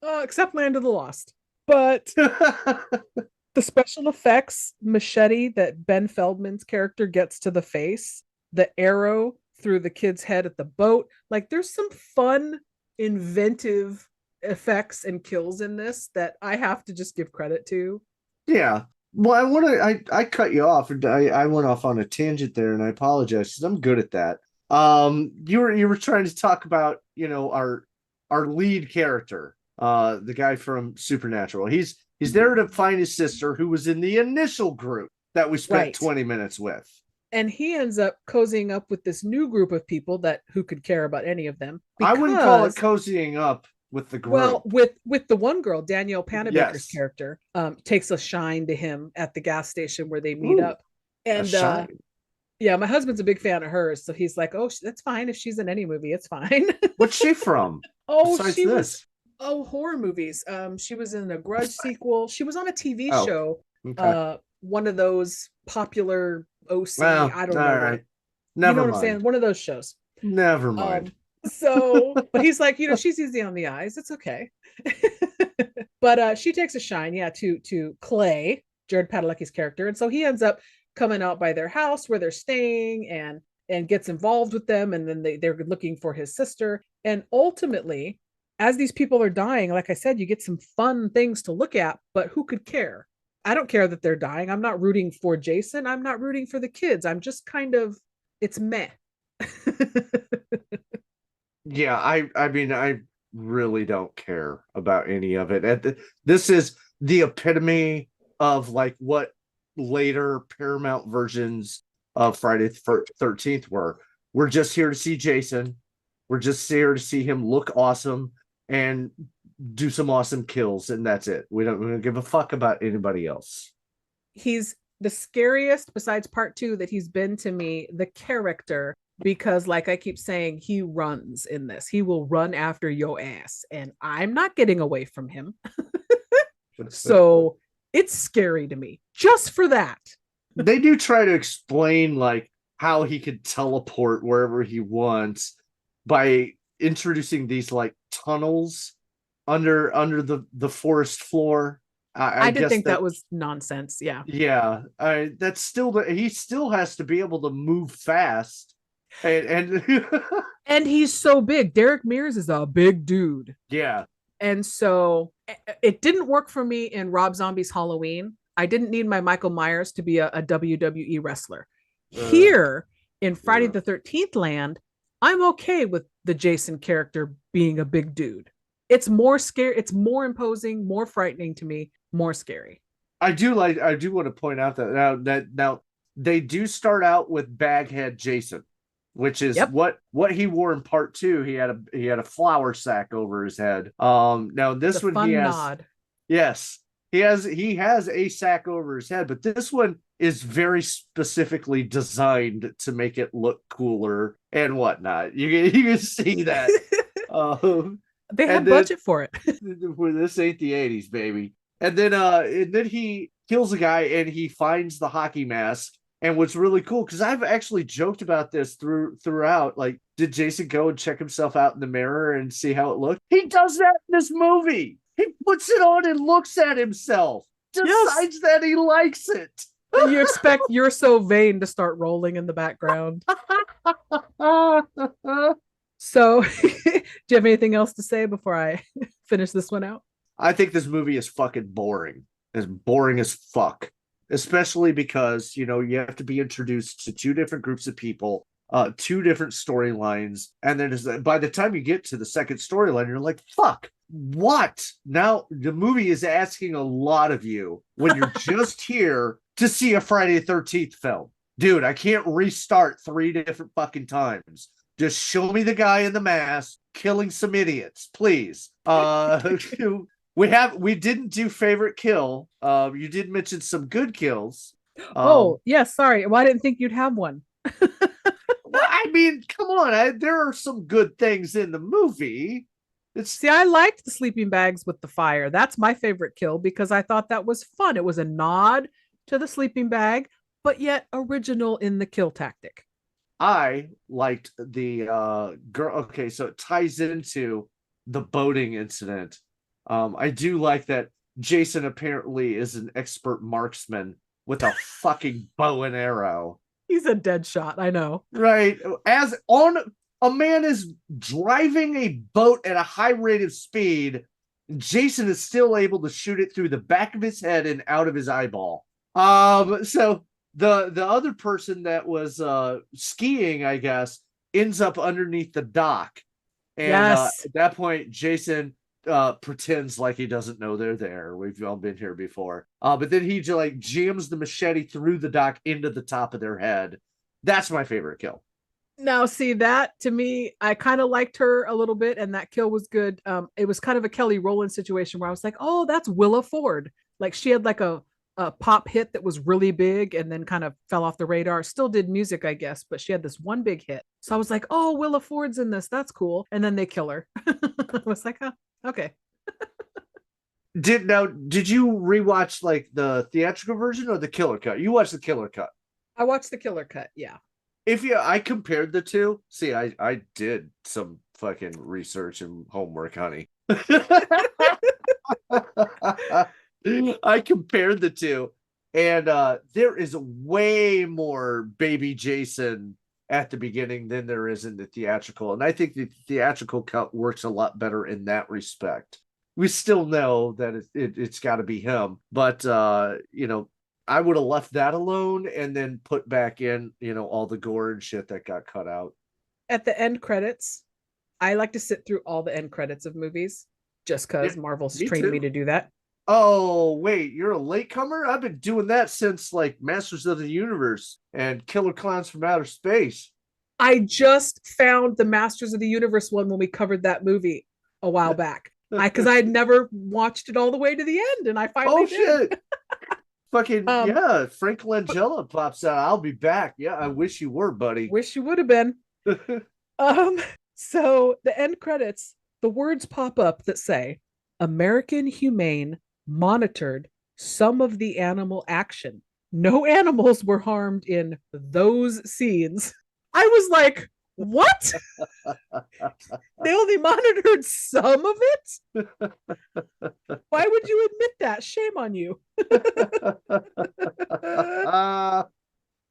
Except Land of the Lost. But the special effects machete that Ben Feldman's character gets to the face, the arrow through the kid's head at the boat, like there's some fun, inventive effects and kills in this that I have to just give credit to. Yeah. Well, I cut you off, and I went off on a tangent there, and I apologize because I'm good at that. You were trying to talk about, our lead character, the guy from Supernatural. He's He's there to find his sister, who was in the initial group that we spent Right. 20 minutes with. And he ends up cozying up with this new group of people who could care about any of them. I wouldn't call it because- cozying up with the group. Well, with the one girl, Danielle Panabaker's Yes. character, takes a shine to him at the gas station where they meet Ooh, up. And shine. yeah, my husband's a big fan of hers, so he's like, "Oh, that's fine if she's in any movie, it's fine." What's she from? Oh, besides she this? was horror movies. She was in a Grudge sequel. She was on a TV Oh, show. okay. One of those popular OC. Well, I don't know. all what- right. You Never know what I'm mind. saying? One of those shows. Never mind. So, but he's like, she's easy on the eyes. It's okay. But she takes a shine, to Clay, Jared Padalecki's character, and so he ends up coming out by their house where they're staying and gets involved with them, and then they're looking for his sister. And ultimately, as these people are dying, like I said, you get some fun things to look at, but who could care? I don't care that they're dying. I'm not rooting for Jason. I'm not rooting for the kids. I'm just kind of, it's meh. Yeah, I mean, I really don't care about any of it. This is the epitome of like what later Paramount versions of Friday the 13th were. We're just here to see Jason. We're just here to see him look awesome and do some awesome kills, and that's it. We don't give a fuck about anybody else. He's the scariest, besides part 2, that he's been to me, the character, because like I keep saying, he runs in this. He will run after your ass, and I'm not getting away from him. So it's scary to me just for that. They do try to explain like how he could teleport wherever he wants by introducing these like tunnels under the forest floor. I did guess think that was nonsense. Yeah. Yeah, that's still he still has to be able to move fast, and And he's so big. Derek Mears is a big dude. yeah, And so it didn't work for me in Rob Zombie's Halloween. I didn't need my Michael Myers to be a WWE wrestler. Here in Friday the 13th land, I'm okay with the Jason character being a big dude. It's more scary. It's more imposing, more frightening to me, more scary. I do want to point out that now they do start out with Baghead Jason, which is what he wore in part 2. He had a flour sack over his head. Now this The one fun he has nod. yes, he has a sack over his head, but this one is very specifically designed to make it look cooler and whatnot. You can see that. They had budget for it. This ain't the 80s, baby. And then he kills a guy and he finds the hockey mask. And what's really cool, because I've actually joked about this throughout, like, did Jason go and check himself out in the mirror and see how it looked? He does that in this movie. He puts it on and looks at himself. Decides that he likes it. You expect You're So Vain to start rolling in the background. So, do you have anything else to say before I finish this one out? I think this movie is fucking boring. It's boring as fuck. Especially because, you have to be introduced to 2 different groups of people, 2 different storylines. And then by the time you get to the second storyline, you're like, fuck, what? Now the movie is asking a lot of you when you're just here to see a Friday the 13th film. Dude, I can't restart 3 different fucking times. Just show me the guy in the mask killing some idiots, please. We didn't do favorite kill. You did mention some good kills. Yes, sorry. Well, I didn't think you'd have one. Well, I mean, come on. There are some good things in the movie. See, I liked the sleeping bags with the fire. That's my favorite kill because I thought that was fun. It was a nod to the sleeping bag, but yet original in the kill tactic. I liked the girl. Okay, so it ties into the boating incident. I do like that Jason apparently is an expert marksman with a fucking bow and arrow. He's a dead shot, I know. Right. As on a man is driving a boat at a high rate of speed, Jason is still able to shoot it through the back of his head and out of his eyeball. So the other person that was skiing, I guess, ends up underneath the dock. And Yes. at that point, Jason pretends like he doesn't know they're there. We've all been here before. But then he just like jams the machete through the dock into the top of their head. That's my favorite kill. Now, see, that to me, I kind of liked her a little bit, and that kill was good. It was kind of a Kelly Rowland situation where I was like, oh, that's Willa Ford. Like she had like a pop hit that was really big and then kind of fell off the radar. Still did music, I guess, but she had this one big hit. So I was like, oh, Willa Ford's in this. That's cool. And then they kill her. I was like, oh, okay. Did you rewatch like the theatrical version or the killer cut? You watched the killer cut. I watched the killer cut. Yeah. I compared the two. See, I did some fucking research and homework, honey. I compared the two, and there is way more baby Jason at the beginning than there is in the theatrical, and I think the theatrical cut works a lot better in that respect. We still know that it's got to be him, but I would have left that alone and then put back in, all the gore and shit that got cut out. At the end credits, I like to sit through all the end credits of movies just because Marvel's trained me to do that. Oh, wait, you're a latecomer? I've been doing that since like Masters of the Universe and Killer Clowns from Outer Space. I just found the Masters of the Universe one when we covered that movie a while back. Because I had never watched it all the way to the end, and I finally did. Shit. Fucking yeah, Frank Langella pops out. I'll be back. Yeah, I wish you were, buddy. Wish you would have been. So the end credits, the words pop up that say American Humane monitored some of the animal action. No animals were harmed in those scenes. I was like, what? They only monitored some of it? Why would you admit that? Shame on you.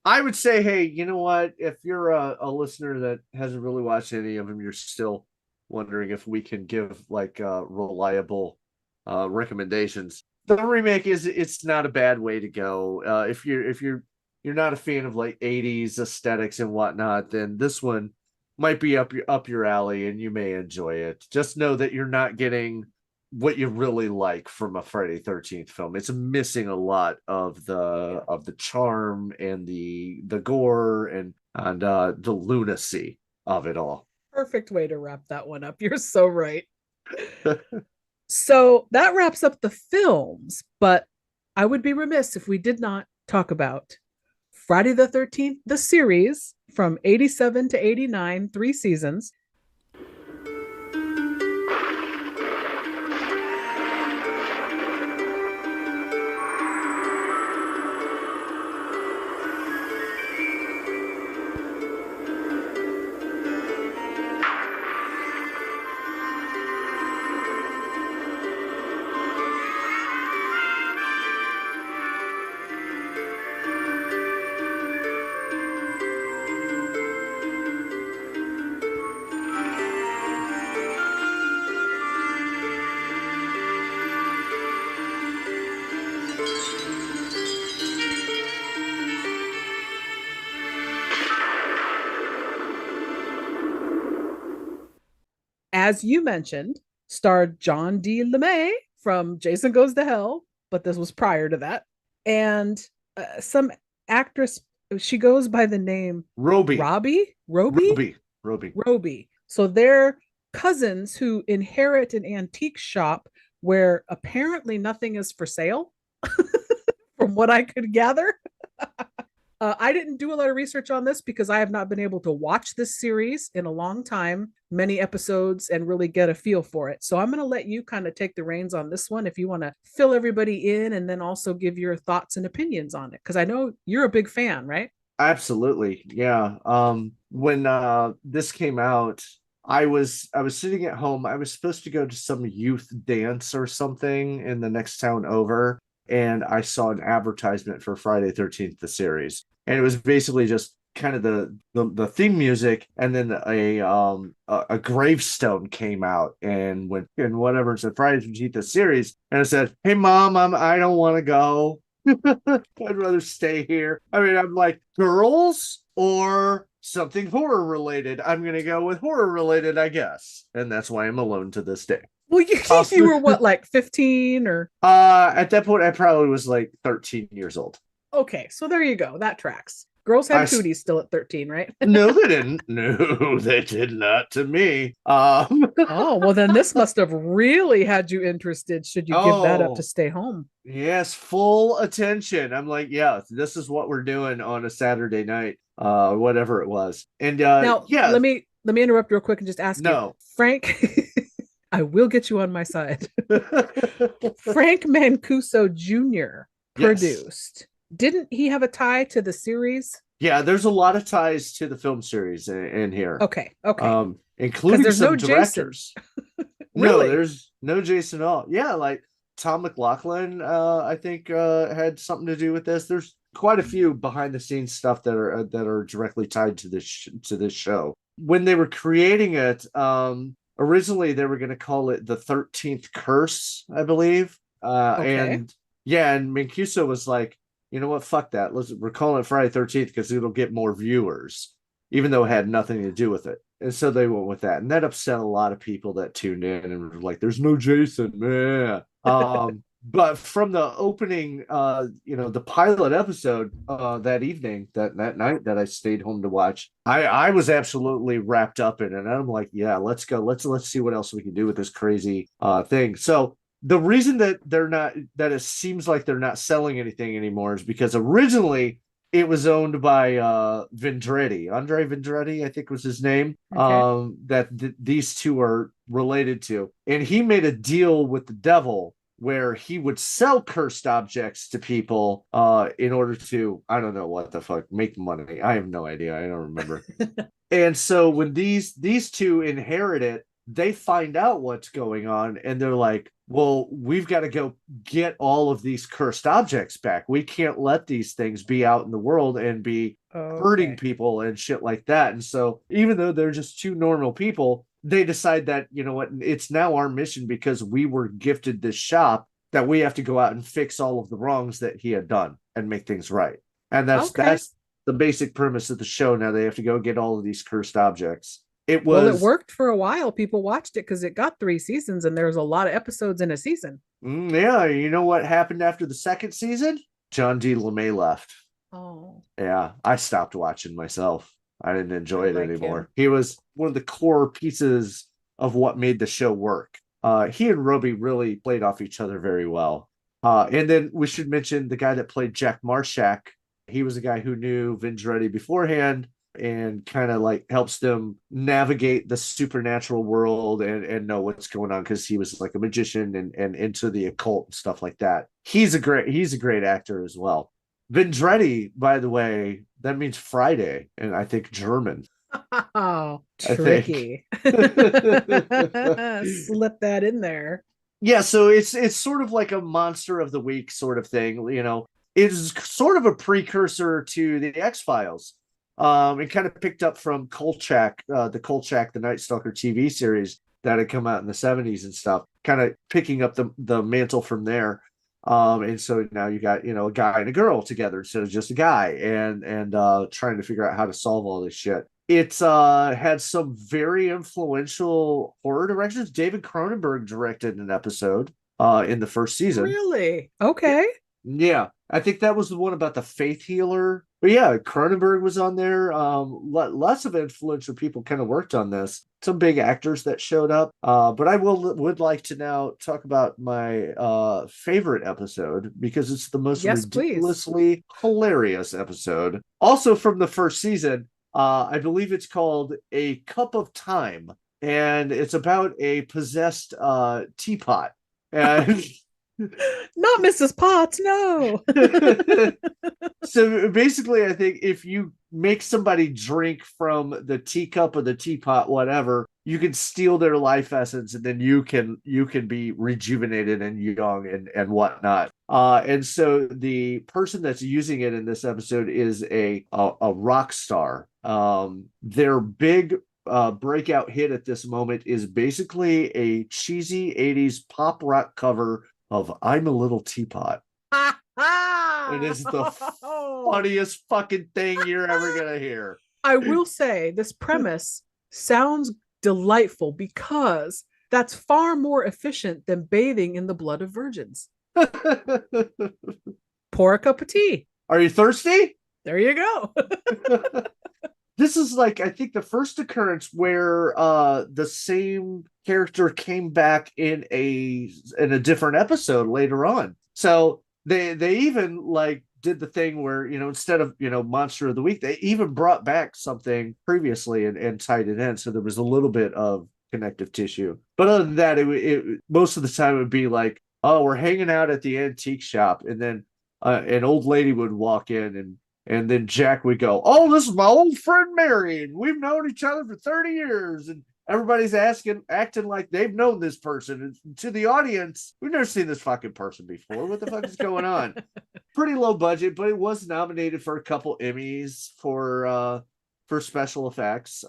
I would say, hey, you know what? If you're a listener that hasn't really watched any of them, you're still wondering if we can give like reliable recommendations. The remake it's not a bad way to go. If you're not a fan of like 80s aesthetics and whatnot, then this one might be up your alley and you may enjoy it. Just know that you're not getting what you really like from a Friday 13th film. It's missing a lot of the charm and the gore and the lunacy of it all. Perfect way to wrap that one up. You're so right. So that wraps up the films, but I would be remiss if we did not talk about Friday the 13th, the series from 87 to 89, 3 seasons. As you mentioned, starred John D. LeMay from Jason Goes to Hell, but this was prior to that. And some actress, she goes by the name Robbie. So they're cousins who inherit an antique shop where apparently nothing is for sale, from what I could gather. I didn't do a lot of research on this because I have not been able to watch this series in a long time, many episodes, and really get a feel for it. So I'm going to let you kind of take the reins on this one if you want to fill everybody in and then also give your thoughts and opinions on it. Because I know you're a big fan, right? Absolutely. Yeah. When this came out, I was sitting at home. I was supposed to go to some youth dance or something in the next town over. And I saw an advertisement for Friday 13th, the series. And it was basically just kind of the theme music, and then a gravestone came out and went and whatever. It said Friday 13th, the series. And I said, hey mom, I don't want to go. I'd rather stay here. I mean, I'm like, girls or something horror related. I'm going to go with horror related, I guess. And that's why I'm alone to this day. Well, you were what, like 15 or? At that point, I probably was like 13 years old. Okay, so there you go. That tracks. Girls had cooties still at 13, right? No, they didn't. No, they did not to me. Oh, well, then this must have really had you interested should you give that up to stay home. Yes, full attention. I'm like, yeah, this is what we're doing on a Saturday night, whatever it was. And now, yeah. Let me interrupt real quick and just ask you. Frank, I will get you on my side. Frank Mancuso Jr. produced. Yes. Didn't he have a tie to the series? Yeah, there's a lot of ties to the film series in here. Okay. Including some directors. Really? No, there's no Jason at all. Yeah, like Tom McLaughlin, I think had something to do with this. There's quite a few behind the scenes stuff that are directly tied to this show. When they were creating it, originally they were going to call it the 13th Curse, I believe. And Mancuso was like, you know what? Fuck that. We're calling it Friday 13th because it'll get more viewers, even though it had nothing to do with it. And so they went with that. And that upset a lot of people that tuned in and were like, there's no Jason, man. But from the opening, the pilot episode that night that I stayed home to watch, I was absolutely wrapped up in it. And I'm like, yeah, let's go. Let's see what else we can do with this crazy thing. So the reason that it seems like they're not selling anything anymore is because originally it was owned by Vendretti. Andre Vendretti, I think was his name, that these two are related to. And he made a deal with the devil where he would sell cursed objects to people in order to, I don't know what the fuck, make money. I have no idea. I don't remember. And so when these two inherit it, they find out what's going on and they're like, well, we've got to go get all of these cursed objects back. We can't let these things be out in the world and be hurting people and shit like that. And so even though they're just two normal people, they decide that, you know what, it's now our mission because we were gifted this shop that we have to go out and fix all of the wrongs that he had done and make things right. And that's the basic premise of the show. Now they have to go get all of these cursed objects. It worked for a while. People watched it because it got 3 seasons and there's a lot of episodes in a season. Yeah, you know what happened after the second season? John D. LeMay left. Oh. Yeah, I stopped watching myself. I didn't enjoy it anymore. He was one of the core pieces of what made the show work. He and Roby really played off each other very well. And then we should mention the guy that played Jack Marshak. He was a guy who knew Vendretti beforehand and kind of like helps them navigate the supernatural world and know what's going on because he was like a magician and into the occult and stuff like that. He's a great actor as well. Vendretti, by the way, that means Friday, and I think German. Oh, tricky. Slip that in there. Yeah, so it's sort of like a monster of the week sort of thing, you know. It's sort of a precursor to the X-Files. It kind of picked up from Kolchak, the Night Stalker TV series that had come out in the 70s and stuff, kind of picking up the mantle from there. And so now you got, you know, a guy and a girl together instead of just a guy and trying to figure out how to solve all this shit. It's had some very influential horror directors. David Cronenberg directed an episode in the first season. Really? Okay. Yeah. I think that was the one about the faith healer. But yeah, Cronenberg was on there. Lots of influential people kind of worked on this. Some big actors that showed up. But I would like to now talk about my favorite episode because it's the most ridiculously hilarious episode. Also from the first season, I believe it's called A Cup of Time. And it's about a possessed teapot. And not Mrs. Potts, no. So basically, I think if you make somebody drink from the teacup or the teapot, whatever, you can steal their life essence, and then you can be rejuvenated and young and whatnot. And so the person that's using it in this episode is a rock star. Their big breakout hit at this moment is basically a cheesy 80s pop rock cover of I'm a Little Teapot. It is the funniest fucking thing you're ever gonna hear. I will say this premise sounds delightful because that's far more efficient than bathing in the blood of virgins. Pour a cup of tea. Are you thirsty? There you go. This is like, I think, the first occurrence where the same character came back in a different episode later on. So they even like did the thing where, instead of, Monster of the Week, they even brought back something previously and tied it in. So there was a little bit of connective tissue. But other than that, it most of the time it would be like, oh, we're hanging out at the antique shop. And then an old lady would walk in and then Jack would go, oh, this is my old friend Marion. We've known each other for 30 years. And everybody's acting like they've known this person. And to the audience, we've never seen this fucking person before. What the fuck is going on? Pretty low budget, but it was nominated for a couple Emmys for special effects.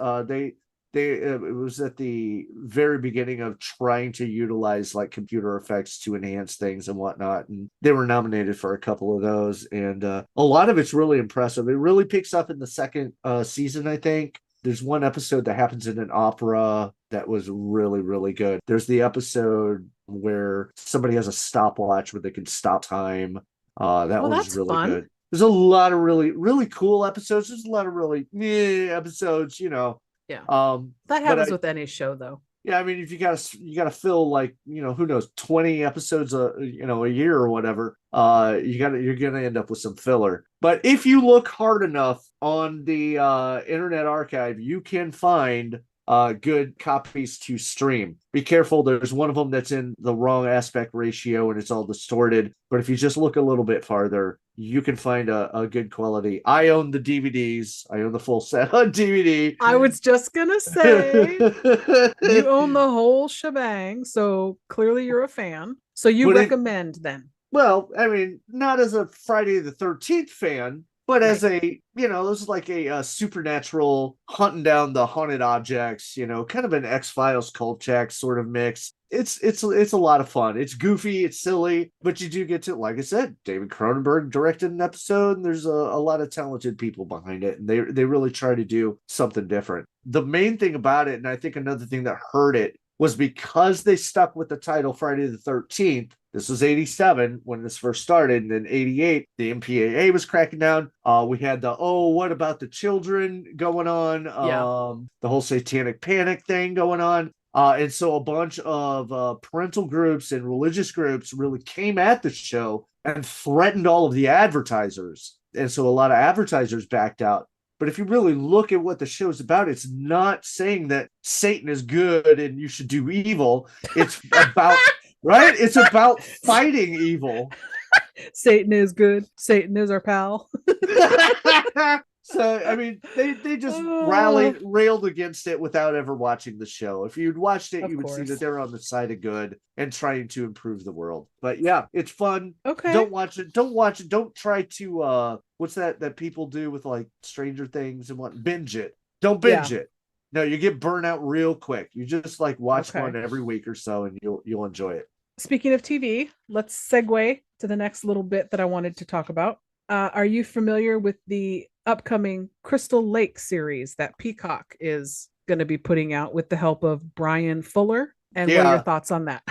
It was at the very beginning of trying to utilize like computer effects to enhance things and whatnot, and they were nominated for a couple of those, and a lot of it's really impressive. It really picks up in the second season. I think there's one episode that happens in an opera that was really, really good. There's the episode where somebody has a stopwatch where they can stop time. That was really fun. Good. There's a lot of really, really cool episodes. There's a lot of really episodes, Yeah. That happens with any show, though. Yeah, I mean, if you gotta fill like, who knows, 20 episodes a year or whatever, you're gonna end up with some filler. But if you look hard enough on the Internet Archive, you can find good copies to stream. Be careful, there's one of them that's in the wrong aspect ratio and it's all distorted. But if you just look a little bit farther, you can find a good quality. I own the DVDs. I own the full set on DVD. I was just gonna say you own the whole shebang, so clearly you're a fan. So you recommend then? Well, I mean, not as a Friday the 13th fan, but as a, this is like a supernatural hunting down the haunted objects, kind of an X-Files Kolchak sort of mix. It's a lot of fun. It's goofy, it's silly, but you do get to, like I said, David Cronenberg directed an episode, and there's a lot of talented people behind it, and they really try to do something different. The main thing about it, and I think another thing that hurt it, was because they stuck with the title Friday the 13th. This was 87 when this first started, and then 88, the MPAA was cracking down. We had the, what about the children going on? The whole satanic panic thing going on. And so a bunch of parental groups and religious groups really came at the show and threatened all of the advertisers. And so a lot of advertisers backed out. But if you really look at what the show's about, it's not saying that Satan is good and you should do evil. It's about, right? It's about fighting evil. Satan is good. Satan is our pal. So, I mean, they just railed against it without ever watching the show. If you'd watched it, you would see that they're on the side of good and trying to improve the world. But yeah, it's fun. Okay. Don't watch it. Don't try to, what's that people do with like Stranger Things and what? Binge it. Don't binge it. No, you get burnt out real quick. You just like watch one every week or so and you'll enjoy it. Speaking of TV, let's segue to the next little bit that I wanted to talk about. Are you familiar with the upcoming Crystal Lake series that Peacock is going to be putting out with the help of Brian Fuller? And what are your thoughts on that?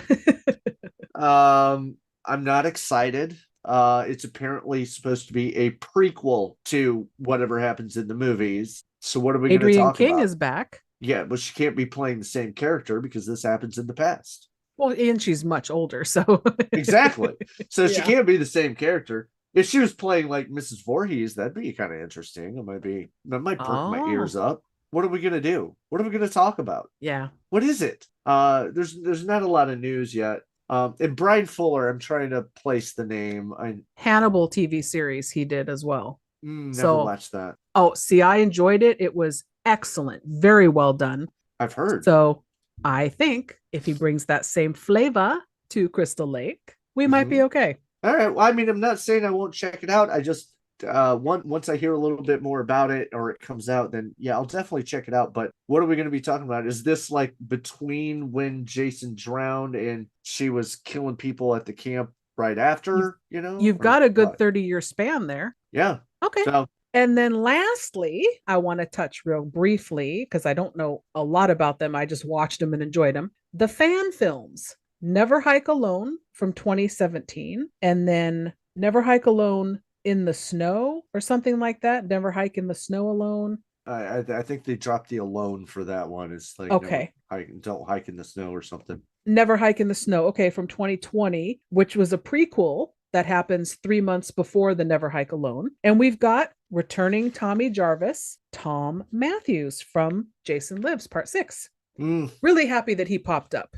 I'm not excited. It's apparently supposed to be a prequel to whatever happens in the movies. So what are we going to talk about? Adrienne King is back. Yeah, but she can't be playing the same character because this happens in the past. Well, and she's much older, so exactly. So she can't be the same character. If she was playing like Mrs. Voorhees, that'd be kind of interesting. That might perk my ears up. What are we gonna do? What are we gonna talk about? Yeah. What is it? There's not a lot of news yet. And Brian Fuller, I'm trying to place the name. Hannibal TV series he did as well. Never watched that. Oh, see, I enjoyed it. It was excellent. Very well done. I've heard. So I think if he brings that same flavor to Crystal Lake, we might be okay. All right. Well, I mean, I'm not saying I won't check it out. I just once I hear a little bit more about it or it comes out, then yeah, I'll definitely check it out. But what are we going to be talking about? Is this like between when Jason drowned and she was killing people at the camp right after? You've got a good 30-year span there. Yeah. Okay. So And then lastly, I want to touch real briefly, because I don't know a lot about them. I just watched them and enjoyed them. The fan films, Never Hike Alone from 2017, and then Never Hike Alone in the Snow or something like that. Never Hike in the Snow Alone. I think they dropped the alone for that one. It's like, okay, don't hike in the snow or something. Never Hike in the Snow. Okay, from 2020, which was a prequel that happens 3 months before the Never Hike Alone. And we've got returning Tommy Jarvis, Tom Matthews from Jason Lives Part 6. Really happy that he popped up.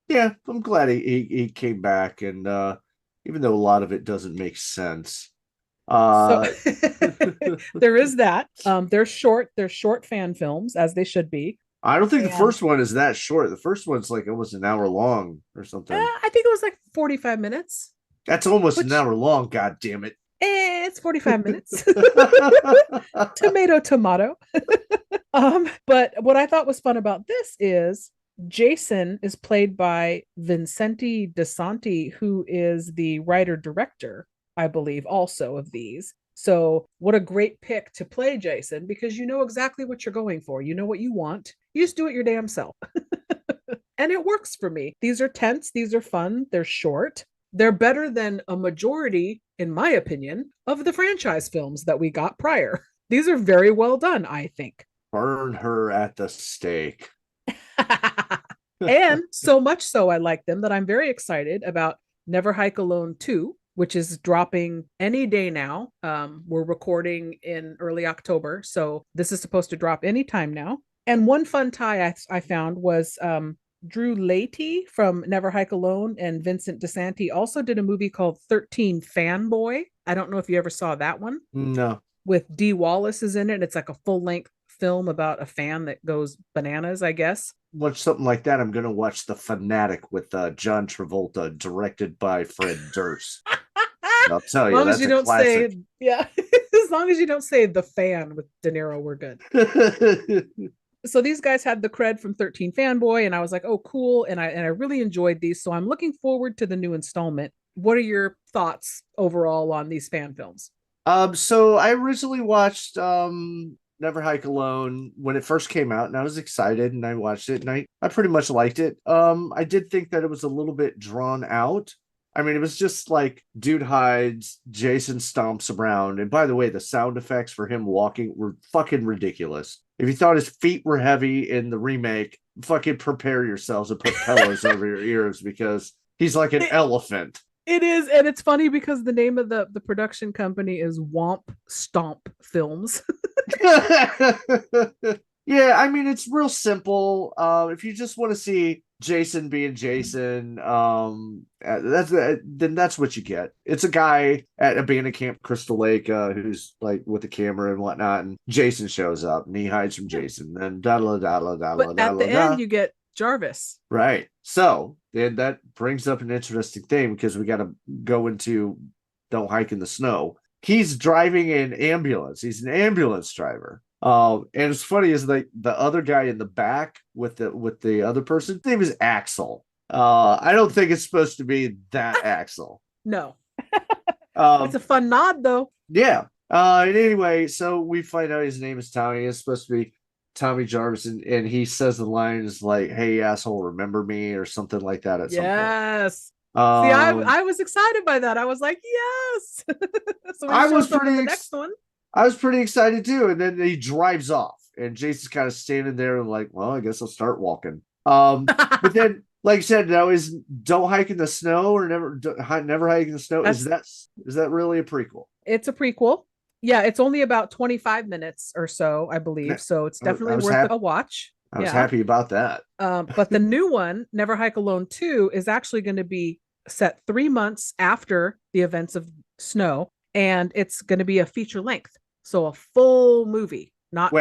Yeah, I'm glad he came back. And even though a lot of it doesn't make sense. So, there is that. They're short fan films, as they should be. I don't think the first one is that short. The first one's like almost an hour long or something. I think it was like 45 minutes. That's almost an hour long. God damn it. It's 45 minutes. Tomato. But what I thought was fun about this is Jason is played by Vincente DeSanti, who is the writer-director, I believe, also of these. So what a great pick to play Jason, because you know exactly what you're going for. You know what you want. You just do it your damn self. And it works for me. These are tense. These are fun. They're short. They're better than a majority, in my opinion, of the franchise films that we got prior. These are very well done, I think. Burn her at the stake. And so much so I like them that I'm very excited about Never Hike Alone 2, which is dropping any day now. We're recording in early October, so this is supposed to drop anytime now. And one fun tie I found was Drew Lady from Never Hike Alone and Vincent DeSanti also did a movie called 13 Fanboy. I don't know if you ever saw that one. No. With Dee Wallace is in it. It's like a full-length film about a fan that goes bananas, I guess. Watch something like that. I'm going to watch The Fanatic with John Travolta, directed by Fred Durst. I'll tell you, that's a classic. As long as you don't say The Fan with De Niro, we're good. So these guys had the cred from 13 Fanboy, and I was like, oh, cool. And I really enjoyed these. So I'm looking forward to the new installment. What are your thoughts overall on these fan films? So I originally watched Never Hike Alone when it first came out, and I was excited, and I watched it, and I pretty much liked it. I did think that it was a little bit drawn out. I mean, it was just like dude hides, Jason stomps around. And by the way, the sound effects for him walking were fucking ridiculous. If you thought his feet were heavy in the remake, fucking prepare yourselves and put pillows over your ears, because he's like an elephant. It is, and it's funny because the name of the production company is Womp Stomp Films. Yeah, I mean, it's real simple. If you just want to see Jason being Jason, then that's what you get. It's a guy at abandoned camp Crystal Lake who's like with the camera and whatnot, and Jason shows up and he hides from Jason. Then But at the end, you get Jarvis. Right. So then that brings up an interesting thing, because we got to go into Don't Hike in the Snow. He's driving an ambulance. He's an ambulance driver. And it's funny is like the other guy in the back with the other person, his name is Axel. I don't think it's supposed to be that Axel. No. It's a fun nod though. Yeah. And anyway, so we find out his name is Tommy. It's supposed to be Tommy Jarvis, and he says the lines like, "Hey asshole, remember me," or something like that at some point. Yes. See, I was excited by that. I was like, yes. So I was pretty next one. I was pretty excited too. And then he drives off, and Jason's kind of standing there and like, well, I guess I'll start walking. But then, like I said, now is Don't Hike in the Snow or Never Hike in the Snow. Is that really a prequel? It's a prequel. Yeah, it's only about 25 minutes or so, I believe. So it's definitely worth a watch. I was happy about that. But the new one, Never Hike Alone 2, is actually going to be set 3 months after the events of Snow, and it's going to be a feature length. So a full movie, not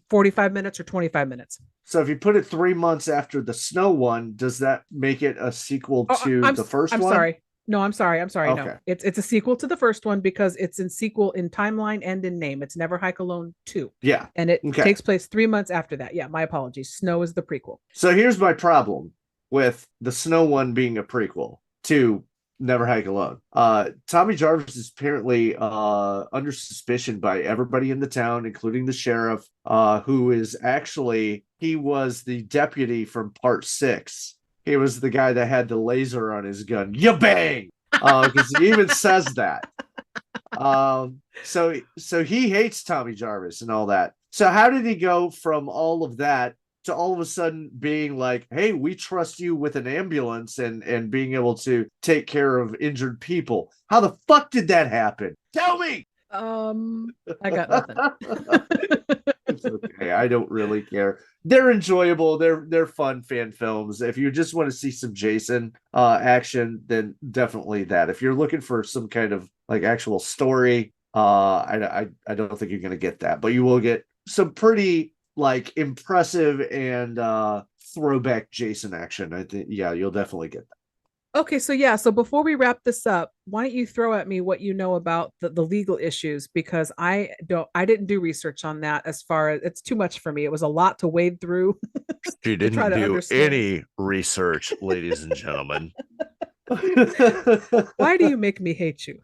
45 minutes or 25 minutes. So if you put it 3 months after the Snow one, does that make it a sequel to the first one? I'm sorry. No, I'm sorry. Okay. No, it's a sequel to the first one because it's in sequel in timeline and in name. It's Never Hike Alone 2. Yeah. And it takes place 3 months after that. Yeah, my apologies. Snow is the prequel. So here's my problem with the Snow one being a prequel to Never Hike Alone. Tommy Jarvis is apparently under suspicion by everybody in the town, including the sheriff, who is actually, he was the deputy from part 6. He was the guy that had the laser on his gun. Ya bang! Because he even says that. So he hates Tommy Jarvis and all that. So how did he go from all of that to all of a sudden being like, hey, we trust you with an ambulance and being able to take care of injured people? How the fuck did that happen? Tell me. I got nothing. It's okay. I don't really care. They're enjoyable. They're fun fan films. If you just want to see some Jason action, then definitely that. If you're looking for some kind of like actual story, I don't think you're going to get that, but you will get some pretty like impressive and throwback Jason action. I think, yeah, you'll definitely get that. Okay, so before we wrap this up, why don't you throw at me what you know about the legal issues, because I didn't do research on that. As far as, it's too much for me. It was a lot to wade through. She didn't do any research, ladies and gentlemen. Why do you make me hate you?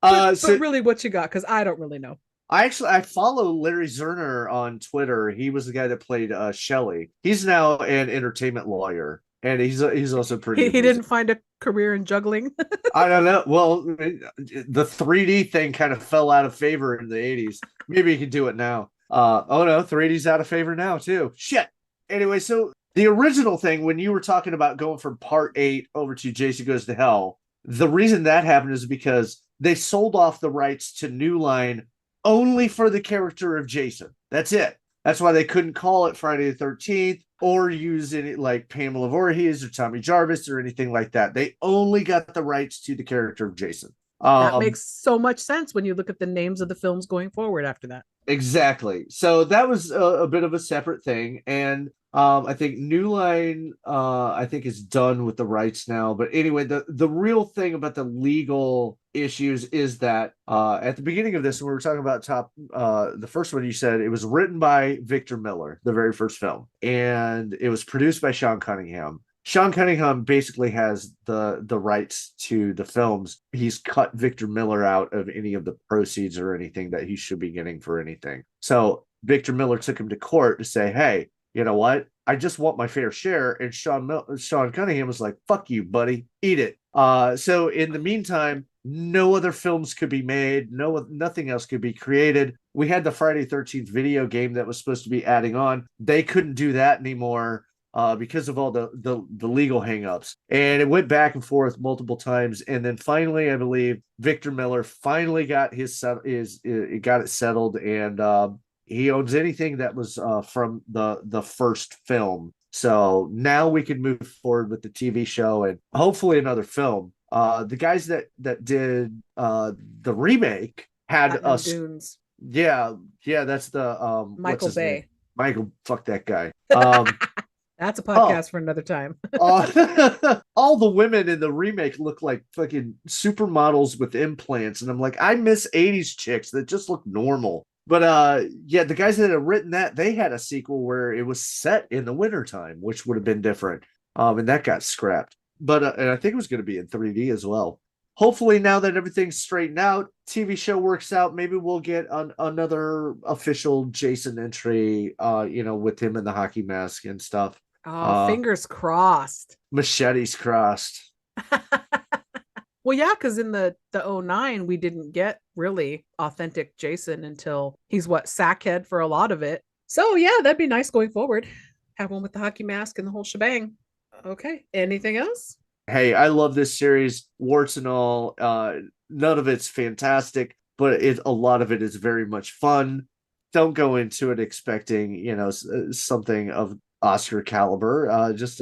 But really, what you got? Because I don't really know. I follow Larry Zerner on Twitter. He was the guy that played Shelley. He's now an entertainment lawyer, and he's also pretty. He didn't find a career in juggling. I don't know. Well, the 3D thing kind of fell out of favor in the 80s. Maybe he can do it now. Oh no, 3D's out of favor now too. Shit. Anyway, so the original thing, when you were talking about going from part 8 over to Jason Goes to Hell, the reason that happened is because they sold off the rights to New Line only for the character of Jason. That's it. That's why they couldn't call it Friday the 13th or use any like Pamela Voorhees or Tommy Jarvis or anything like that. They only got the rights to the character of Jason. That makes so much sense when you look at the names of the films going forward after that. Exactly. So that was a bit of a separate thing. And I think New Line, I think is done with the rights now. But anyway, the real thing about the legal issues is that at the beginning of this, when we were talking about the first one, you said it was written by Victor Miller, the very first film, and it was produced by Sean Cunningham. Sean Cunningham basically has the rights to the films. He's cut Victor Miller out of any of the proceeds or anything that he should be getting for anything. So Victor Miller took him to court to say, hey, you know what? I just want my fair share. And Sean Cunningham was like, fuck you, buddy. Eat it. So in the meantime, no other films could be made. Nothing else could be created. We had the Friday 13th video game that was supposed to be adding on. They couldn't do that anymore because of all the legal hangups. And it went back and forth multiple times. And then finally, I believe Victor Miller finally got got it settled, and he owns anything that was from the first film. So now we can move forward with the TV show and hopefully another film. The guys that did the remake had us. Dunes. Yeah, that's the Michael Bay. Michael, fuck that guy. That's a podcast for another time. All the women in the remake look like fucking supermodels with implants, and I'm like, I miss 80s chicks that just look normal. But yeah, the guys that had written that, they had a sequel where it was set in the wintertime, which would have been different. And that got scrapped. But and I think it was going to be in 3D as well. Hopefully, now that everything's straightened out, TV show works out, maybe we'll get another official Jason entry, with him in the hockey mask and stuff. Fingers crossed. Machetes crossed. Well, yeah, because in the 09, we didn't get really authentic Jason until he's Sackhead for a lot of it. So yeah, that'd be nice going forward. Have one with the hockey mask and the whole shebang. Okay. Anything else? Hey, I love this series, warts and all. None of it's fantastic, but a lot of it is very much fun. Don't go into it expecting, something of Oscar caliber. Just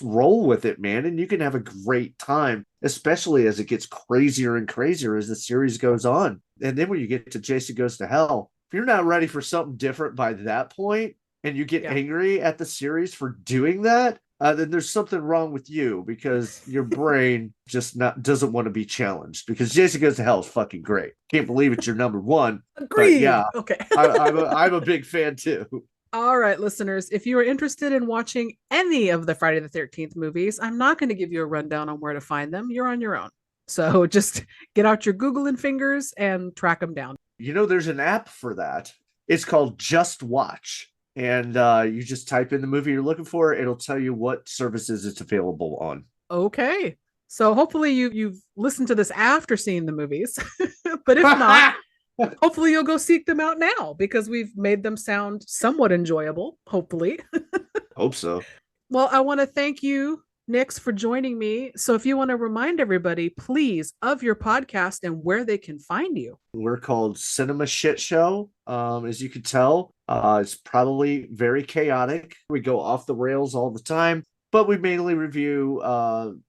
roll with it, man, and you can have a great time, especially as it gets crazier and crazier as the series goes on. And then when you get to Jason Goes to Hell, if you're not ready for something different by that point, and you get angry at the series for doing that, then there's something wrong with you, because your brain just doesn't want to be challenged. Because Jason Goes to Hell is fucking great. Can't believe it's your number one. Agreed. Yeah, okay. I'm a big fan too. All right, listeners, if you are interested in watching any of the Friday the 13th movies, I'm not going to give you a rundown on where to find them. You're on your own. So just get out your Googling fingers and track them down. You know, there's an app for that. It's called Just Watch. And you just type in the movie you're looking for. It'll tell you what services it's available on. Okay. So hopefully you've listened to this after seeing the movies. But if not, hopefully you'll go seek them out now because we've made them sound somewhat enjoyable, hopefully. Hope so. Well, I want to thank you, Nix, for joining me. So if you want to remind everybody, please, of your podcast and where they can find you. We're called Cinema Shit Show. As you can tell, it's probably very chaotic. We go off the rails all the time, but we mainly review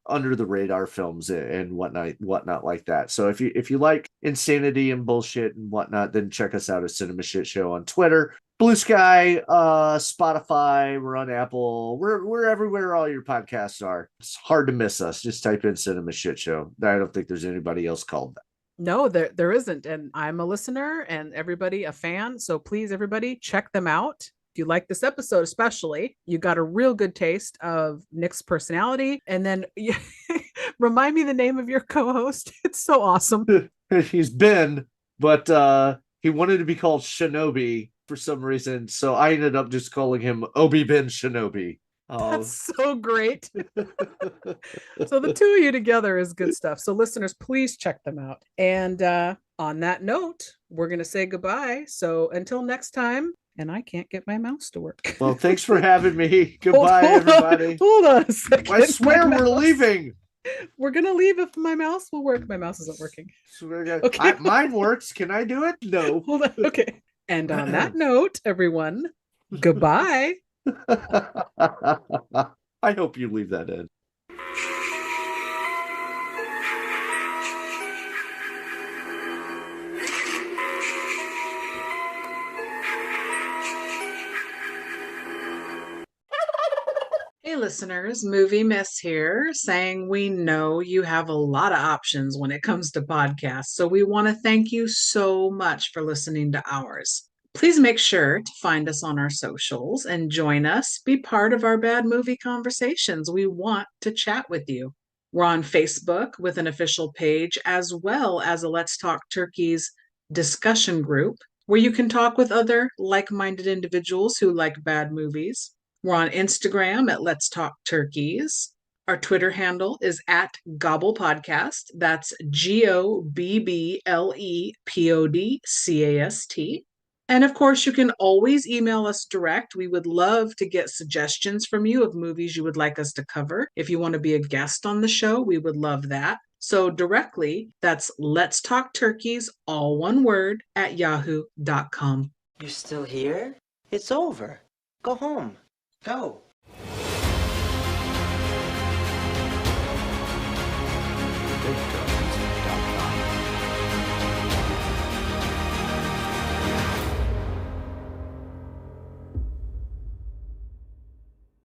under the radar films and whatnot like that. So if you like insanity and bullshit and whatnot, then check us out at Cinema Shit Show on Twitter, Blue Sky, Spotify. We're on Apple. We're everywhere all your podcasts are. It's hard to miss us. Just type in Cinema Shit Show. I don't think there's anybody else called that. No, there isn't. And I'm a listener and everybody a fan. So please, everybody, check them out. If you like this episode, especially, you got a real good taste of Nick's personality. And then remind me the name of your co-host. It's so awesome. He's Ben, but he wanted to be called Shinobi for some reason. So I ended up just calling him Obi-Ben Shinobi. That's so great. So the two of you together is good stuff. So listeners, please check them out. And on that note, we're going to say goodbye. So until next time, and I can't get my mouse to work. Well, thanks for having me. Goodbye, everybody. Hold on a second. I swear we're leaving. We're going to leave if my mouse will work. My mouse isn't working. Okay. Mine works. Can I do it? No. Hold on. Okay. And on that note, everyone, goodbye. I hope you leave that in. Hey listeners, Movie Miss here, saying we know you have a lot of options when it comes to podcasts, so we want to thank you so much for listening to ours. Please make sure to find us on our socials and join us. Be part of our bad movie conversations. We want to chat with you. We're on Facebook with an official page, as well as a Let's Talk Turkeys discussion group where you can talk with other like-minded individuals who like bad movies. We're on Instagram at Let's Talk Turkeys. Our Twitter handle is at Gobble Podcast. That's GOBBLEPODCAST. And of course, you can always email us direct. We would love to get suggestions from you of movies you would like us to cover. If you want to be a guest on the show, we would love that. So directly, that's Let's Talk Turkeys, all one word, at yahoo.com. You're still here? It's over. Go home. Go.